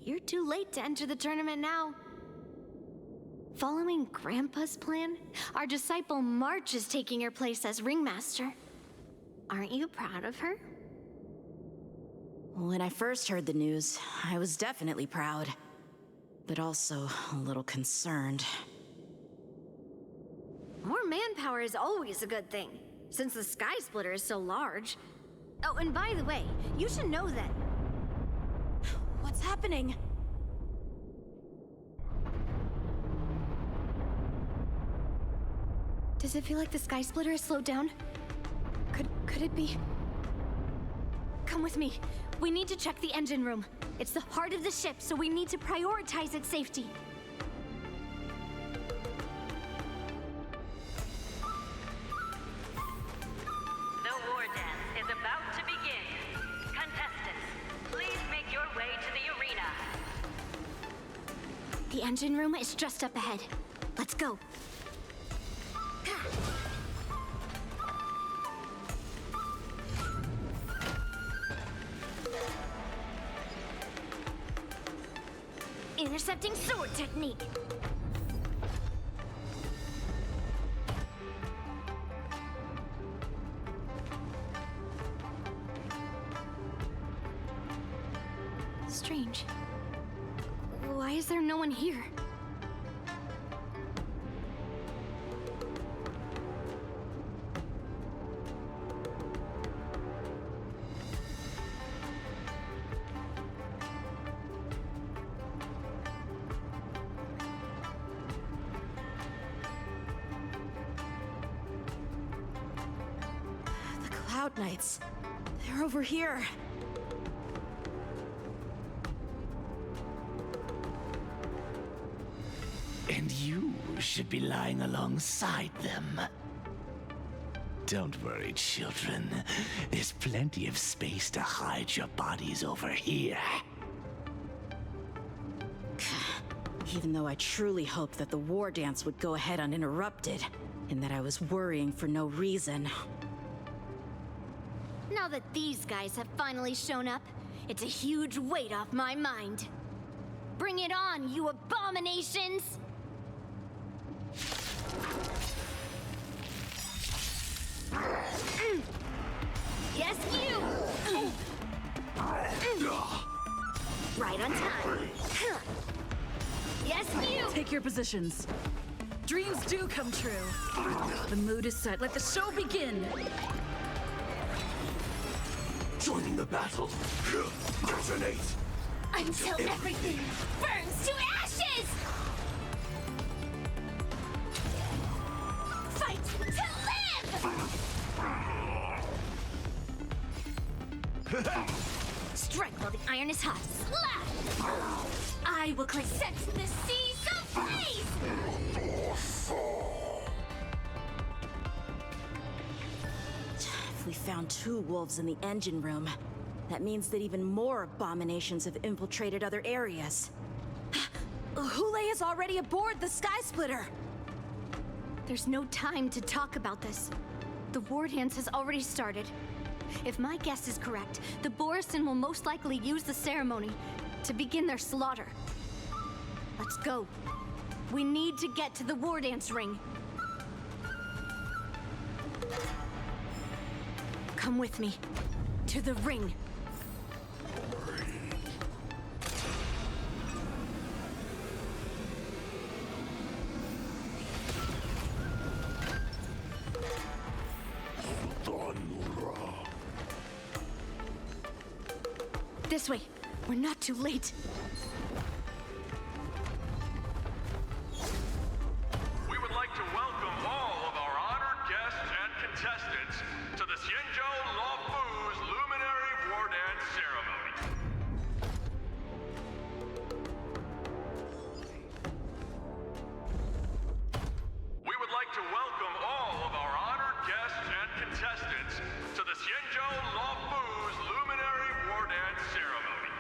you're too late to enter the tournament now. Following Grandpa's plan, our disciple March is taking your place as ringmaster. Aren't you proud of her? When I first heard the news, I was definitely proud, but also a little concerned. More manpower is always a good thing, since the Skysplitter is so large. Oh, and by the way, you should know that... What's happening? Does it feel like the Skysplitter has slowed down? Could it be... Come with me. We need to check the engine room. It's the heart of the ship, so we need to prioritize its safety. The Wardance is about to begin. Contestants, please make your way to the arena. The engine room is just up ahead. Let's go. Intercepting sword technique. Strange. Why is there no one here? The Cloud Knights. They're over here. And you should be lying alongside them. Don't worry, children. There's plenty of space to hide your bodies over here. Even though I truly hoped that the Wardance would go ahead uninterrupted, and that I was worrying for no reason. Now that these guys have finally shown up, it's a huge weight off my mind. Bring it on, you abominations! Yes, you! Right on time. Yes, you! Take your positions. Dreams do come true. The mood is set. Let the show begin. Joining the battle. Detonate. Until everything burns to ashes! Fight to live! Strike while the iron is hot. Slap! I will set the seas ablaze! If we found 2 wolves in the engine room, that means that even more abominations have infiltrated other areas. Hoolay is already aboard the Skysplitter! There's no time to talk about this. The Wardance has already started. If my guess is correct, the Borisin will most likely use the ceremony to begin their slaughter. Let's go. We need to get to the Wardance ring. Come with me. To the ring. This way. We're not too late. We would like to welcome all of our honored guests and contestants to the Xianzhou Luofu's Luminary Wardance Ceremony. We would like to welcome all of our honored guests and contestants to the Xianzhou Luofu's Luminary Wardance Ceremony.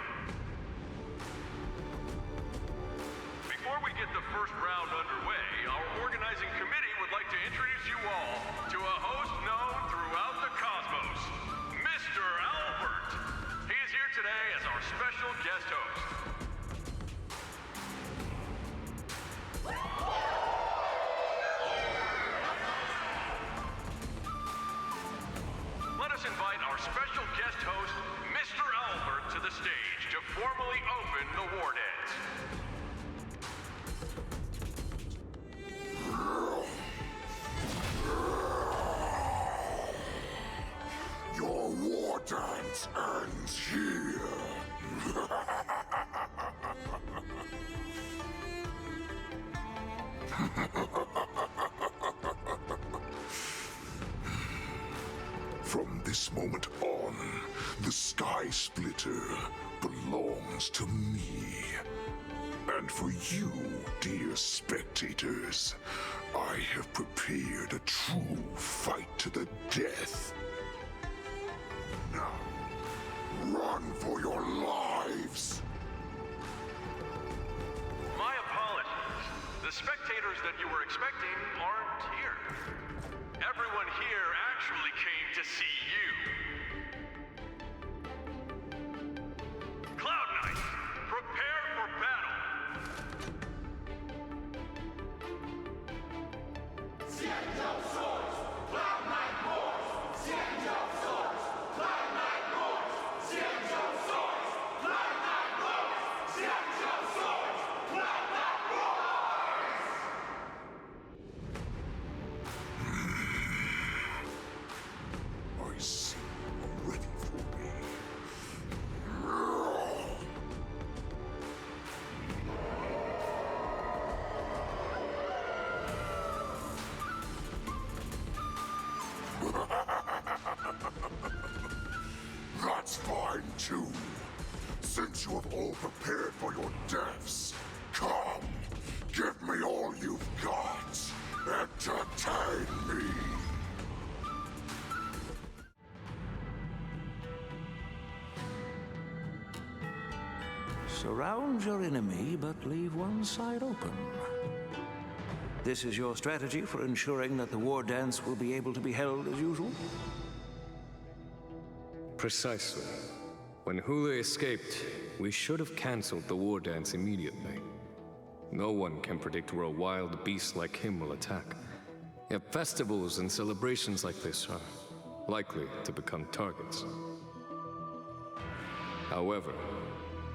Before we get the first round underway, our organizing committee would like to introduce you all to a host known throughout the cosmos, Mr. Albert. He is here today as our special guest host. Let us invite our special guest host, Mr. Albert, to the stage to formally open the Wardance. Your war dance ends here. From this moment on, the Skysplitter belongs to me. And for you, dear spectators, I have prepared a true fight to the death. Now, run for your lives! My apologies. The spectators that you were expecting aren't here. Everyone here actually came to see you. Cloud Knights, prepare for battle! Xianzhou swords! Cloud Knight wars! Xianzhou swords! Cloud Knight wars! Xianzhou swords! Cloud Knight wars! mine too. Since you have all prepared for your deaths, come, give me all you've got. Entertain me. Surround your enemy, but leave one side open. This is your strategy for ensuring that the Wardance will be able to be held as usual? Precisely. When Hoolay escaped, we should have cancelled the Wardance immediately. No one can predict where a wild beast like him will attack. Yet festivals and celebrations like this are likely to become targets. However,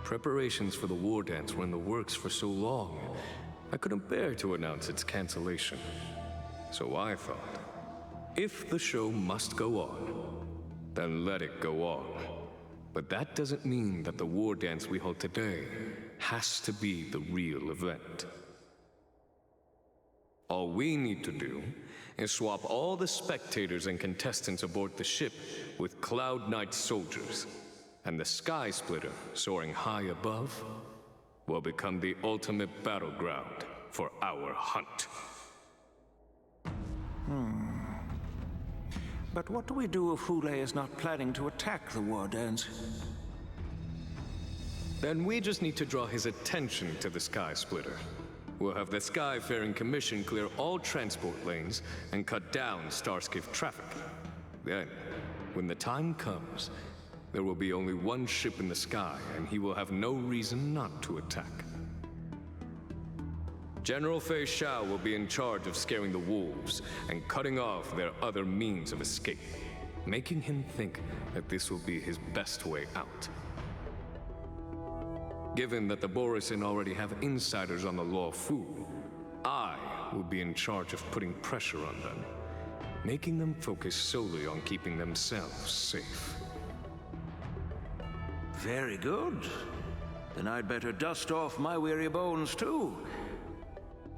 preparations for the Wardance were in the works for so long, I couldn't bear to announce its cancellation. So I thought, if the show must go on, then let it go on. But that doesn't mean that the Wardance we hold today has to be the real event. All we need to do is swap all the spectators and contestants aboard the ship with Cloud Knight soldiers, and the Skysplitter, soaring high above, will become the ultimate battleground for our hunt. But what do we do if Hoolay is not planning to attack the Wardance? Then we just need to draw his attention to the Skysplitter. We'll have the Skyfaring Commission clear all transport lanes and cut down Starskiff traffic. Then, when the time comes, there will be only one ship in the sky, and he will have no reason not to attack. General Feixiao will be in charge of scaring the wolves and cutting off their other means of escape, making him think that this will be his best way out. Given that the Borisin already have insiders on the Luofu, I will be in charge of putting pressure on them, making them focus solely on keeping themselves safe. Very good. Then I'd better dust off my weary bones too.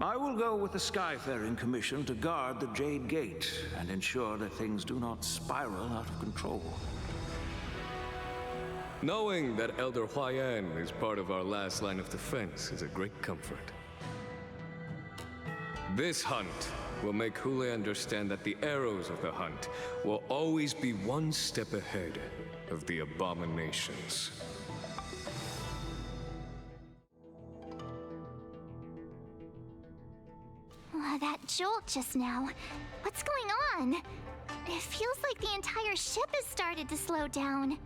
I will go with the Skyfaring Commission to guard the Jade Gate and ensure that things do not spiral out of control. Knowing that Elder Huayan is part of our last line of defense is a great comfort. This hunt will make Hoolay understand that the arrows of the hunt will always be one step ahead of the abominations. That jolt just now. What's going on? It feels like the entire ship has started to slow down.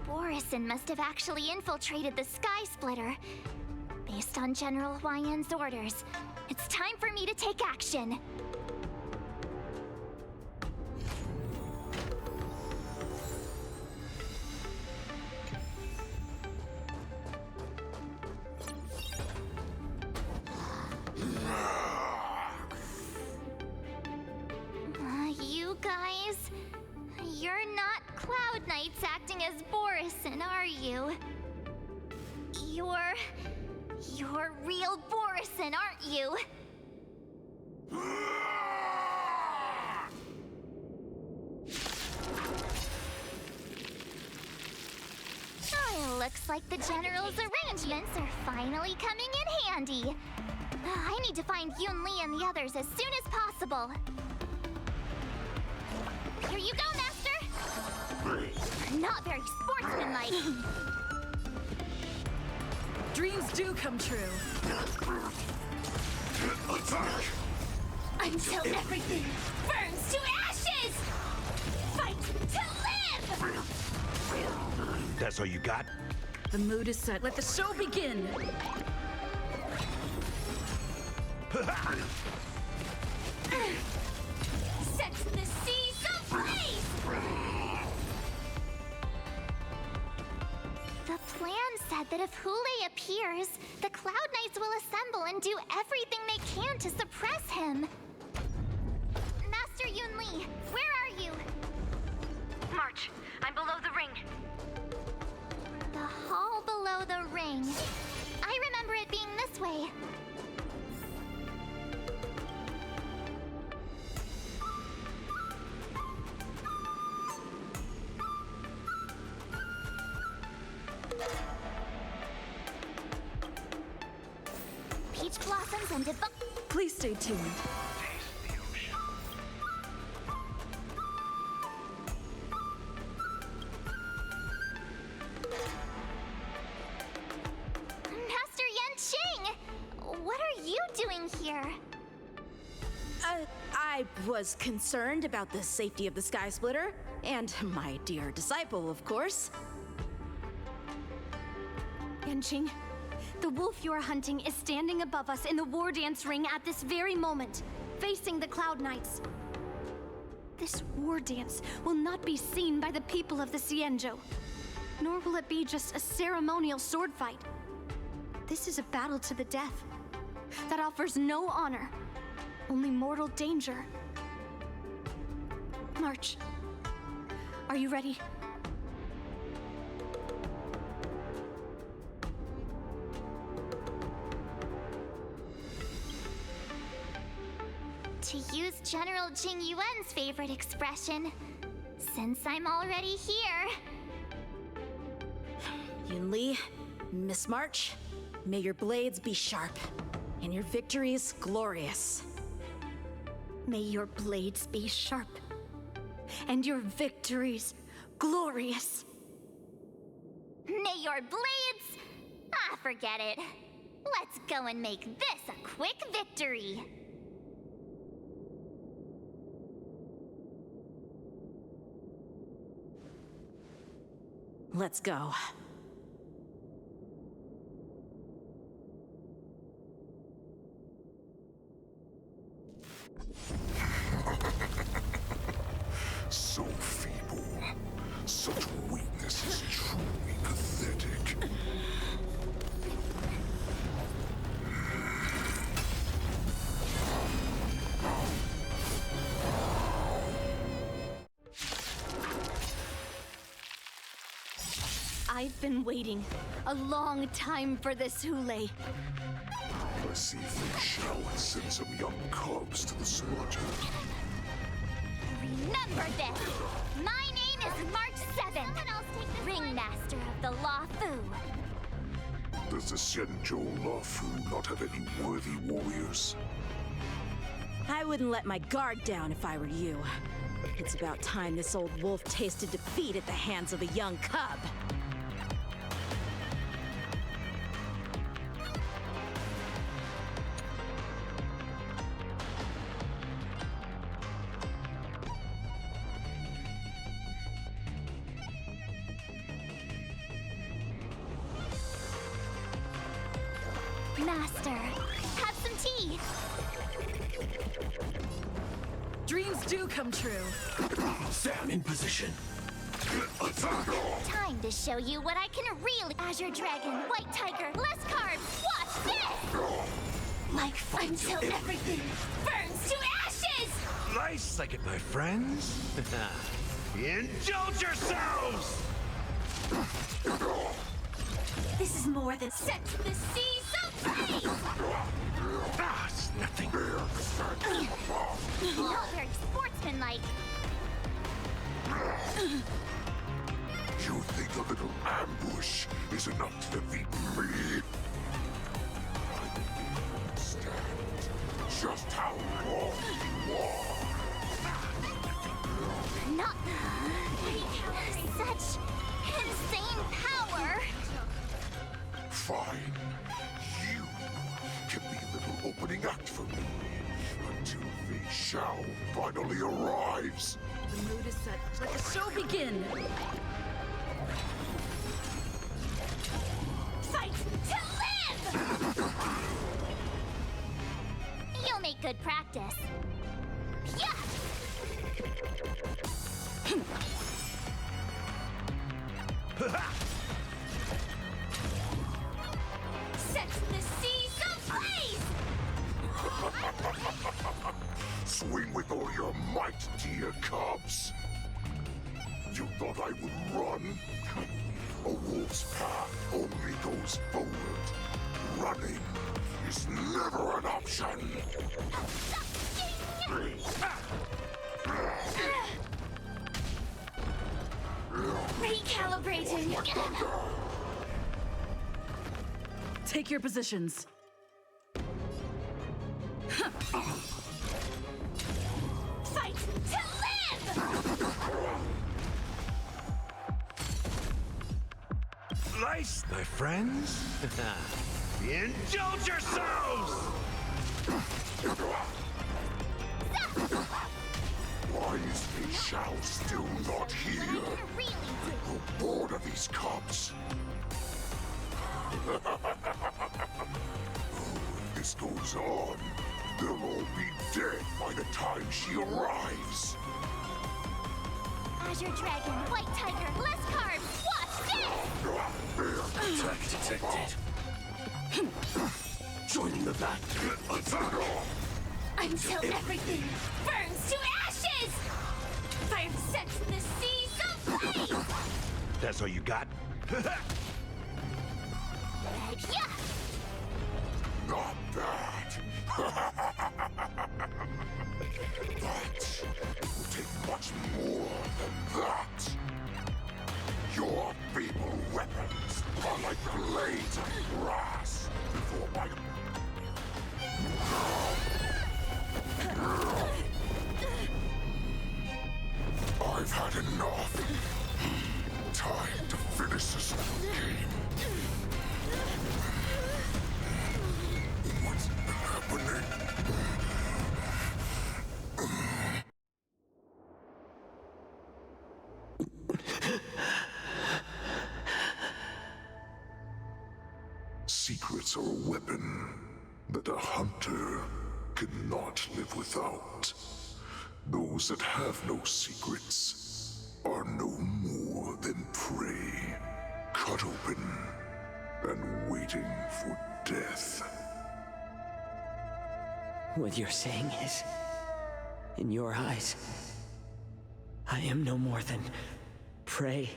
Borisin must have actually infiltrated the Skysplitter. Based on General Huayan's orders, it's time for me to take action. You guys, you're not Cloud Knights acting as Borisin, are you? You're real Borisin, aren't you? Oh, looks like the General's arrangements are finally coming in handy. I need to find Yunli and the others as soon as possible. Here you go, Master! Not very sportsmanlike. Dreams do come true. Attack! Until everything burns to ashes! Fight to live! That's all you got? The mood is set. Let the show begin! Set the seas ablaze! The plan said that if Hoolay appears, the Cloud Knights will assemble and do everything they can to suppress him. Master Yunli, where are you? March, I'm below the ring. The hall below the ring. I remember it being this way. blossoms and Please stay tuned. Master Yanqing! What are you doing here? I was concerned about the safety of the Skysplitter, and my dear disciple, of course. Yanqing, the wolf you are hunting is standing above us in the Wardance ring at this very moment, facing the Cloud Knights. This Wardance will not be seen by the people of the Xianzhou, nor will it be just a ceremonial sword fight. This is a battle to the death that offers no honor, only mortal danger. March. Are you ready? To use General Jing Yuan's favorite expression, since I'm already here. Yunli, Miss March, may your blades be sharp, and your victories glorious. May your blades be sharp, and your victories glorious. May your blades... forget it. Let's go and make this a quick victory. Let's go. So feeble. Such weakness is truly pathetic. I've been waiting a long time for this, Hoolay. I see Feixiao and send some young cubs to the slaughter. Remember this! My name is March 7th, Ringmaster of the Luofu. Does the Xianzhou Luofu not have any worthy warriors? I wouldn't let my guard down if I were you. It's about time this old wolf tasted defeat at the hands of a young cub. Master, have some tea. Dreams do come true. Sam in position. Time to show you what I can really... Azure Dragon, White Tiger, less carbs, watch this! Like fire Until everything burns to ashes! Nice like it, my friends. Indulge yourselves! This is more than set the seas ablaze! It's nothing. Not very sportsmanlike. You think a little ambush is enough to defeat me? I didn't understand just how wrong you are. Not such insane power. Fine. You can be a little opening act for me until Feixiao finally arrives. The mood is set. Let the show begin. Fight to live! You'll make good practice. Yeah! Set the seas ablaze! Swing with all your might, dear cubs. You thought I would run? A wolf's path only goes forward. Running is never an option. Recalibrating. Take your positions. Fight to live! Slice, my friends. Indulge yourselves! Why is Feixiao still not here? I'm bored of these cops. If this goes on, they'll all be dead by the time she arrives. Azure Dragon, White Tiger, less carbs, watch this! Attack detected. Joining the back. Until everything burns to ashes! Fire sets the seas ablaze! That's all you got? Yeah! Not bad. But it will take much more than that. Your feeble weapons are like blades of grass before my... I've had enough. Time to finish this game. What's happening? Secrets are a weapon that a hunter cannot live without. Those that have no secrets are no more than prey, cut open and waiting for death. What you're saying is, in your eyes, I am no more than prey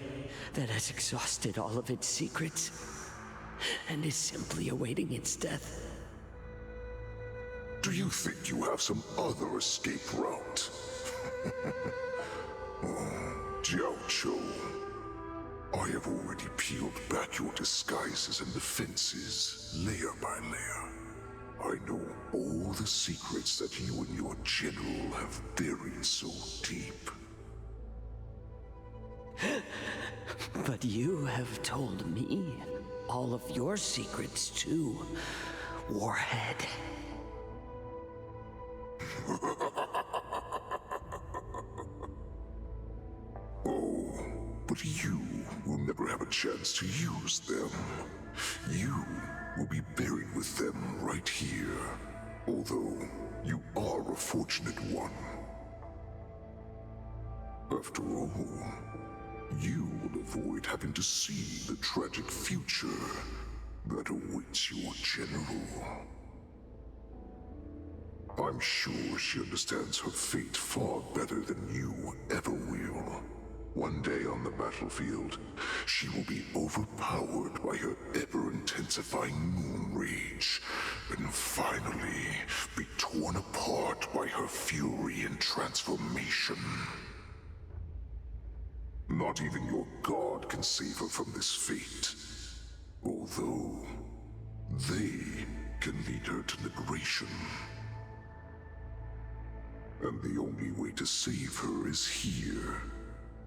that has exhausted all of its secrets and is simply awaiting its death. Do you think you have some other escape route? Xianzhou, I have already peeled back your disguises and defenses, layer by layer. I know all the secrets that you and your general have buried so deep. But you have told me all of your secrets too, Warhead. Oh, but you will never have a chance to use them. You will be buried with them right here, although you are a fortunate one. After all, you will avoid having to see the tragic future that awaits your general. I'm sure she understands her fate far better than you ever will. One day on the battlefield, she will be overpowered by her ever-intensifying moon rage, and finally be torn apart by her fury and transformation. Not even your god can save her from this fate, although they can lead her to liberation. And the only way to save her is here,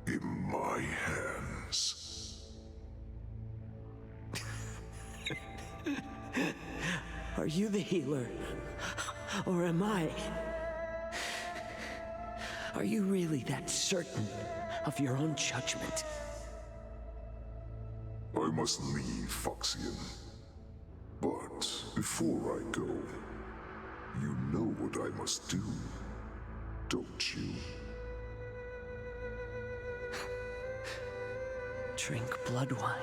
in my hands. Are you the healer? Or am I? Are you really that certain of your own judgment? I must leave, Feixian. But before I go, you know what I must do, don't you? Drink blood wine.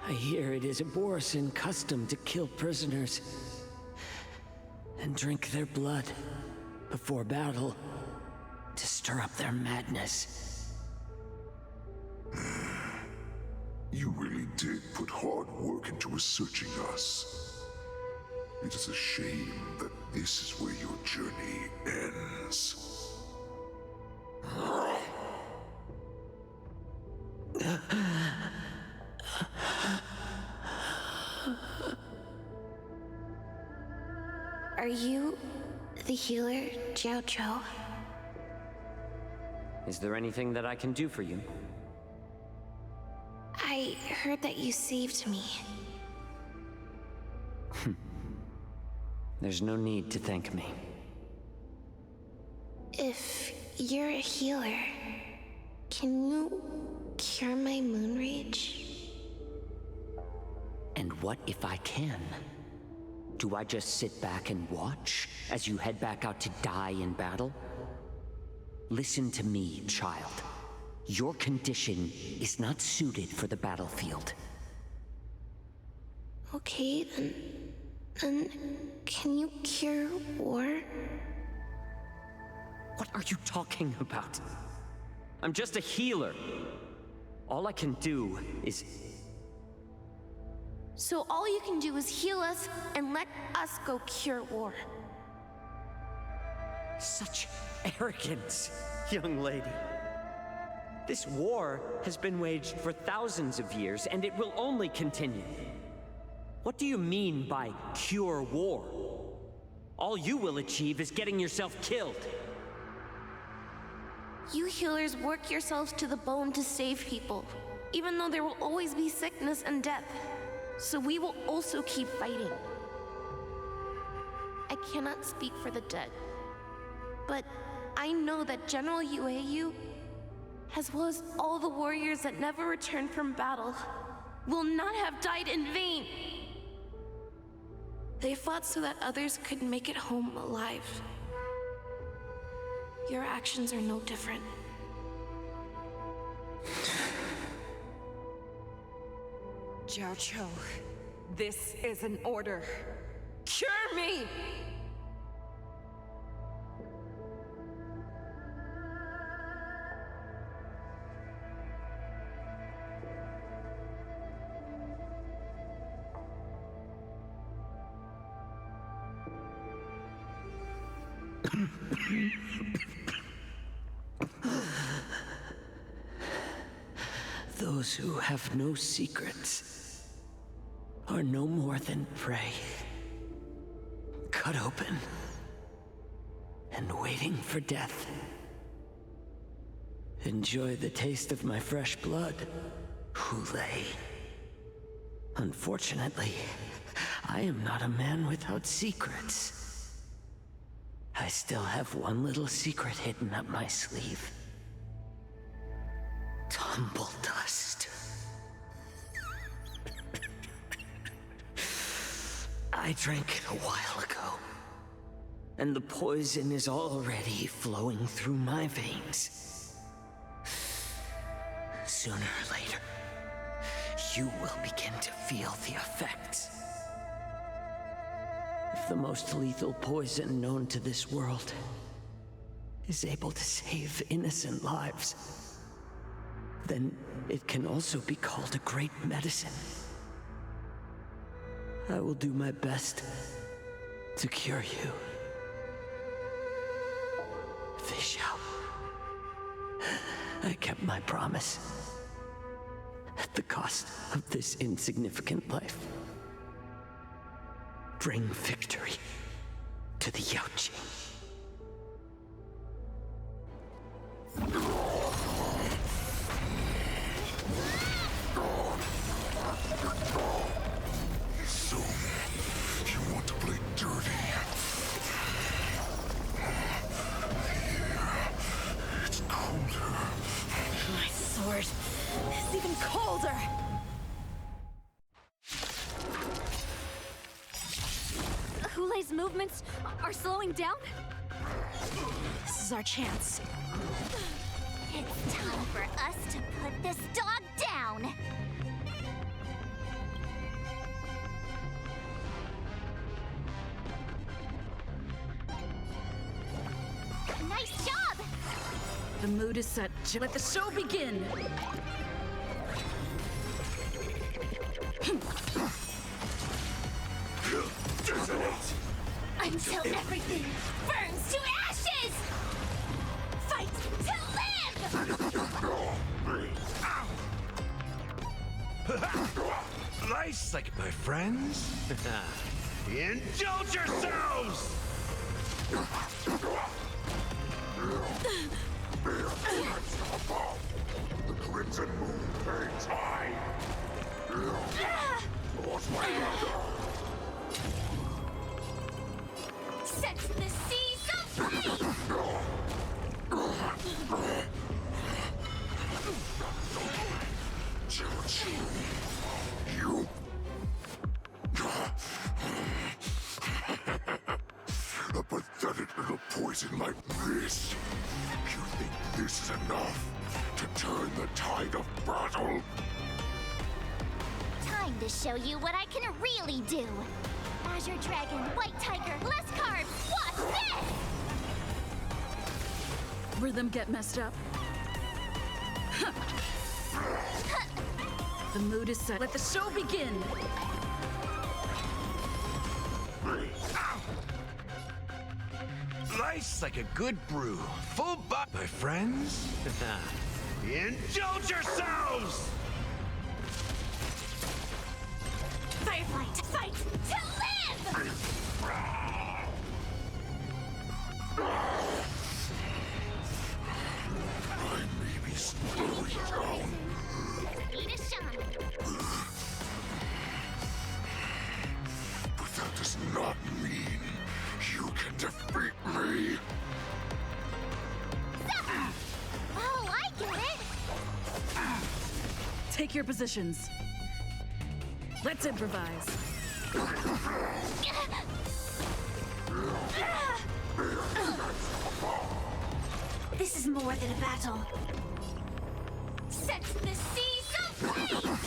I hear it is a Borisin custom to kill prisoners and drink their blood before battle to stir up their madness. You really did put hard work into researching us. It is a shame that this is where your journey ends. Are you the healer, Xianzhou? Is there anything that I can do for you? I heard that you saved me. There's no need to thank me. If you're a healer, can you cure my moon rage? And what if I can? Do I just sit back and watch as you head back out to die in battle? Listen to me, child. Your condition is not suited for the battlefield. Okay, then can you cure war? What are you talking about? I'm just a healer. All I can do is... So all you can do is heal us and let us go cure war. Such arrogance, young lady. This war has been waged for thousands of years, and it will only continue. What do you mean by cure war? All you will achieve is getting yourself killed. You healers work yourselves to the bone to save people, even though there will always be sickness and death. So we will also keep fighting. I cannot speak for the dead, but I know that General Yueyu, as well as all the warriors that never returned from battle, will not have died in vain. They fought so that others could make it home alive. Your actions are no different. Xianzhou, this is an order. Cure me! Those who have no secrets are no more than prey. Cut open and waiting for death. Enjoy the taste of my fresh blood, Hoolay. Unfortunately, I am not a man without secrets. I still have one little secret hidden up my sleeve. Tumble dust. I drank it a while ago, and the poison is already flowing through my veins. Sooner or later, you will begin to feel the effects. If the most lethal poison known to this world is able to save innocent lives, then it can also be called a great medicine. I will do my best to cure you. Feixiao, I kept my promise at the cost of this insignificant life. Bring victory to the Yaoqing. So, you want to play dirty? Here, it's colder. My sword is even colder! Hoolay's movements are slowing down? This is our chance. It's time for us to put this dog down! Nice job! The mood is set. Let the show begin! Until everything burns to ashes! Fight to live! Nice, like my friends. Indulge yourselves! The crimson moon burns high. Sets the seas aflame! You. A pathetic little poison like this. You think this is enough to turn the tide of battle? Time to show you what I can really do. Azure Dragon, White Tiger, less carbs, watch this! Rhythm get messed up. The mood is set. Let the show begin! Nice like a good brew. Full my friends. Indulge yourselves! Fireflight, fight to live! I may be slowing down. Speed is shine. But that does not mean you can defeat me. Oh, I get it! Take your positions. Let's improvise. This is more than a battle. Sets the seas aflame!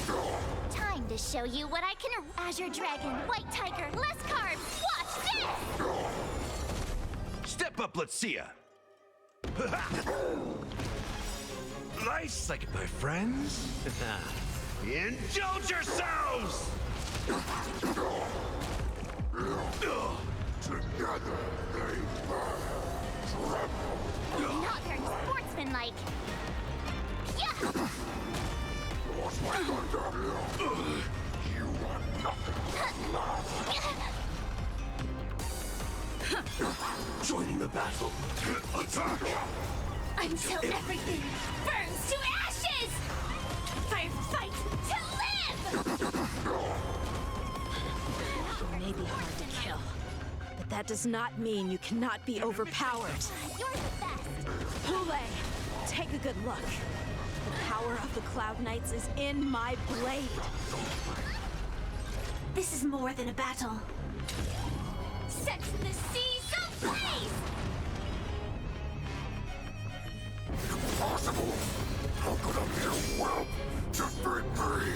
Time to show you what I can. Azure Dragon, White Tiger, less carbs, watch this! Step up, let's see ya. Nice like it, my friends. Indulge yourselves! Together they tremble. Not very sportsmanlike. Yeah! You are nothing. Joining the battle. Attack! Until everything burns to ashes! Fight to live! You may be hard to kill, but that does not mean you cannot be overpowered. You're the best! Hoolay, take a good look. The power of the Cloud Knights is in my blade. This is more than a battle. Sets the seas ablaze! Impossible! How could a mere whelp defeat me?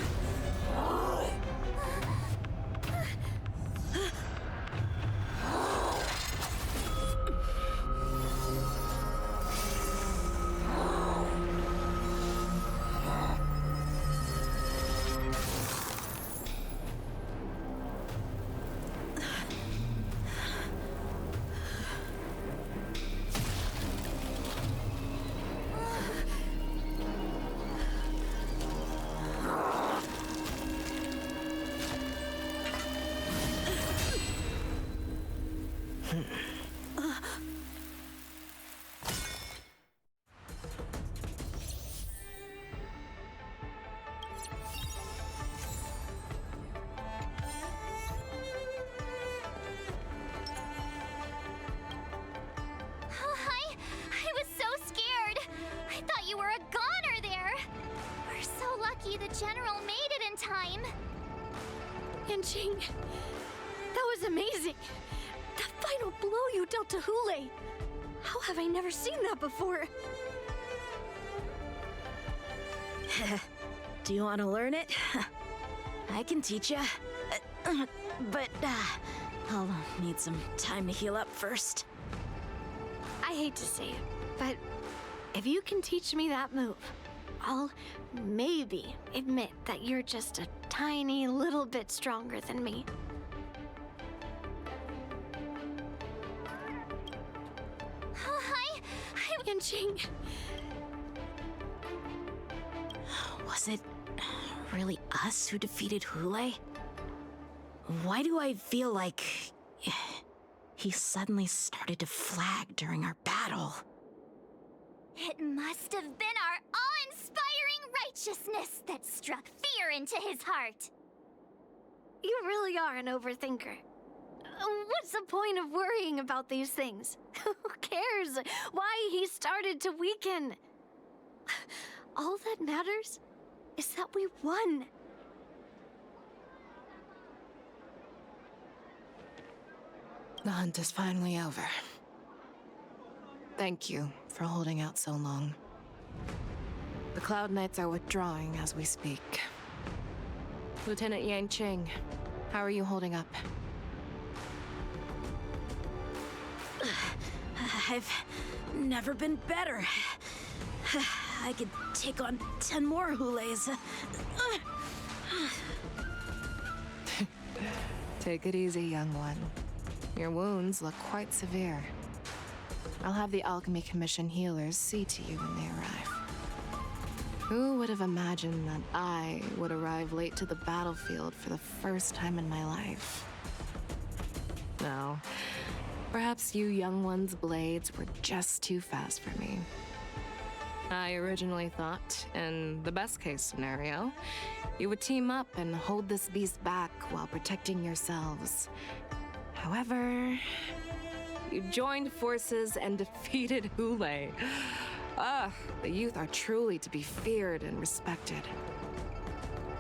General made it in time. Yanqing, that was amazing. The final blow you dealt to Hoolay. How have I never seen that before? Do you want to learn it? I can teach you. But I'll need some time to heal up first. I hate to say it, but if you can teach me that move, I'll maybe admit that you're just a tiny little bit stronger than me. Hi, Yanqing. Was it really us who defeated Hoolay? Why do I feel like he suddenly started to flag during our battle? It must have been our awe-inspiring righteousness that struck fear into his heart. You really are an overthinker. What's the point of worrying about these things? Who cares why he started to weaken? All that matters is that we won. The hunt is finally over. Thank you for holding out so long. The Cloud Knights are withdrawing as we speak. Lieutenant Yanqing, how are you holding up? I've never been better. I could take on 10 more Hoolays. Take it easy, young one. Your wounds look quite severe. I'll have the Alchemy Commission healers see to you when they arrive. Who would have imagined that I would arrive late to the battlefield for the first time in my life? No. Perhaps you young ones' blades were just too fast for me. I originally thought, in the best-case scenario, you would team up and hold this beast back while protecting yourselves. However, you joined forces and defeated Hoolay. The youth are truly to be feared and respected.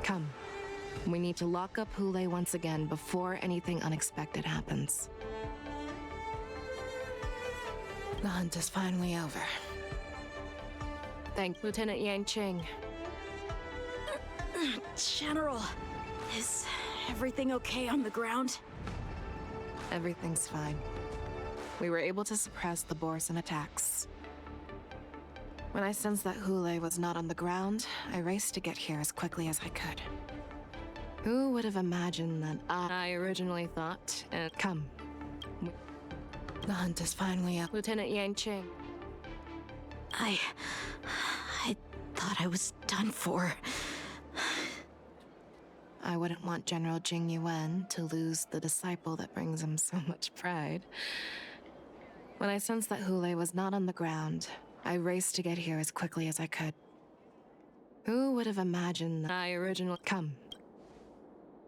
Come, we need to lock up Hoolay once again before anything unexpected happens. The hunt is finally over. Thank Lieutenant Yanqing. General, is everything okay on the ground? Everything's fine. We were able to suppress the Borisin attacks. When I sensed that Hoolay was not on the ground, I raced to get here as quickly as I could. Who would have imagined that I originally thought, and come. The hunt is finally up. Lieutenant Yanqing. I thought I was done for. I wouldn't want General Jing Yuan to lose the disciple that brings him so much pride. When I sensed that Hoolay was not on the ground, I raced to get here as quickly as I could. Who would have imagined that I originally... Come.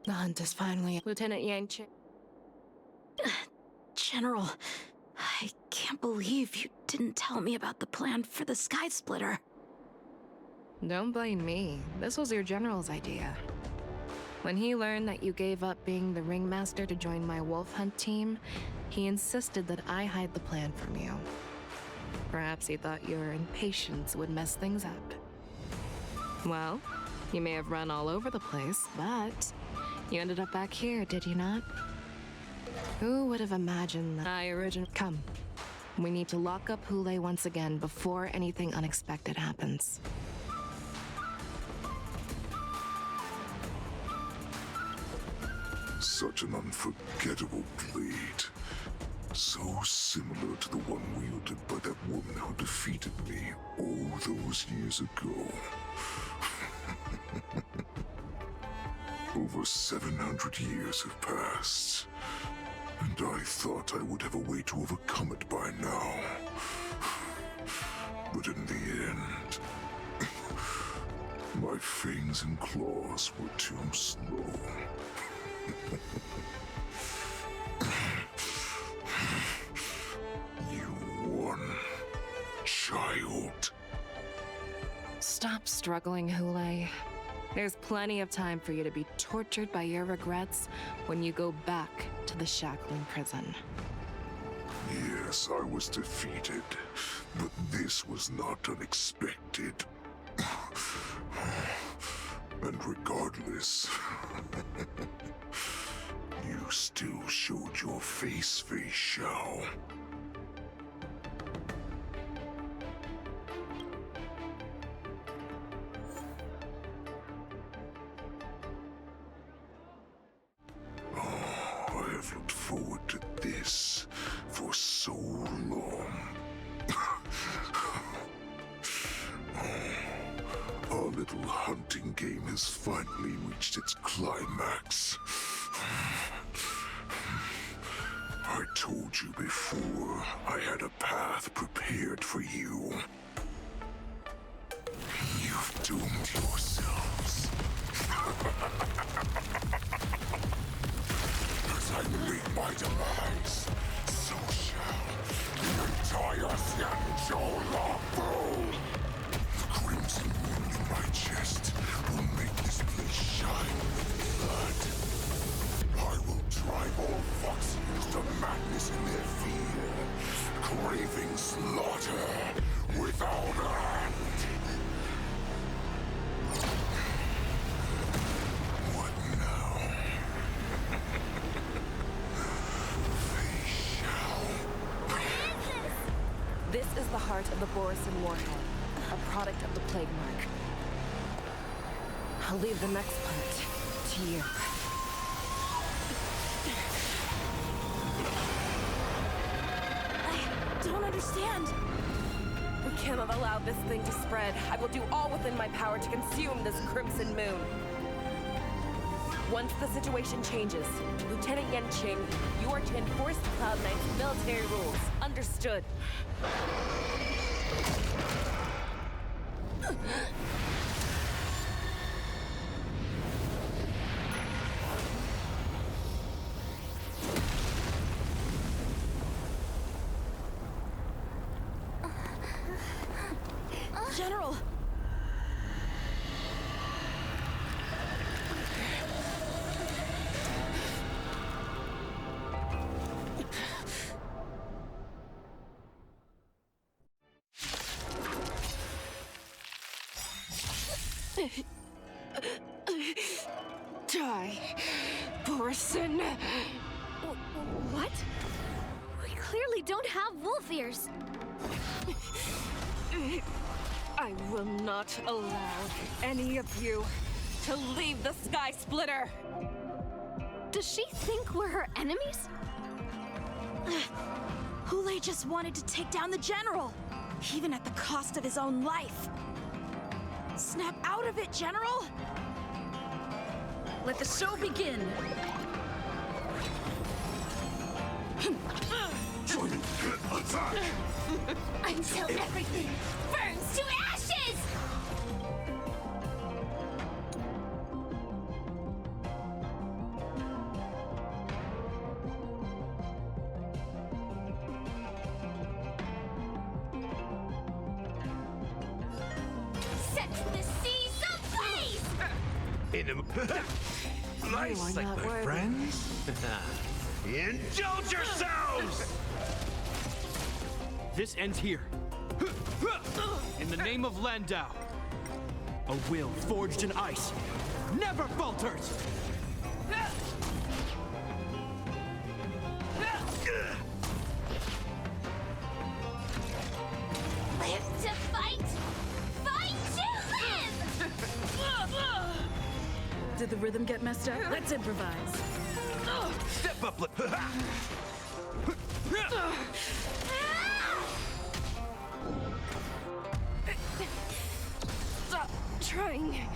The hunt is finally... Lieutenant Yanqing. General, I can't believe you didn't tell me about the plan for the Skysplitter. Don't blame me. This was your general's idea. When he learned that you gave up being the ringmaster to join my wolf hunt team, he insisted that I hide the plan from you. Perhaps he thought your impatience would mess things up. Well, you may have run all over the place, but you ended up back here, did you not? Who would have imagined that I originally... Come. We need to lock up Hoolay once again before anything unexpected happens. Such an unforgettable blade. So similar to the one wielded by that woman who defeated me all those years ago. Over 700 years have passed, and I thought I would have a way to overcome it by now. But in the end, my fangs and claws were too slow. You won, child. Stop struggling, Hoolay. There's plenty of time for you to be tortured by your regrets when you go back to the shackling prison. Yes, I was defeated, but this was not unexpected. And regardless, you still showed your face, Feixiao. I have looked forward to this for so long. I'll little hunting game has finally reached its climax. I told you before, I had a path prepared for you. You've doomed yourselves. As I meet my demise, so shall the entire Xianzhou Luofu. The crimson wound in my chest will make this place shine with blood. I will drive all Foxians to madness in their fear, craving slaughter without end. What now? This is the heart of the Borisin warhead, a product of the plague mark. I'll leave the next part to you. I don't understand. We cannot allow this thing to spread. I will do all within my power to consume this crimson moon. Once the situation changes, Lieutenant Yanqing, you are to enforce the Cloud Knight's military rules. Understood. General! Die, Borisin. What? We clearly don't have wolf ears. I will not allow any of you to leave the Skysplitter. Does she think we're her enemies? Hoolay just wanted to take down the General, even at the cost of his own life. Snap out of it, General! Let the show begin! Attack! Until everything burns to ashes! Set the seas ablaze! Nice, like my friends. Indulge yourselves! This ends here. In the name of Landau, a will forged in ice never falters! Live to fight! Fight to live! Did the rhythm get messed up? Let's improvise. Step up, Stop trying.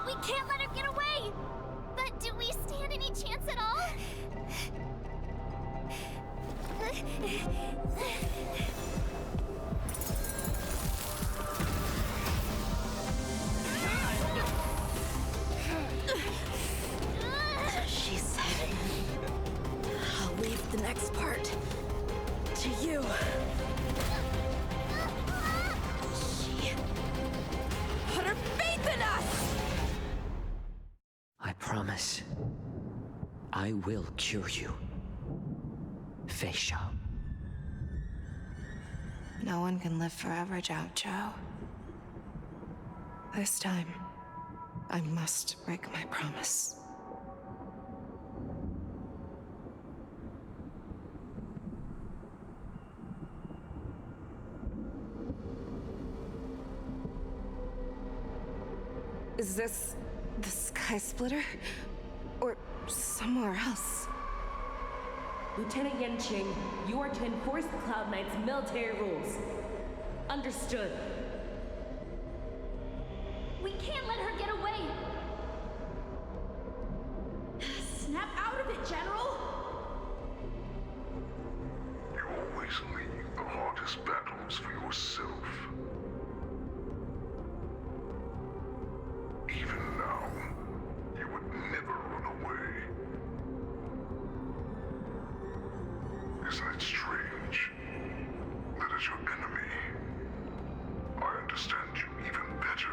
We can't let her get away! But do we stand any chance at all? She said, I'll leave the next part to you. She put her faith in us! I promise. I will cure you. Feixiao. No one can live forever, Xianzhou. This time, I must break my promise. Is this the Skysplitter? Or somewhere else? Lieutenant Yanqing, you are to enforce the Cloud Knight's military rules. Understood. We can't let her get away! Snap out of it, General! You always leave the hardest battles for yourself. Even now, you would never run away. Isn't it strange that as your enemy, I understand you even better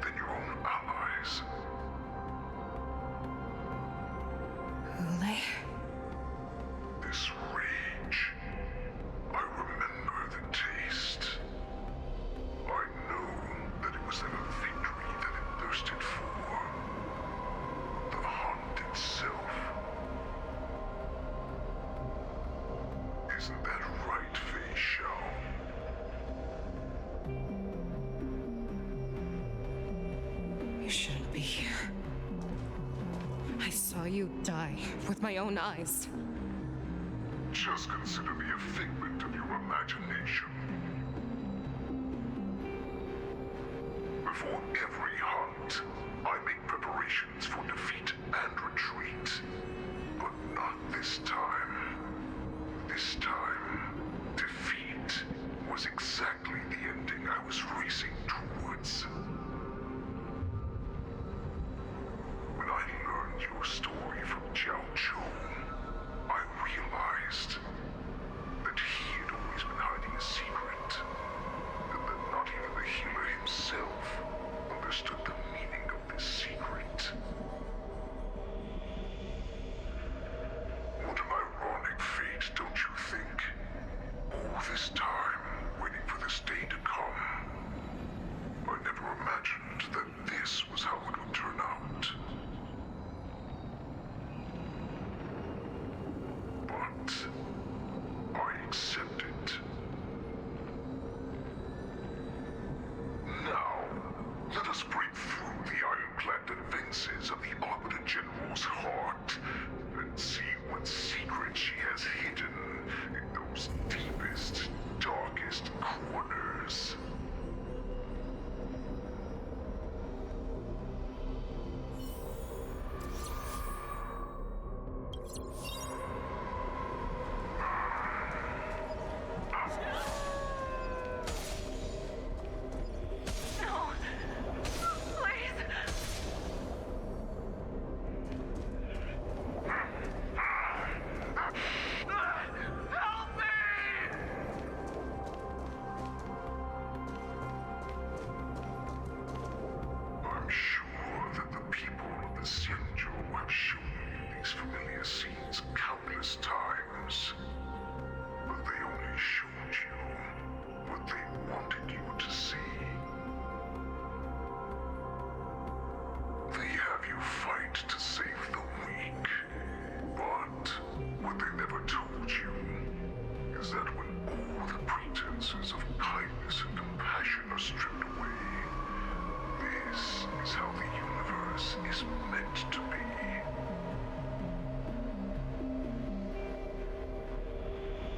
than your own allies? Hoolay? This rage, I remember the taste. I know that it was never victory that it thirsted for. The hunt itself. Isn't that right, Feixiao? You shouldn't be here. I saw you die with my own eyes. Just consider me a figment of your imagination. Before every hunt, I make preparations for defeat and retreat. But not this time. This time, defeat was exactly the ending I was racing towards. When I learned your story from Xianzhou, I realized that he had always been hiding a secret, and that not even the healer himself understood the meaning of this secret. What an ironic fate, don't you think? All this time, waiting for this day to come. I never imagined that this was how it would turn out. But I accept it. Now, let us break through the ironclad defenses of the Arbiter General's heart and see what secret she has hidden in those deepest, darkest corners. No! Please! Help me! I'm sure that the people of the Xianzhou have shown you these familiar scenes countless times. But they only showed you what they wanted you to see. They have you fight to save the weak. But what they never told you is that when all the pretenses of kindness and compassion are stripped away, this is how the universe is meant to be.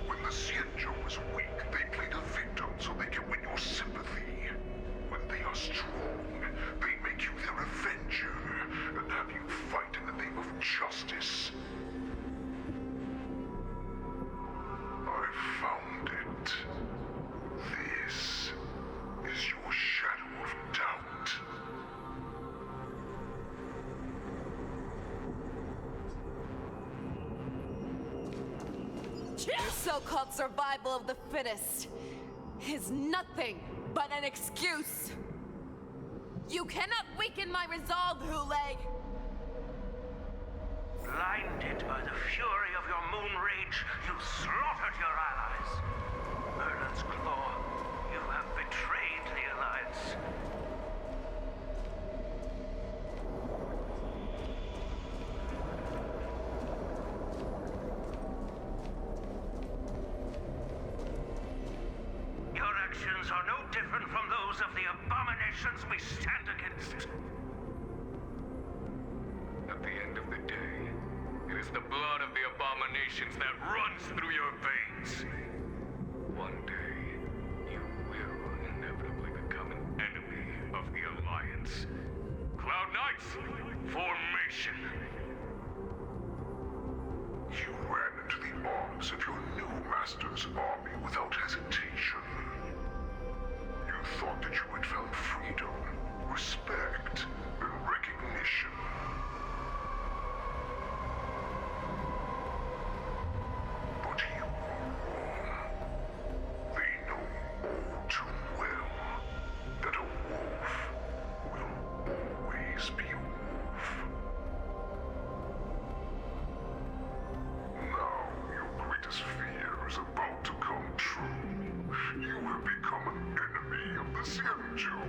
When the Xianzhou is weak, they play the victim so they can win your sympathy. When they are strong, they make you their avenger and have you fight in the name of justice. I found it. This is your shadow of doubt. Your so-called survival of the fittest is nothing but an excuse. You cannot weaken my resolve, Hoolay. Blinded by the fury of your moon rage, you slaughtered your allies. Merlin's claw, you have betrayed the Alliance. Your actions are no different from those of the abominations we stand against. At the end of the day, it is is the blood of the abominations that runs through your veins. One day, you will inevitably become an enemy of the Alliance. Cloud Knights, formation! You ran into the arms of your new master's army without hesitation. You thought that you had found freedom, respect, and recognition. But you were wrong. They know all too well that a wolf will always be a wolf. Now your greatest fear is about to come true. You have become an enemy of the Xianzhou.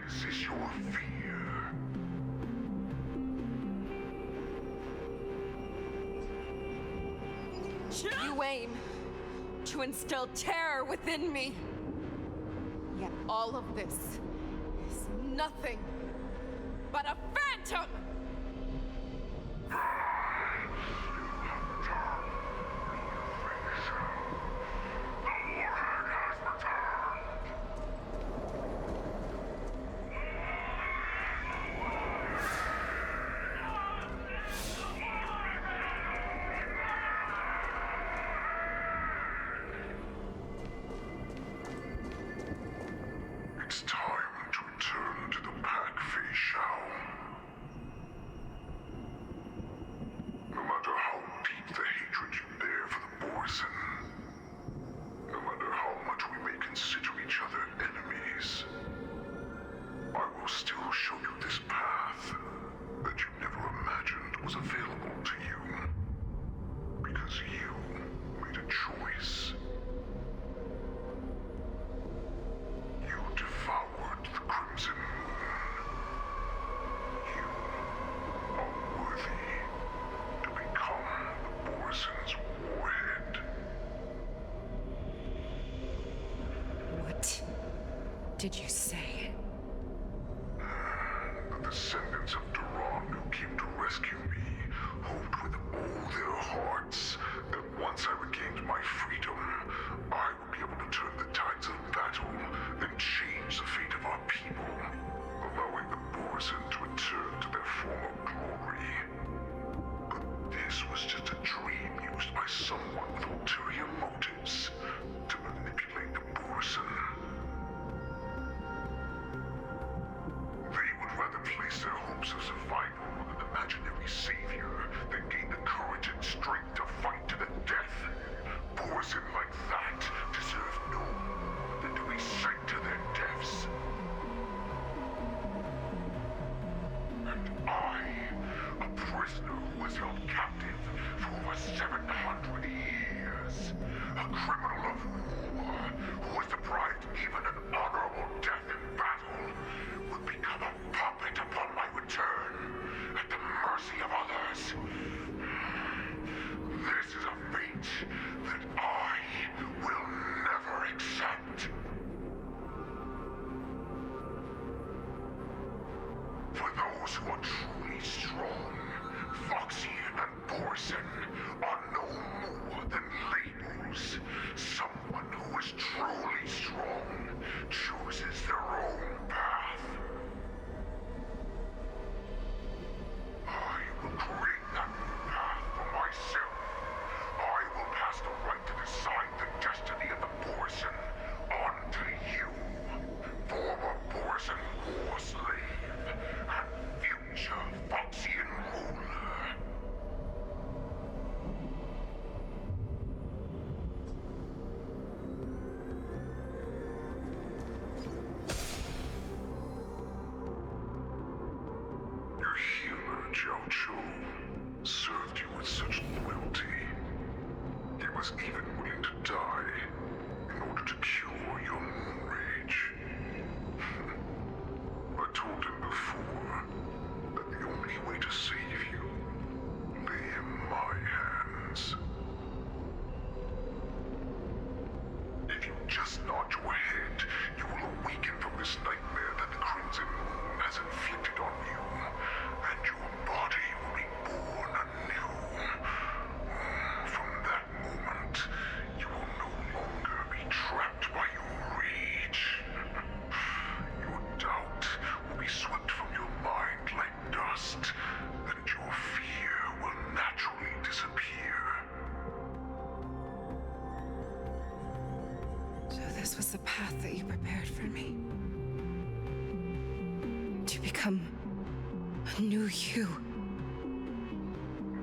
This is your fear. You aim to instill terror within me. Yet all of this is nothing but a phantom! It's time to return to the pack, Feixiao. No matter how deep the hatred you bear for the Borison, no matter how much we may consider each other enemies, I will still show you this path that you never imagined was available to you. Because you made a choice. You devoured the Crimson Moon. You are worthy to become the Borison's warhead. What did you say? The descendants of Duran who came to rescue me hoped with all their hearts that once I regained my freedom, I would be able to turn the tides of battle and change the fate of our people, allowing the Borison to return to their former glory. But this was just a dream used by someone with ulterior motives to manipulate the Borison. They would rather place their hopes of survival on an imaginary savior than gain the courage and strength to fight to the death. Borison like that deserve no more than to be sent to their deaths. And I, a prisoner who was held captive for over 700 years, a criminal of war who was deprived even an honorable death in battle, would become a puppet upon my return, at the mercy of others. This is a fate that I will never accept. For those who are truly strong, Foxian and Borison are no more than labels. Someone who is truly strong chooses their own path. I will create that path for myself. I will pass the right to decide the destiny of the Borison on to you, former Borison war slave and future Foxian ruler. Your healer, Xianzhou, served you with such loyalty. He was even willing to die in order to cure your moon rage. I told him before that the only way to save you lay in my hands. If you just nod your head, you will awaken from this nightmare path that you prepared for me. To become a new you.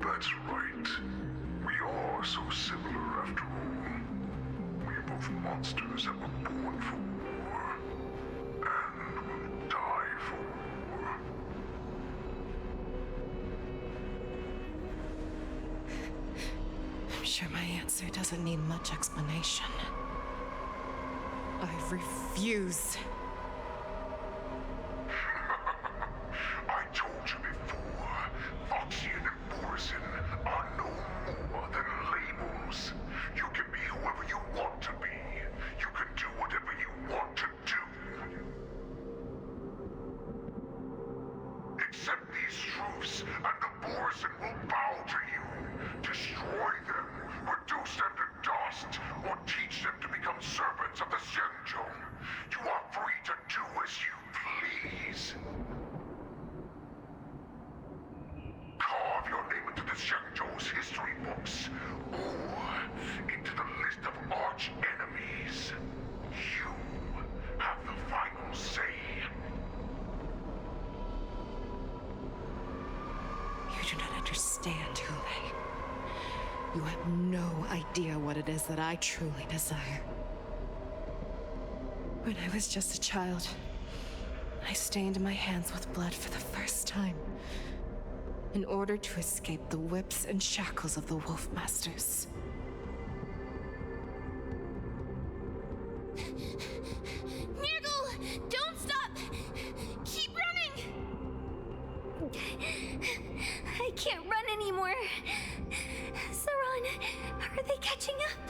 That's right. We are so similar after all. We are both monsters that were born for war, and will die for war. I'm sure my answer doesn't need much explanation. I refuse. I told you before, Foxian and Borison are no more than labels. You can be whoever you want to be. You can do whatever you want to do. Accept these truths, and the Borison will bow to you. Destroy them, reduce them to dust, or teach them to become servants of the Xianzhou. You are free to do as you please. Carve your name into the Xianzhou's history books, or into the list of arch enemies. You have the final say. You do not understand, Hoolay. You have no idea what it is that I truly desire. When I was just a child, I stained my hands with blood for the first time in order to escape the whips and shackles of the Wolf Masters. Nirgal, don't stop! Keep running! I can't run anymore. Saran, are they catching up?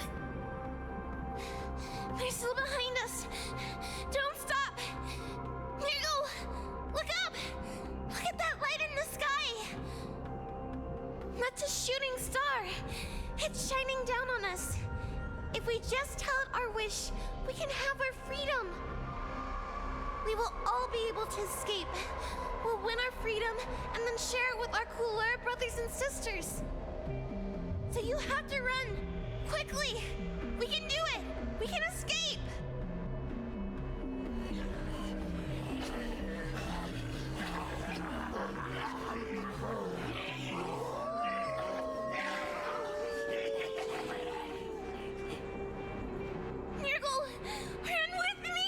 They're still behind us. Don't stop! Nirgal, look up! Look at that light in the sky! That's a shooting star. It's shining down on us. If we just tell it our wish, we can have our freedom. We will all be able to escape. We'll win our freedom and then share it with our cooler brothers and sisters. So you have to run. Quickly! We can do it! We can escape! Nirgal, run with me!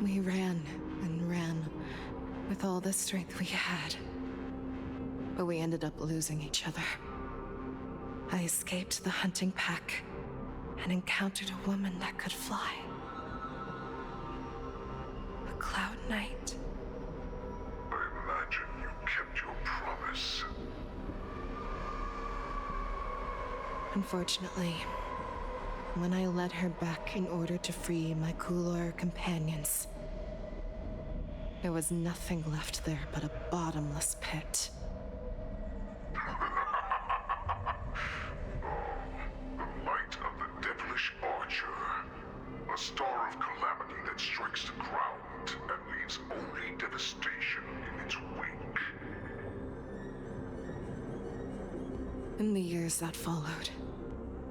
We ran and ran with all the strength we had. But we ended up losing each other. I escaped the hunting pack and encountered a woman that could fly. A Cloud Knight. I imagine you kept your promise. Unfortunately, when I led her back in order to free my Kulor companions, there was nothing left there but a bottomless pit. A star of calamity that strikes the ground and leaves only devastation in its wake. In the years that followed,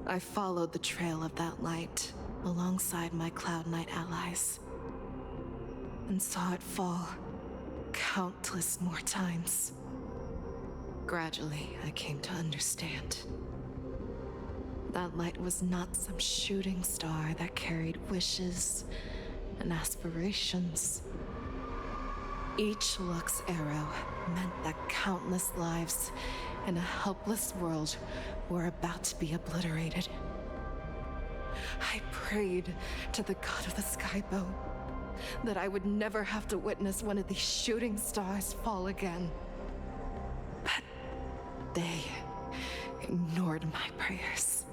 I followed the trail of that light alongside my Cloud Knight allies, and saw it fall countless more times. Gradually, I came to understand. That light was not some shooting star that carried wishes and aspirations. Each Lux arrow meant that countless lives in a helpless world were about to be obliterated. I prayed to the god of the skybow that I would never have to witness one of these shooting stars fall again. But they ignored my prayers.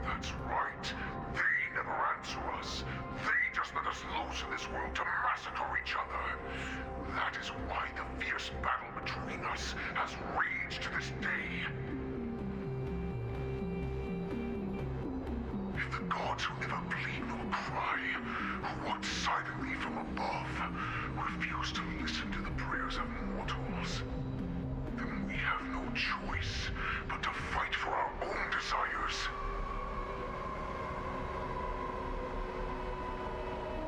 That's right. They never answer us. They just let us loose in this world to massacre each other. That is why the fierce battle between us has raged to this day. If the gods who never bleed nor cry, who walk silently from above, refuse to listen to the prayers of mortals, then we have no choice but to fight for our own desires.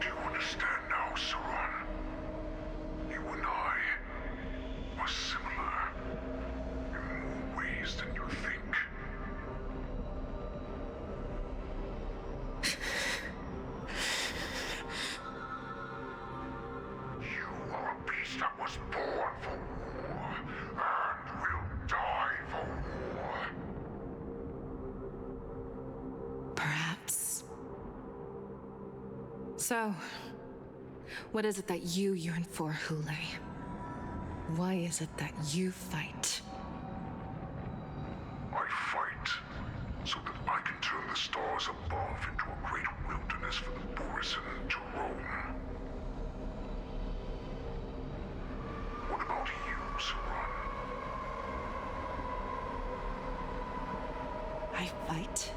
Do you understand now, Saran? You and I are similar in more ways than you think. You are a beast that was born for war and will die for war. Perhaps. So, what is it that you yearn for, Hoolay? Why is it that you fight? I fight so that I can turn the stars above into a great wilderness for the Borisin to roam. What about you, Saran? I fight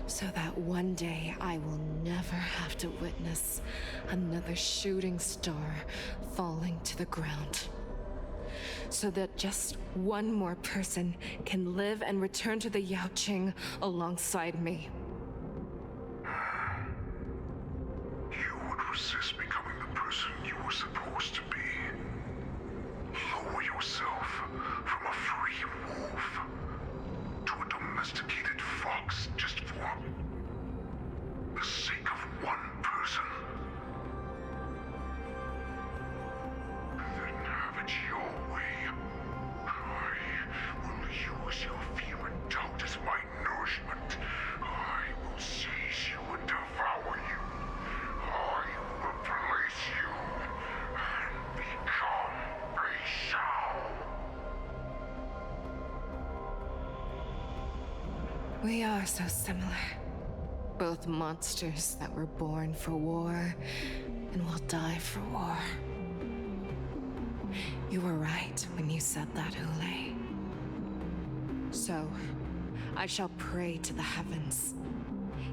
so that one day I will never have to witness another shooting star falling to the ground. So that just one more person can live and return to the Yaoqing alongside me. You would resist becoming the person you were supposed to be. Lower yourself from a free wolf to a domesticated fox just for the sake of one person. Then have it your way. I will use your fear and doubt as my nourishment. I will seize you and devour you. I will replace you and become Feixiao. We are so similar. Both monsters that were born for war and will die for war. You were right when you said that, Hoolay. So, I shall pray to the heavens.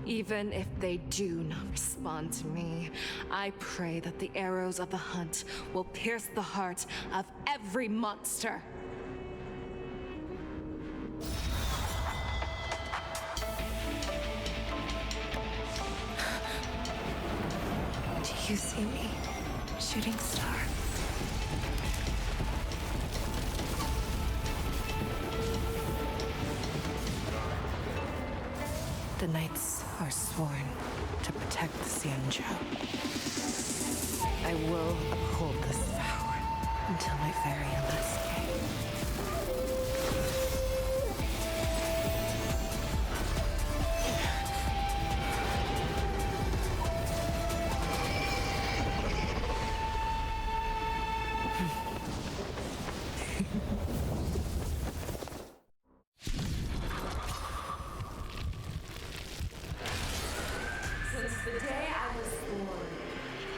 Even if they do not respond to me, I pray that the arrows of the hunt will pierce the heart of every monster. Do you see me, shooting star? The knights are sworn to protect the Xianzhou. I will uphold this vow until my very last day. Since the day I was born,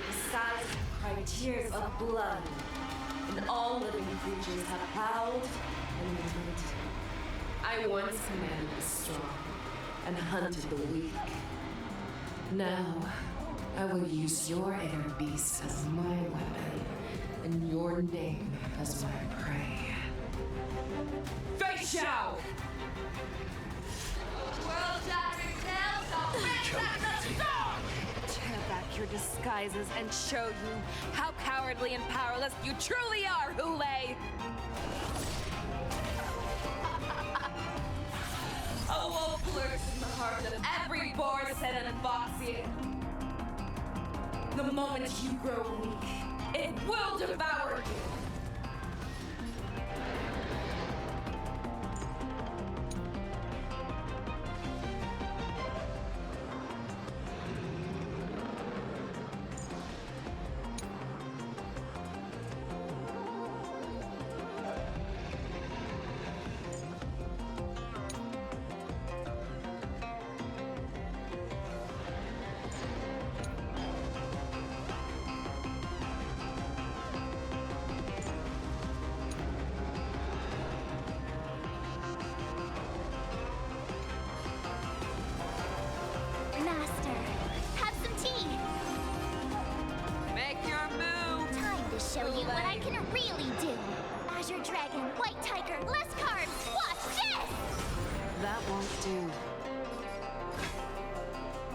the skies have cried tears of blood, and all living creatures have howled and whimpered. I once commanded the strong and hunted the weak. Now, I will use your inner beast as my weapon, and your name as my prey. Feixiao! World-shattering tales shall bring back the storm! Tear back your disguises and show you how cowardly and powerless you truly are, Hoolay! A wolf lurks in the heart of every Borisin and Foxian. The moment you grow weak, it will devour you. Master, have some tea. Make your move! Time to show you what I can really do. Azure Dragon, White Tiger, less carbs. Watch this! That won't do.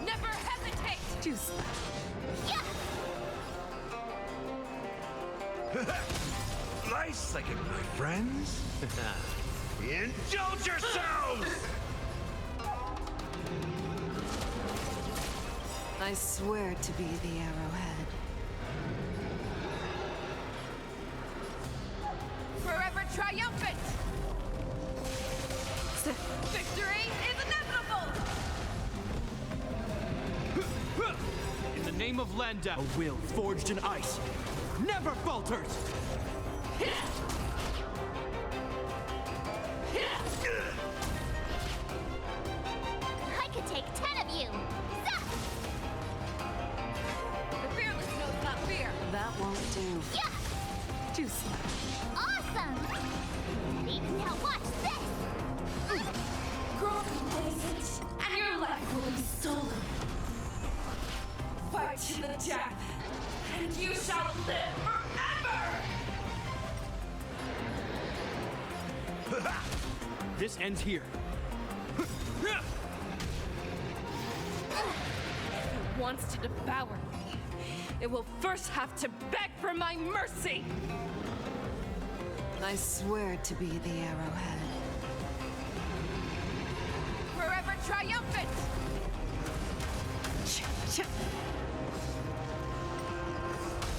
Never hesitate! Juice. Nice like it, my friends. Indulge yourselves! I swear to be the arrowhead. Forever triumphant! Victory is inevitable! In the name of Landau, a will forged in ice never falters! I could take 10 of you! Zap! The fearless knows not fear! That won't do. Yeah! Juice. Awesome! Now watch this! Grow complacent, and your life will be stolen. Fight to the death, and you shall live forever! This ends here. If it wants to devour me, it will first have to beg for my mercy! I swear to be the arrowhead. Forever triumphant!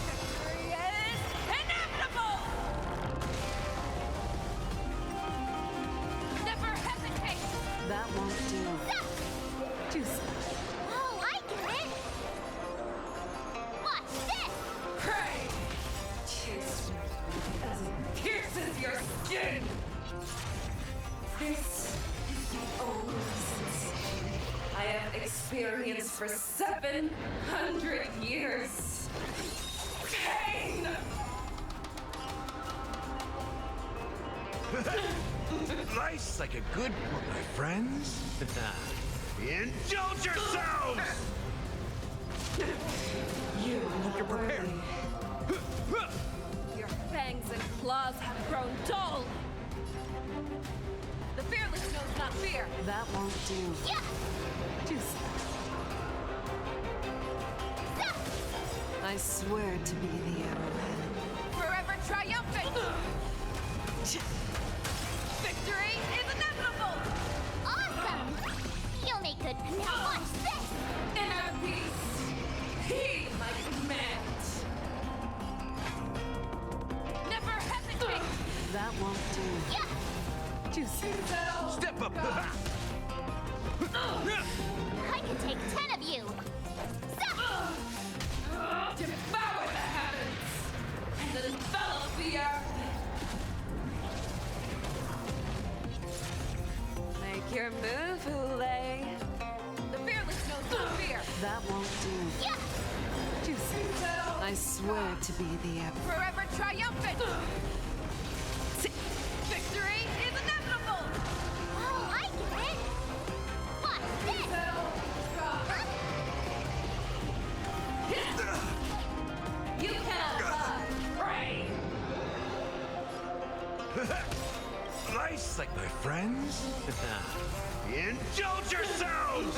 Victory is inevitable! Never hesitate! That won't do. Juice. Oh, I get it! Watch this! Pray! Taste me as it pierces your skin! This is the only sensation I have experienced for 700 years. Pain! Nice like a good one, my friends. Indulge yourselves! You are prepared. Your fangs and claws have grown dull! The fearless knows not fear! That won't do. Yeah! Juice. I swear to be the arrowhead. Forever triumphant! Victory is inevitable! Awesome! You'll make good. Now watch this! Inner peace! Heed my command! Never hesitate! That won't do. Yeah! Juice. Step up! I can take 10 of you! Zap! Devour the heavens and envelop the earth! Make your move, Hoolay. The fearless knows not fear! That won't do. Yeah! Juice. I swear to be the arrowhead. Forever triumphant! Victory is inevitable! Oh, I get it! Watch this! You cannot pray! Nice like my friends. Indulge yourselves!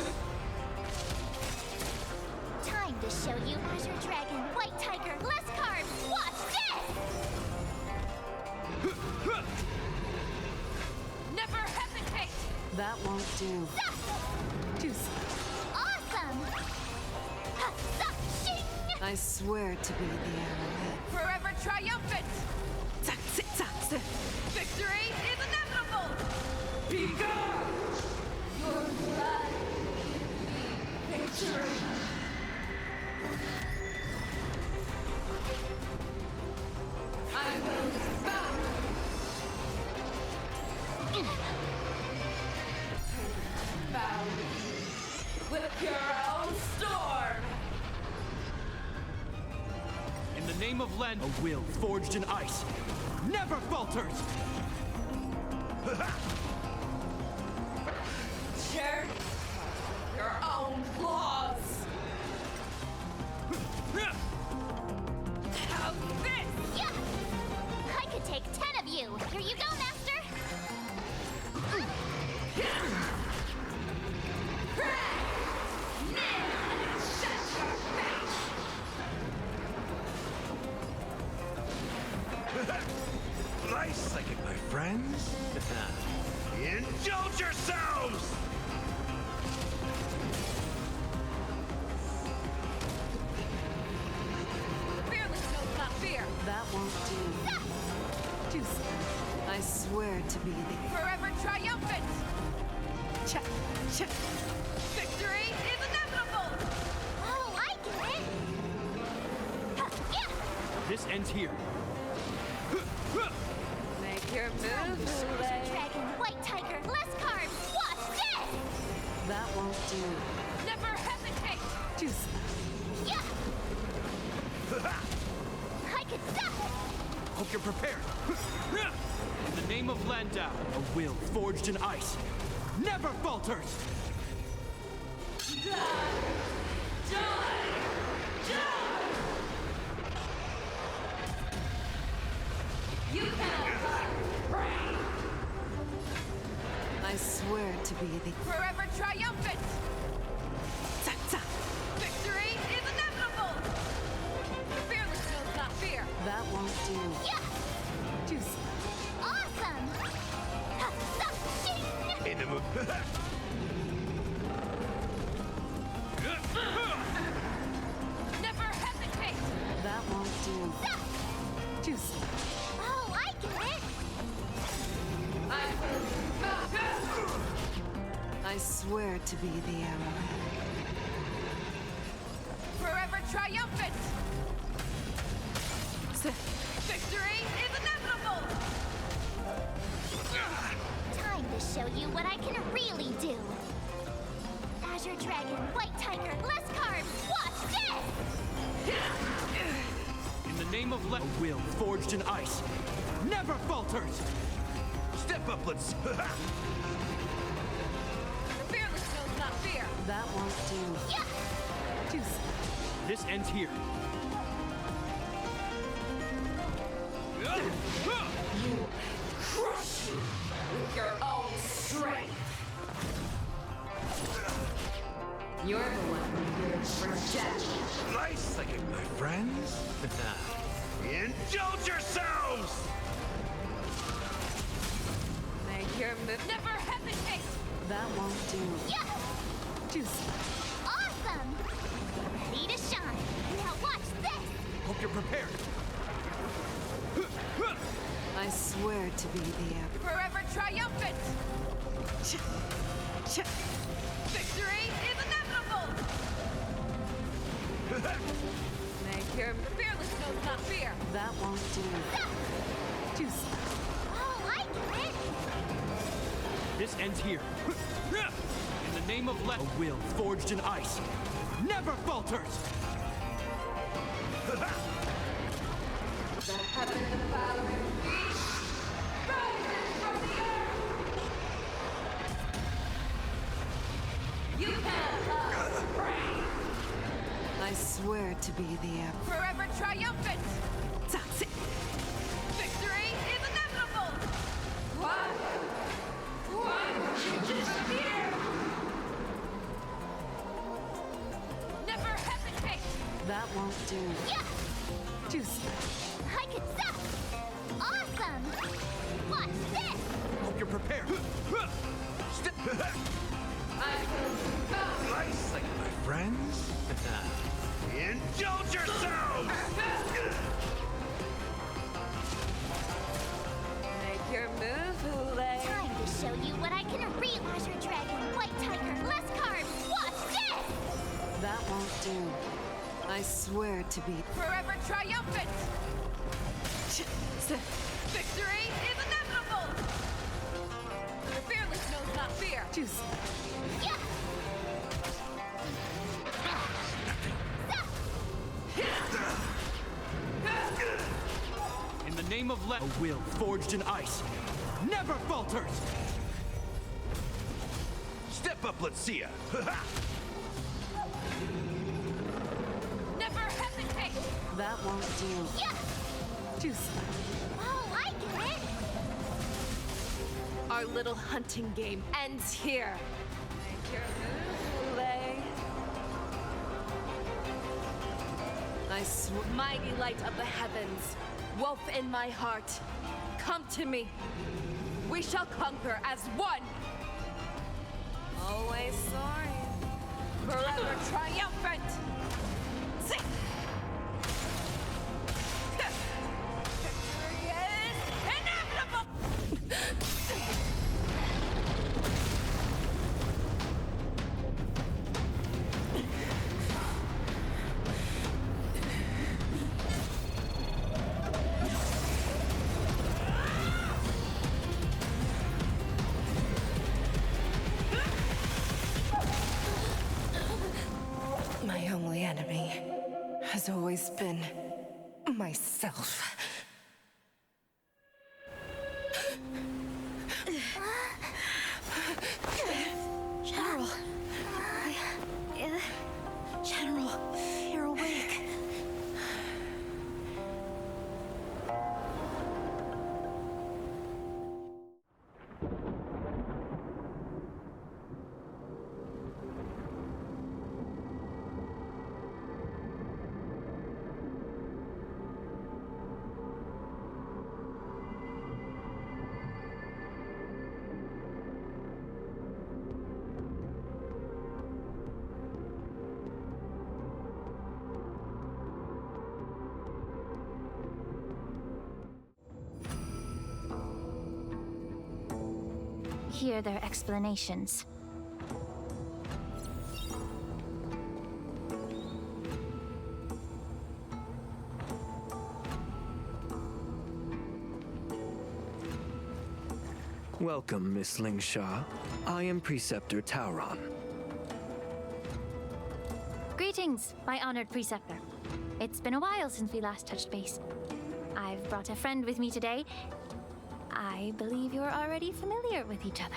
Time to show you Azure Dragon, White Tiger, less carbs! Watch this! Never hesitate! That won't do. Juice. Awesome! Ha-sa-ching! I swear to be the arrowhead. Forever triumphant! Victory is inevitable! Be gone! Your blood be victory! I will bow! Bow with your own storm! In the name of Len, a will forged in ice never falters! Share your own claws! How's this? Yeah! I could take 10 of you! Here you go, Master! Nice psychic, my friends. Indulge yourselves! Fearless knows not fear. That won't do. I swear to be the Forever triumphant. Victory is inevitable. Oh, I get it. This ends here. Make your move, Laser Hoolay. Dragon, White Tiger, less cards. Watch this. That won't do. Never hesitate. Yeah. I could stop it. Hope you're prepared. In the name of Landau, a will forged in ice never falters! You cannot pray. I swear to be the Forever triumphant. Victory is inevitable. Fearless knows not fear. That won't do. Yeah. Awesome. In the mood. Never hesitate. That won't do. Oh, I get it. I swear to be the arrowhead. Forever triumphant. Victory is inevitable. Time to show you what I can really do. Azure Dragon, White Tiger, less cards. Watch this. In the name of a will forged in ice never falters! Step up, let's... Fearless knows not fear. That won't do. Yeah. This ends here. You crush me with your own strength. You're the one here for death. Nice psychic, my friends. Indulge yourselves! Make your move. Never hesitate. That won't do. Yeah. Awesome. Ready to shine. Now watch this. Hope you're prepared. I swear to be the arrow. Forever triumphant. Victory is inevitable. Make your fearless knows not fear. That won't do. Oh, I get it. This ends here. In the name of a will forged in ice never falters! The heaven and battle reach. Rises from the earth. You cannot pray. I swear to be the arrow. Forever triumphant. Victory is inevitable. Why would you disappear? Never hesitate. That won't do. Yeah. I could stop. Awesome. Watch this. Hope you're prepared. Step. Nice psychic, my friends. Indulge yourselves! Make your move, Hoolay. Time to show you what I can read. Azure Dragon, White Tiger, less cards. Watch this. That won't do. I swear to be Forever triumphant. Victory is inevitable. Fearless knows not fear. Yeah. In the name of a will forged in ice never falters! Step up, let's see ya. Never hesitate. that won't do. Yeah. Oh, I get it. Our little hunting game ends here. Make your move, Hoolay. Mighty light of the heavens, wolf in my heart, come to me. We shall conquer as one. Always soaring, forever triumphant. See? Victory is inevitable! My only enemy has always been myself. General. General, you're awake. Hear their explanations. Welcome, Miss Lingsha. I am Preceptor Tauron. Greetings, my honored preceptor. It's been a while since we last touched base. I've brought a friend with me today. I believe you're already familiar with each other.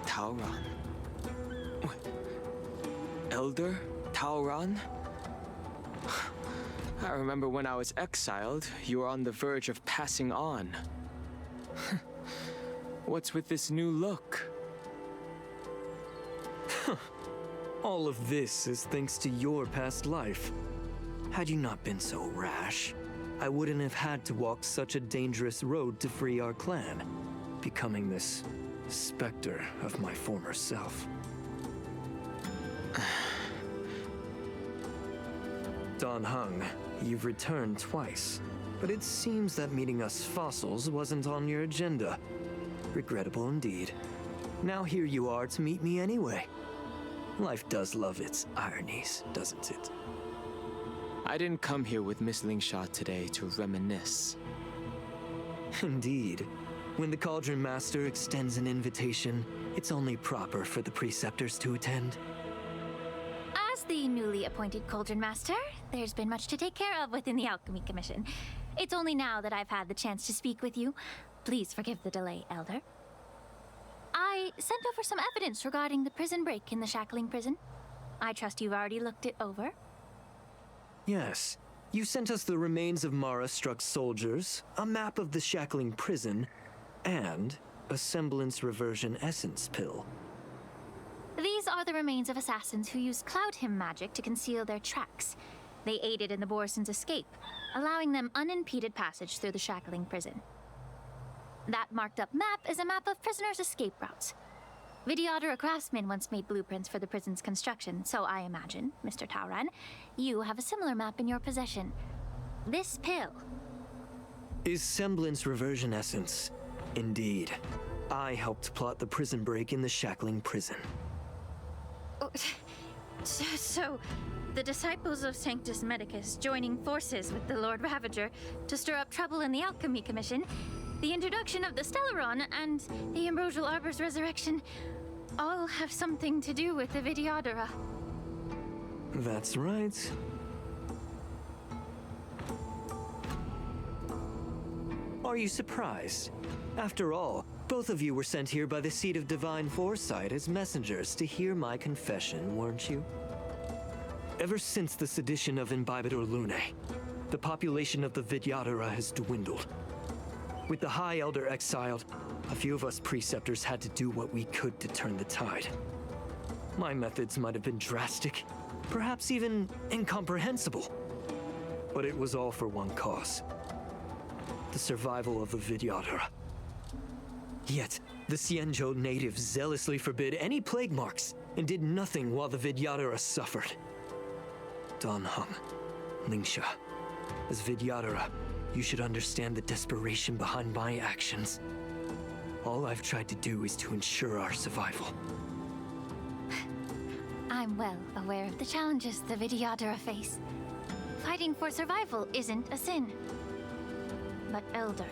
Tauron. Elder Tauron? I remember when I was exiled, you were on the verge of passing on. What's with this new look? All of this is thanks to your past life. Had you not been so rash, I wouldn't have had to walk such a dangerous road to free our clan, becoming this specter of my former self. Dan Heng, you've returned twice, but it seems that meeting us fossils wasn't on your agenda. Regrettable indeed. Now here you are to meet me anyway. Life does love its ironies, doesn't it? I didn't come here with Miss Lingsha today to reminisce. Indeed. When the Cauldron Master extends an invitation, it's only proper for the preceptors to attend. As the newly appointed Cauldron Master, there's been much to take care of within the Alchemy Commission. It's only now that I've had the chance to speak with you. Please forgive the delay, Elder. I sent over some evidence regarding the prison break in the Shackling prison. I trust you've already looked it over. Yes. You sent us the remains of Mara-struck soldiers, a map of the Shackling prison, and a semblance reversion essence pill. These are the remains of assassins who used Cloud Hymn magic to conceal their tracks. They aided in the Borisons' escape, allowing them unimpeded passage through the Shackling prison. That marked up map is a map of prisoners' escape routes. Vidyadhara craftsmen once made blueprints for the prison's construction, so I imagine, Mr. Tauron, you have a similar map in your possession. This pill is semblance reversion essence. Indeed. I helped plot the prison break in the Shackling prison. So, the disciples of Sanctus Medicus joining forces with the Lord Ravager to stir up trouble in the Alchemy Commission, the introduction of the Stellaron, and the Ambrosial Arbor's resurrection all have something to do with the Vidyadhara. That's right. Are you surprised? After all, both of you were sent here by the Seat of Divine Foresight as messengers to hear my confession, weren't you? Ever since the sedition of Imbibitor Lunae, the population of the Vidyadhara has dwindled. With the High Elder exiled, a few of us preceptors had to do what we could to turn the tide. My methods might have been drastic, perhaps even incomprehensible. but it was all for one cause. The survival of the Vidyadhara. Yet, the Xianzhou natives zealously forbid any plague marks and did nothing while the Vidyadhara suffered. Danheng, Lingsha, as Vidyadhara, you should understand the desperation behind my actions. All I've tried to do is to ensure our survival. I'm well aware of the challenges the Vidyadhara face. Fighting for survival isn't a sin. But Elder,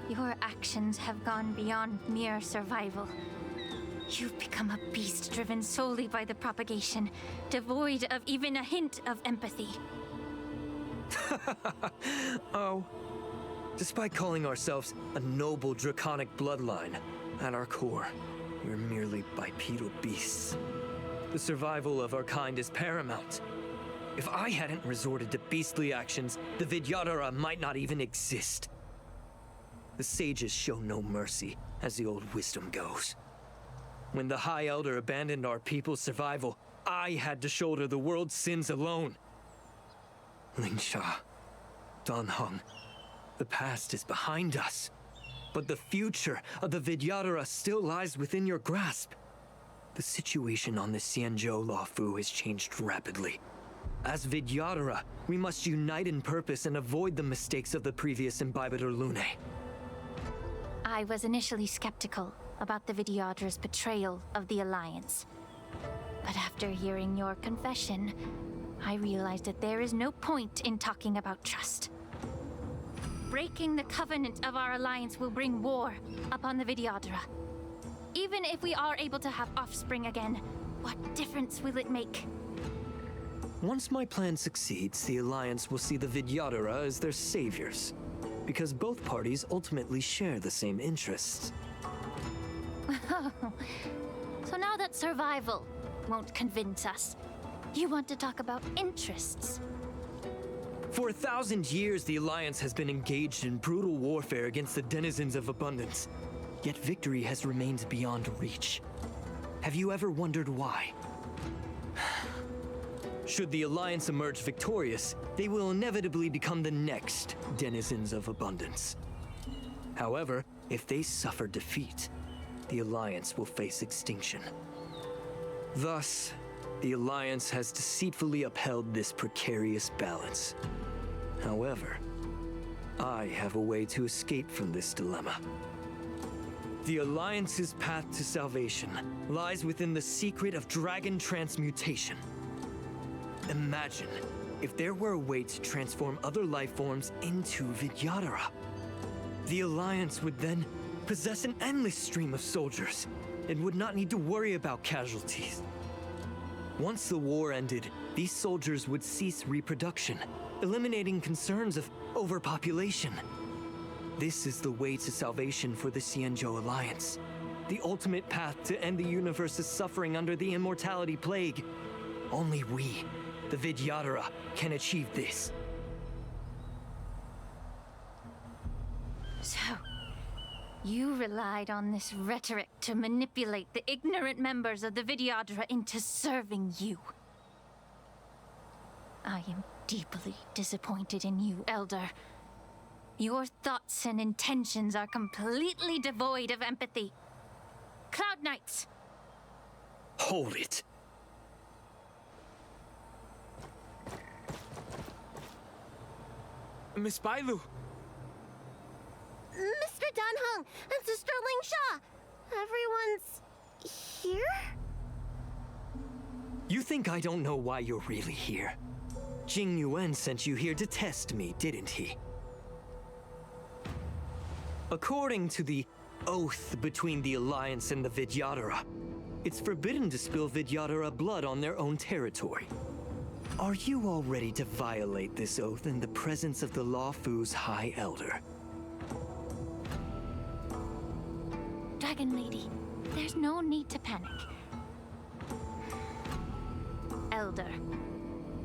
your actions have gone beyond mere survival. You've become a beast driven solely by the propagation, devoid of even a hint of empathy. Oh. Despite calling ourselves a noble draconic bloodline, at our core, we're merely bipedal beasts. The survival of our kind is paramount. If I hadn't resorted to beastly actions, the Vidyadhara might not even exist. The sages show no mercy, as the old wisdom goes. When the High Elder abandoned our people's survival, I had to shoulder the world's sins alone. Lingsha, Danheng, the past is behind us, but the future of the Vidyadhara still lies within your grasp. The situation on the Xianzhou Luofu has changed rapidly. As Vidyadhara, we must unite in purpose and avoid the mistakes of the previous Imbibitor Lunae. I was initially skeptical about the Vidyadhara's betrayal of the Alliance. But after hearing your confession, I realized that there is no point in talking about trust. Breaking the covenant of our alliance will bring war upon the Vidyadhara. Even if we are able to have offspring again, what difference will it make? Once my plan succeeds, the Alliance will see the Vidyadhara as their saviors, because both parties ultimately share the same interests. So now that survival won't convince us, you want to talk about interests? For 1,000 years, the Alliance has been engaged in brutal warfare against the denizens of abundance. Yet victory has remained beyond reach. Have you ever wondered why? Should the Alliance emerge victorious, they will inevitably become the next denizens of abundance. However, if they suffer defeat, the Alliance will face extinction. Thus, the Alliance has deceitfully upheld this precarious balance. However, I have a way to escape from this dilemma. The Alliance's path to salvation lies within the secret of dragon transmutation. Imagine if there were a way to transform other life forms into Vidyadhara. The Alliance would then possess an endless stream of soldiers and would not need to worry about casualties. Once the war ended, these soldiers would cease reproduction, eliminating concerns of overpopulation. This is the way to salvation for the Xianzhou Alliance. The ultimate path to end the universe's suffering under the immortality plague. Only we, the Vidyadhara, can achieve this. So, you relied on this rhetoric to manipulate the ignorant members of the Vidyadhara into serving you. I am deeply disappointed in you, Elder. Your thoughts and intentions are completely devoid of empathy. Cloud Knights! Hold it. Miss Bailu! Mr. Danheng and Sister Lingsha! Everyone's here? You think I don't know why you're really here? Jing Yuan sent you here to test me, didn't he? According to the oath between the Alliance and the Vidyadhara, it's forbidden to spill Vidyadhara blood on their own territory. Are you all ready to violate this oath in the presence of the Luofu's High Elder? Dragon Lady, there's no need to panic. Elder,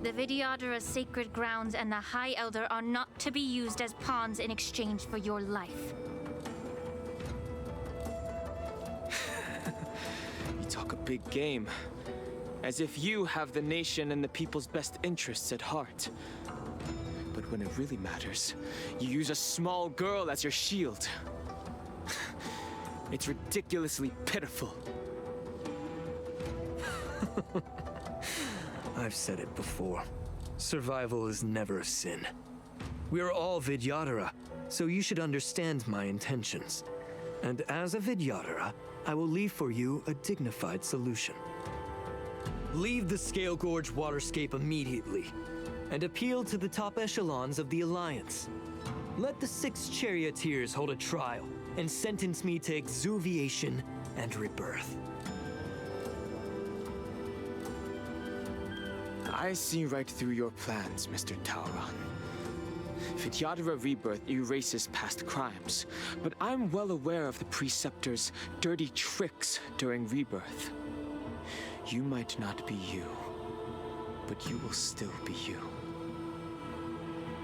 the Vidyadhara's sacred grounds and the High Elder are not to be used as pawns in exchange for your life. You talk a big game. As if you have the nation and the people's best interests at heart. But when it really matters, you use a small girl as your shield. It's ridiculously pitiful. I've said it before. Survival is never a sin. We're all Vidyadhara, so you should understand my intentions. And as a Vidyadhara, I will leave for you a dignified solution. Leave the Scale Gorge waterscape immediately, and appeal to the top echelons of the Alliance. Let the 6 charioteers hold a trial, and sentence me to exuviation and rebirth. I see right through your plans, Mr. Tauron. Vidyadhara rebirth erases past crimes, but I'm well aware of the Preceptor's dirty tricks during rebirth. You might not be you, but you will still be you.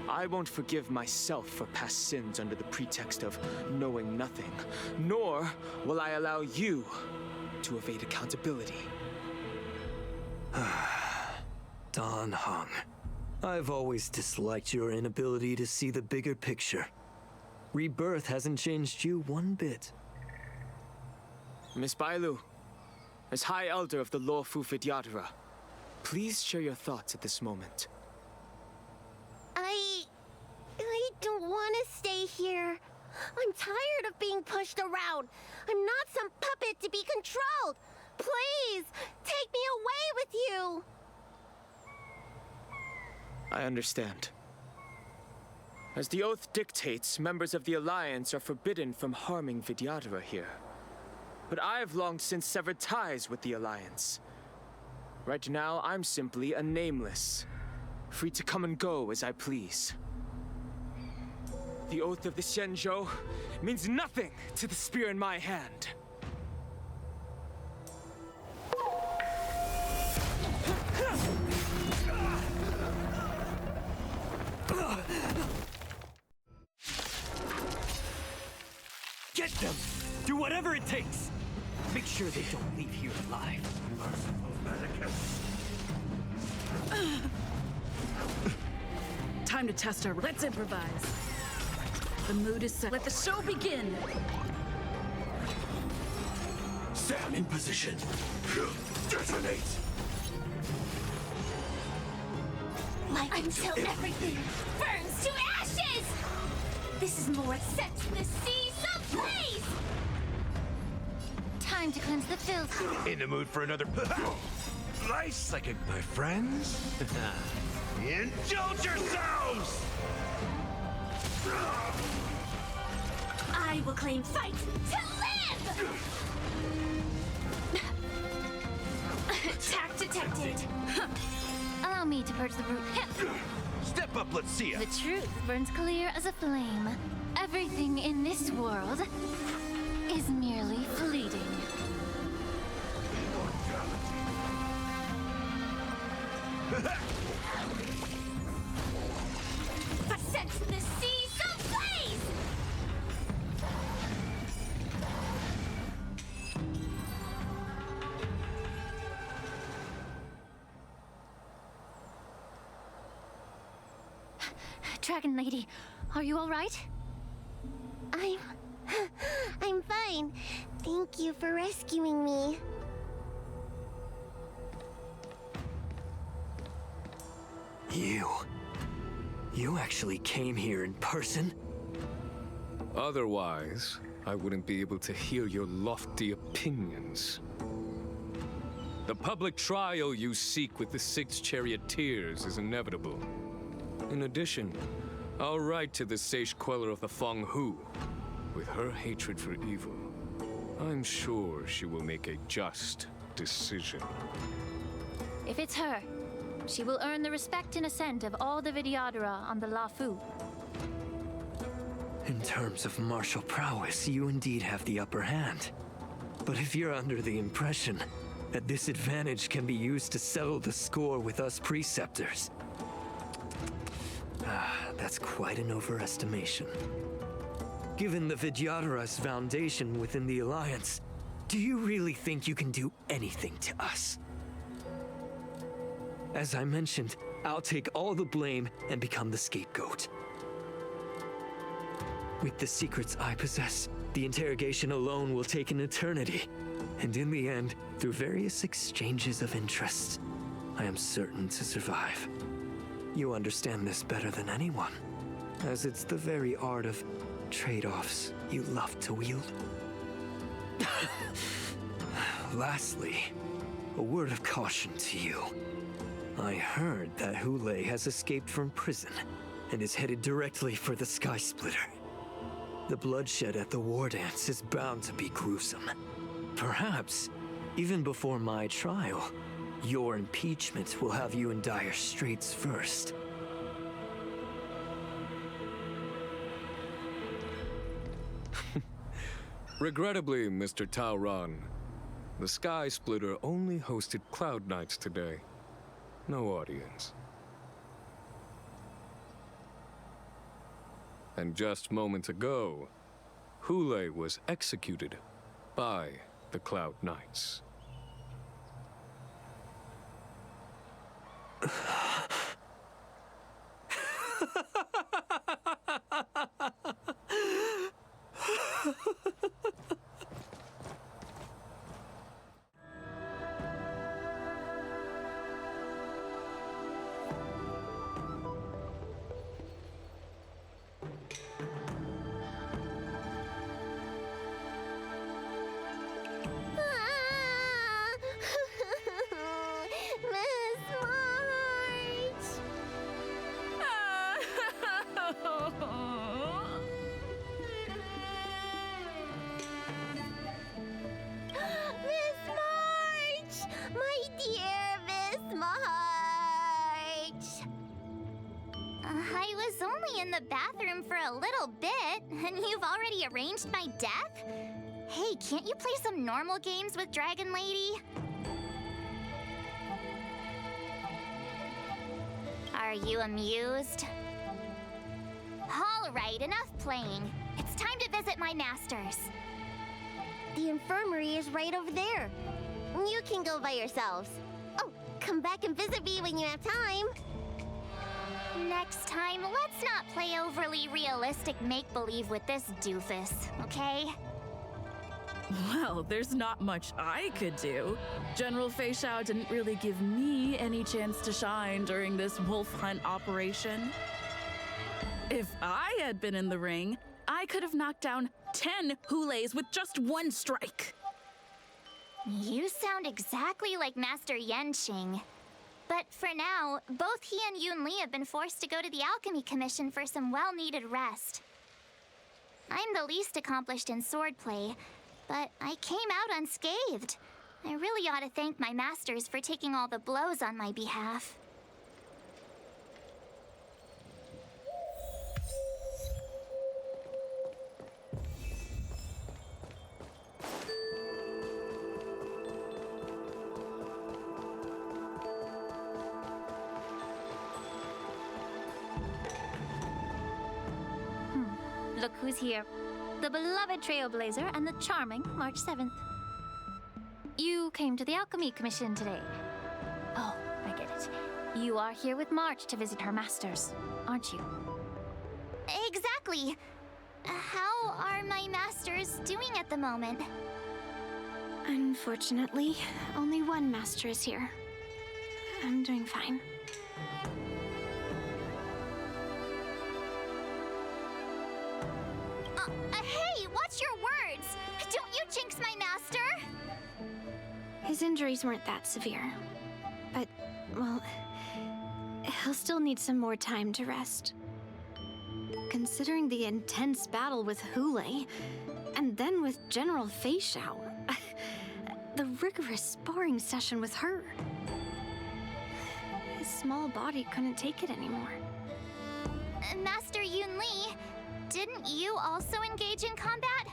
I won't forgive myself for past sins under the pretext of knowing nothing, nor will I allow you to evade accountability. Dan Heng, I've always disliked your inability to see the bigger picture. Rebirth hasn't changed you one bit. Miss Bailu, as High Elder of the Luofu Vidyadhara, please share your thoughts at this moment. I don't want to stay here. I'm tired of being pushed around. I'm not some puppet to be controlled. Please, take me away with you. I understand. As the oath dictates, members of the Alliance are forbidden from harming Vidyadhara here. But I've long since severed ties with the Alliance. Right now, I'm simply a nameless, free to come and go as I please. The oath of the Xianzhou means nothing to the spear in my hand. Get them! Do whatever it takes! Make sure they don't leave here alive. Time to test our... Let's improvise. The mood is set. Let the show begin! Stand in position. Detonate! Light until everything burns to ashes! This is more set to the seas of blaze! Time to cleanse the filth. In the mood for another life psychic, my friends? Indulge yourselves! I will claim fight to live! Attack detected. Allow me to purge the root. Step up, let's see it. The truth burns clear as a flame. Everything in this world is merely fleeting. Set the seas ablaze! Dragon Lady, are you all right? I'm fine. Thank you for rescuing me. You actually came here in person? Otherwise, I wouldn't be able to hear your lofty opinions. The public trial you seek with the 6 charioteers is inevitable. In addition, I'll write to the Sage Queller of the Feng Hu. With her hatred for evil, I'm sure she will make a just decision. If it's her, she will earn the respect and assent of all the Vidyadhara on the Luofu. In terms of martial prowess, you indeed have the upper hand. But if you're under the impression that this advantage can be used to settle the score with us preceptors, that's quite an overestimation. Given the Vidyadhara's foundation within the Alliance, do you really think you can do anything to us? As I mentioned, I'll take all the blame and become the scapegoat. With the secrets I possess, the interrogation alone will take an eternity. And in the end, through various exchanges of interest, I am certain to survive. You understand this better than anyone, as it's the very art of trade-offs you love to wield. Lastly, a word of caution to you. I heard that Hoolay has escaped from prison and is headed directly for the Skysplitter. The bloodshed at the Wardance is bound to be gruesome. Perhaps, even before my trial, your impeachment will have you in dire straits first. Regrettably, Mr. Taoran, the Skysplitter only hosted Cloud Knights today. No audience. And just moments ago, Hoolay was executed by the Cloud Knights. I was only in the bathroom for a little bit, and you've already arranged my death? Hey, can't you play some normal games with Dragon Lady? Are you amused? All right, enough playing. It's time to visit my masters. The infirmary is right over there. You can go by yourselves. Oh, come back and visit me when you have time. Next time, let's not play overly realistic make-believe with this doofus, okay? Well, there's not much I could do. General Feixiao didn't really give me any chance to shine during this wolf hunt operation. If I had been in the ring, I could have knocked down 10 Hoolays with just one strike. You sound exactly like Master Yanqing. But for now, both he and Yunli have been forced to go to the Alchemy Commission for some well-needed rest. I'm the least accomplished in swordplay, but I came out unscathed. I really ought to thank my masters for taking all the blows on my behalf. Look who's here. The beloved Trailblazer and the charming March 7th. You came to the Alchemy Commission today. Oh, I get it. You are here with March to visit her masters, aren't you? Exactly. How are my masters doing at the moment? Unfortunately, only one master is here. I'm doing fine. Hey, watch your words! Don't you jinx my master! His injuries weren't that severe. But, well, he'll still need some more time to rest. Considering the intense battle with Hoolay, and then with General Feixiao, the rigorous sparring session with her. His small body couldn't take it anymore. Master Yunli, didn't you also engage in combat?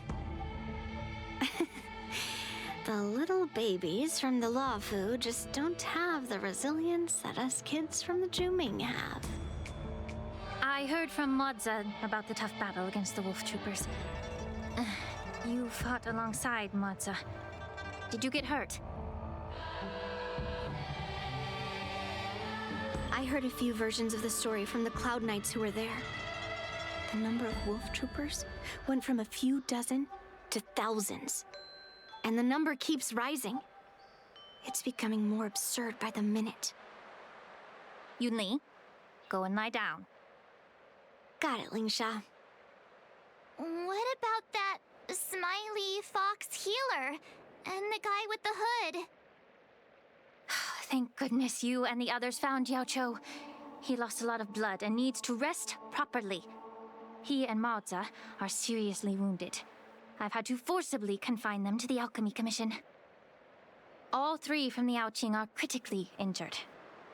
The little babies from the Luofu just don't have the resilience that us kids from the Juming have. I heard from Modza about the tough battle against the wolf troopers. You fought alongside Modza. Did you get hurt? I I heard a few versions of the story from the Cloud Knights who were there. The number of wolf troopers went from a few dozen to thousands. And the number keeps rising. It's becoming more absurd by the minute. Yunli, go and lie down. Got it, Lingsha. What about that smiley fox healer and the guy with the hood? Thank goodness you and the others found Xianzhou. He lost a lot of blood and needs to rest properly. He and Maozi are seriously wounded. I've had to forcibly confine them to the Alchemy Commission. All 3 from the Yaoqing are critically injured.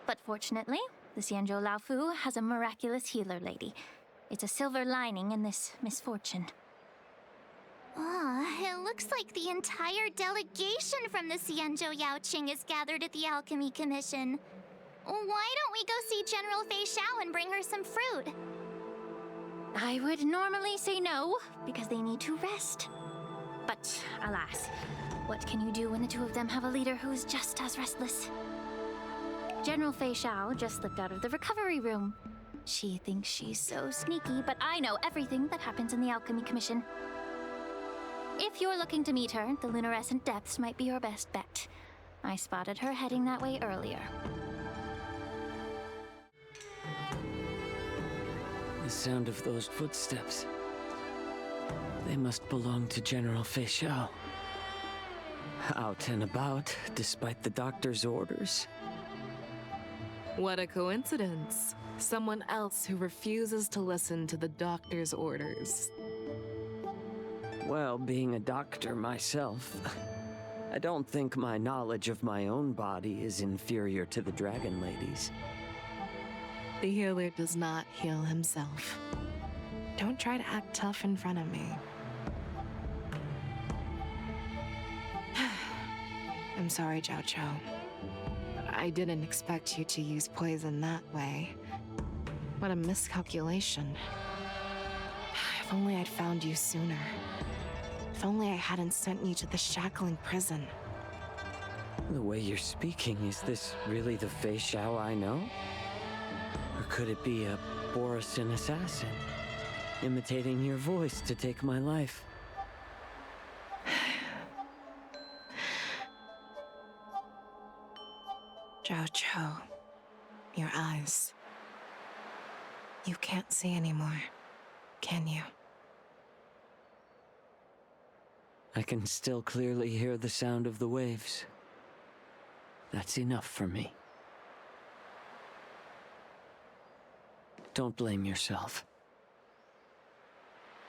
But fortunately, the Xianzhou Luofu has a miraculous healer lady. It's a silver lining in this misfortune. It looks like the entire delegation from the Xianzhou Yaoqing is gathered at the Alchemy Commission. Why don't we go see General Feixiao and bring her some fruit? I would normally say no, because they need to rest. But alas, what can you do when the 2 of them have a leader who is just as restless? General Feixiao just slipped out of the recovery room. She thinks she's so sneaky, but I know everything that happens in the Alchemy Commission. If you're looking to meet her, the Lunarescent Depths might be your best bet. I spotted her heading that way earlier. The sound of those footsteps. They must belong to General Feixiao. Out and about, despite the doctor's orders. What a coincidence. Someone else who refuses to listen to the doctor's orders. Well, being a doctor myself, I don't think my knowledge of my own body is inferior to the Dragon Lady's. The healer does not heal himself. Don't try to act tough in front of me. I'm sorry, Xiaozhou. I didn't expect you to use poison that way. What a miscalculation. If only I'd found you sooner. If only I hadn't sent you to the shackling prison. The way you're speaking, is this really the Feixiao I know? Or could it be a Borisin assassin, imitating your voice to take my life? Xiaozhou, your eyes. You can't see anymore, can you? I can still clearly hear the sound of the waves. That's enough for me. Don't blame yourself.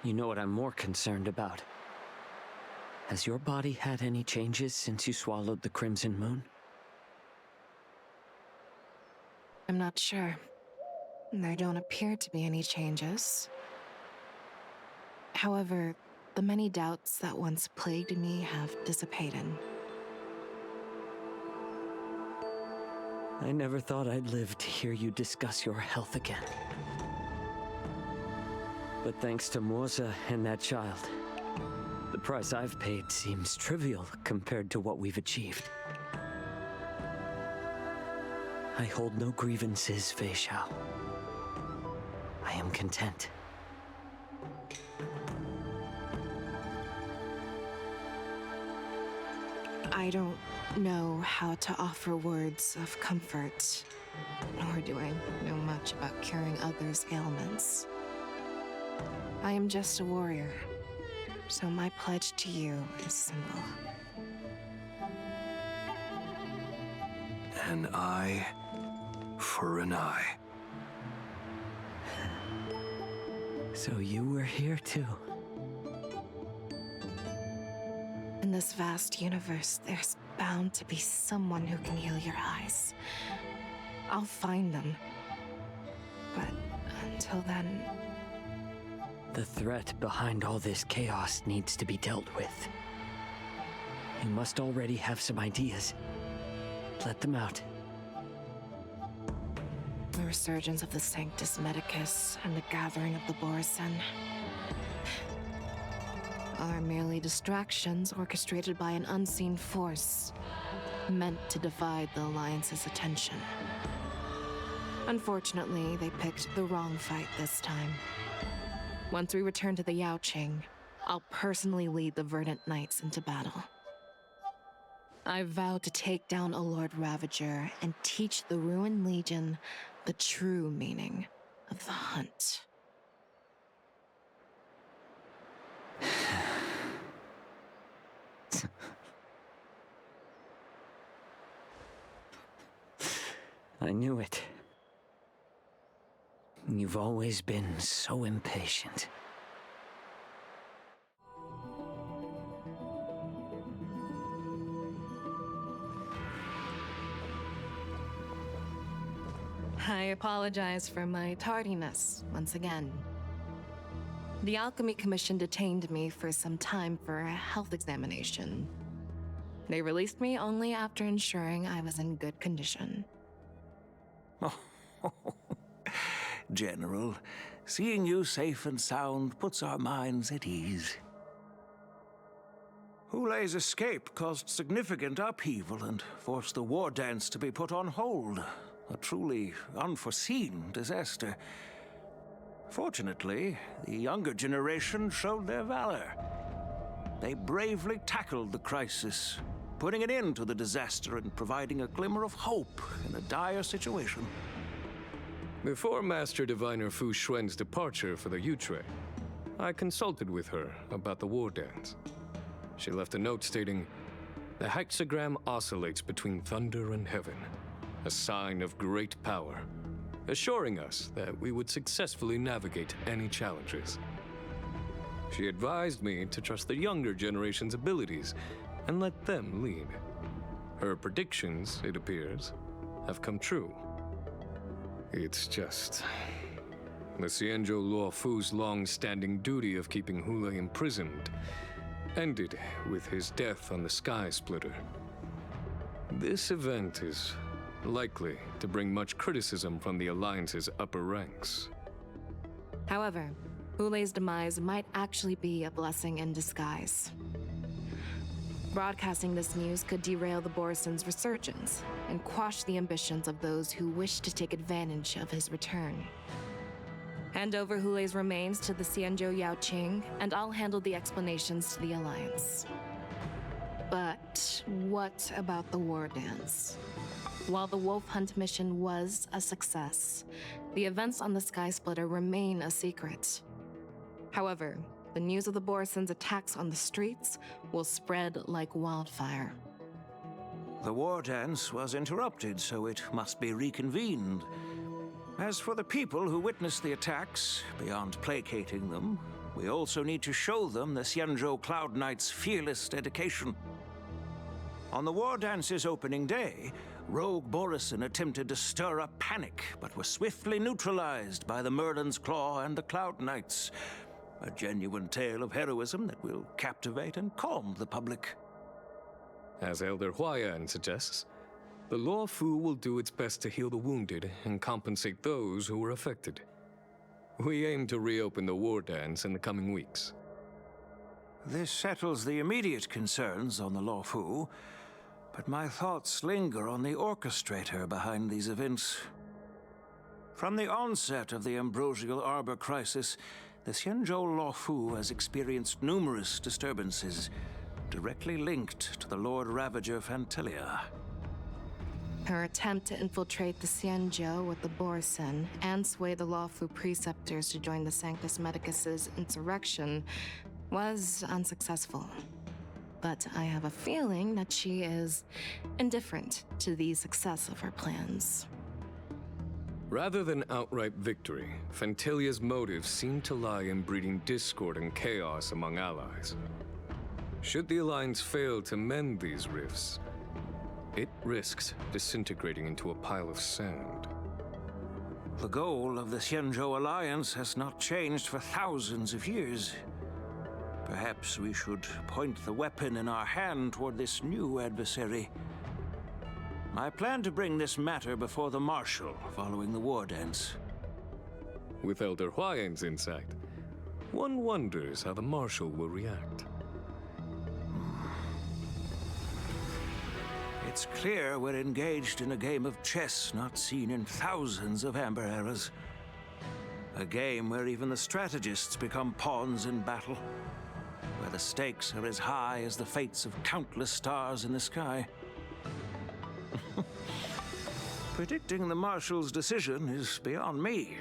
You know what I'm more concerned about. Has your body had any changes since you swallowed the Crimson Moon? I'm not sure. There don't appear to be any changes. However, the many doubts that once plagued me have dissipated. I never thought I'd live to hear you discuss your health again. But thanks to Maozi and that child, the price I've paid seems trivial compared to what we've achieved. I hold no grievances, Feixiao. I am content. I don't know how to offer words of comfort, nor do I know much about curing others' ailments. I am just a warrior, so my pledge to you is simple. An eye for an eye. So you were here too. In this vast universe, there's bound to be someone who can heal your eyes. I'll find them. But until then... The threat behind all this chaos needs to be dealt with. You must already have some ideas. Let them out. The resurgence of the Sanctus Medicus and the gathering of the Borisin are merely distractions orchestrated by an unseen force, meant to divide the Alliance's attention. Unfortunately, they picked the wrong fight this time. Once we return to the Yaoqing, I'll personally lead the Verdant Knights into battle. I vow to take down a Lord Ravager and teach the Ruined Legion the true meaning of the hunt. I knew it. You've always been so impatient. I apologize for my tardiness once again. The Alchemy Commission detained me for some time for a health examination. They released me only after ensuring I was in good condition. General, seeing you safe and sound puts our minds at ease. Hoolay's escape caused significant upheaval and forced the Wardance to be put on hold. A truly unforeseen disaster. Fortunately, the younger generation showed their valor. They bravely tackled the crisis, putting an end to the disaster and providing a glimmer of hope in a dire situation. Before Master Diviner Fu Xuan's departure for the Yutre, I consulted with her about the Wardance. She left a note stating, "The hexagram oscillates between thunder and heaven, a sign of great power, assuring us that we would successfully navigate any challenges." She advised me to trust the younger generation's abilities and let them lead. Her predictions, it appears, have come true. It's just... the Xianzhou Luofu's long-standing duty of keeping Hoolay imprisoned ended with his death on the Skysplitter. This event is likely to bring much criticism from the Alliance's upper ranks. However, Hoolay's demise might actually be a blessing in disguise. Broadcasting this news could derail the Borison's resurgence and quash the ambitions of those who wish to take advantage of his return. Hand over Hoolay's remains to the Xianzhou Yaoqing, and I'll handle the explanations to the Alliance. But what about the Wardance? While the Wolf Hunt mission was a success, the events on the Skysplitter remain a secret. However, the news of the Borison's attacks on the streets will spread like wildfire. The Wardance was interrupted, so it must be reconvened. As for the people who witnessed the attacks, beyond placating them, we also need to show them the Xianzhou Cloud Knight's fearless dedication. On the Wardance's opening day, Rogue Borison attempted to stir up panic, but was swiftly neutralized by the Merlin's Claw and the Cloud Knights. A genuine tale of heroism that will captivate and calm the public. As Elder Huayan suggests, the Luofu will do its best to heal the wounded and compensate those who were affected. We aim to reopen the Wardance in the coming weeks. This settles the immediate concerns on the Luofu, but my thoughts linger on the orchestrator behind these events. From the onset of the Ambrosial Arbor crisis, the Xianzhou Luofu has experienced numerous disturbances, directly linked to the Lord Ravager Fantilia. Her attempt to infiltrate the Xianzhou with the Borison and sway the Luofu preceptors to join the Sanctus Medicus's insurrection was unsuccessful. But I have a feeling that she is indifferent to the success of her plans. Rather than outright victory, Fantilia's motives seem to lie in breeding discord and chaos among allies. Should the Alliance fail to mend these rifts, it risks disintegrating into a pile of sand. The goal of the Xianzhou Alliance has not changed for thousands of years. Perhaps we should point the weapon in our hand toward this new adversary. I plan to bring this matter before the Marshal following the Wardance. With Elder Huayan's insight, one wonders how the Marshal will react. It's clear we're engaged in a game of chess not seen in thousands of Amber eras. A game where even the strategists become pawns in battle, where the stakes are as high as the fates of countless stars in the sky. Predicting the Marshal's decision is beyond me,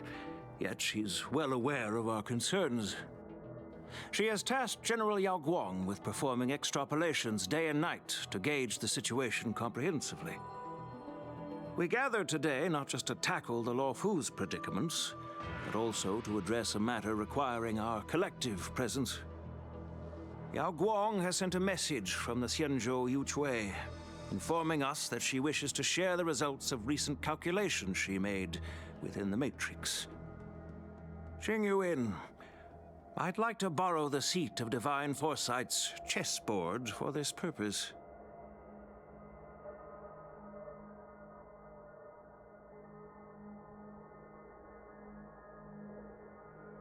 yet she's well aware of our concerns. She has tasked General Yao Guang with performing extrapolations day and night to gauge the situation comprehensively. We gathered today not just to tackle the Luofu's predicaments, but also to address a matter requiring our collective presence. Yao Guang has sent a message from the Xianzhou Yuchui, informing us that she wishes to share the results of recent calculations she made within the Matrix. Xing Yuan, I'd like to borrow the seat of Divine Foresight's chessboard for this purpose.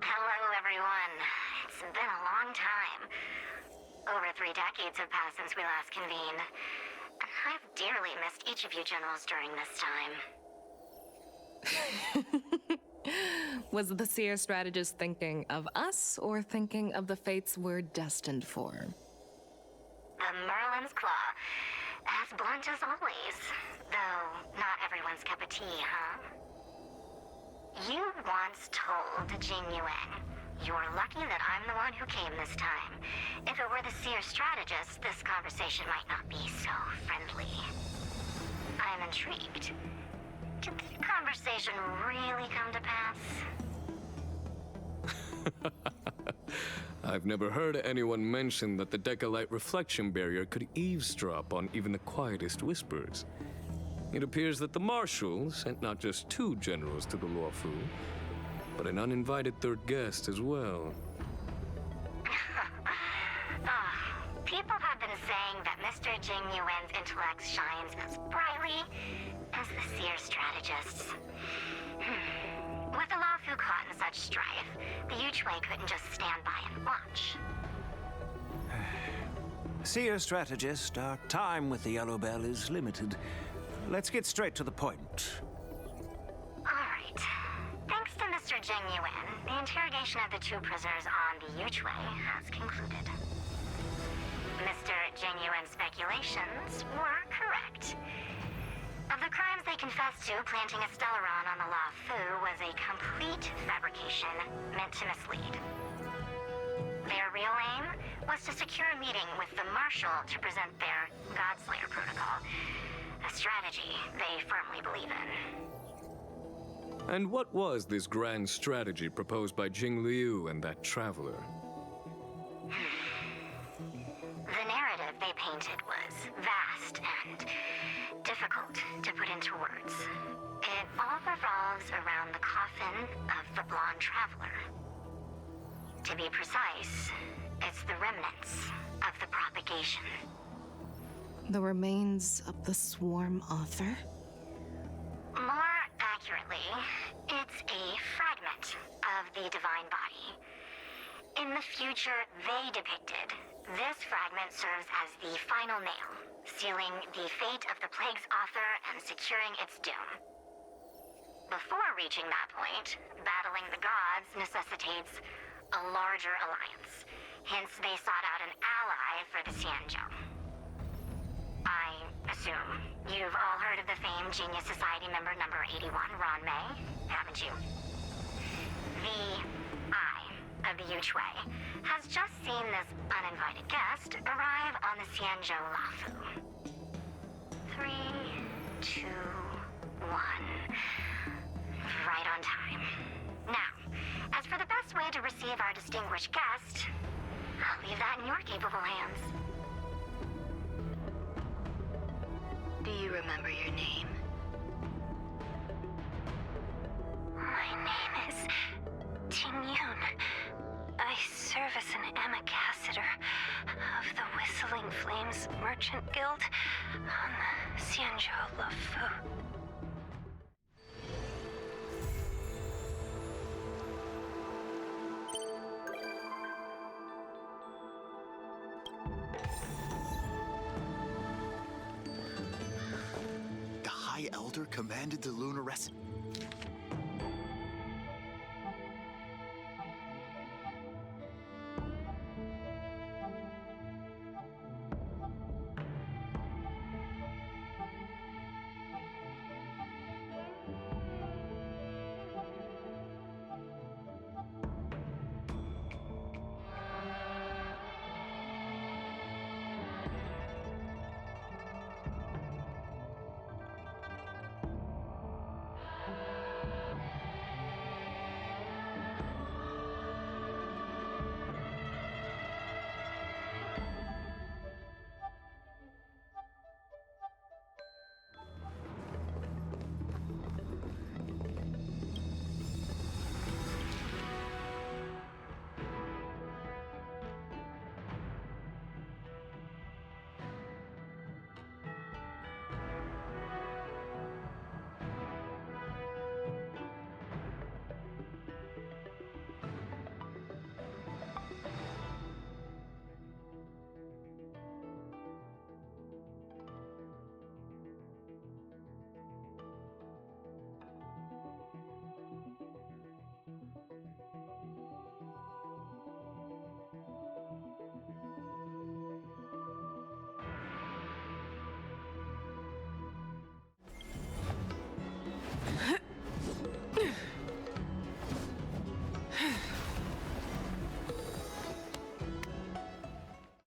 Hello, everyone. It's been a long time. Over 3 decades have passed since we last convened. And I've dearly missed each of you generals during this time. Was the Seer strategist thinking of us or thinking of the fates we're destined for? The Merlin's Claw. As blunt as always. Though not everyone's cup of tea, huh? You once told Jing Yuan, "You're lucky that I'm the one who came this time. If it were the Seer strategist, this conversation might not be so friendly." I'm intrigued. Did the conversation really come to pass? I've never heard anyone mention that the Decalite reflection barrier could eavesdrop on even the quietest whispers. It appears that the Marshal sent not just 2 generals to the Luofu, but an uninvited 3rd guest as well. People have been saying that Mr. Jing Yuan's intellect shines as brightly as the Seer strategist's. With the Luofu caught in such strife, the Yuchui couldn't just stand by and watch. Seer strategist, our time with the Yellow Bell is limited. Let's get straight to the point. Alright. Thanks to Mr. Jing Yuan, the interrogation of the 2 prisoners on the Yuchui has concluded. Mr. Jing Yuan's speculations were correct. Of the crimes they confessed to, planting a Stellaron on the Luofu was a complete fabrication meant to mislead. Their real aim was to secure a meeting with the Marshal to present their Godslayer protocol, a strategy they firmly believe in. And what was this grand strategy proposed by Jing Liu and that traveler? The narrative they painted was vast and difficult to put into words. It all revolves around the coffin of the blonde traveler. To be precise, it's the remnants of the propagation. The remains of the swarm author? More accurately, it's a fragment of the divine body. In the future they depicted, this fragment serves as the final nail, sealing the fate of the plague's author and securing its doom. Before reaching that point, battling the gods necessitates a larger alliance. Hence, they sought out an ally for the Xianzhou. I assume you've all heard of the famed Genius Society member number 81, Ron May, haven't you? The Eye of the Yuchui has just seen this uninvited guest arrive on the Xianzhou Luofu. 3, 2, 1. Right on time. Now, as for the best way to receive our distinguished guest, I'll leave that in your capable hands. Do you remember your name? My name is Ting Yun. I serve as an ambassador of the Whistling Flames Merchant Guild on the Xianzhou Luofu. Elder commanded the lunarescent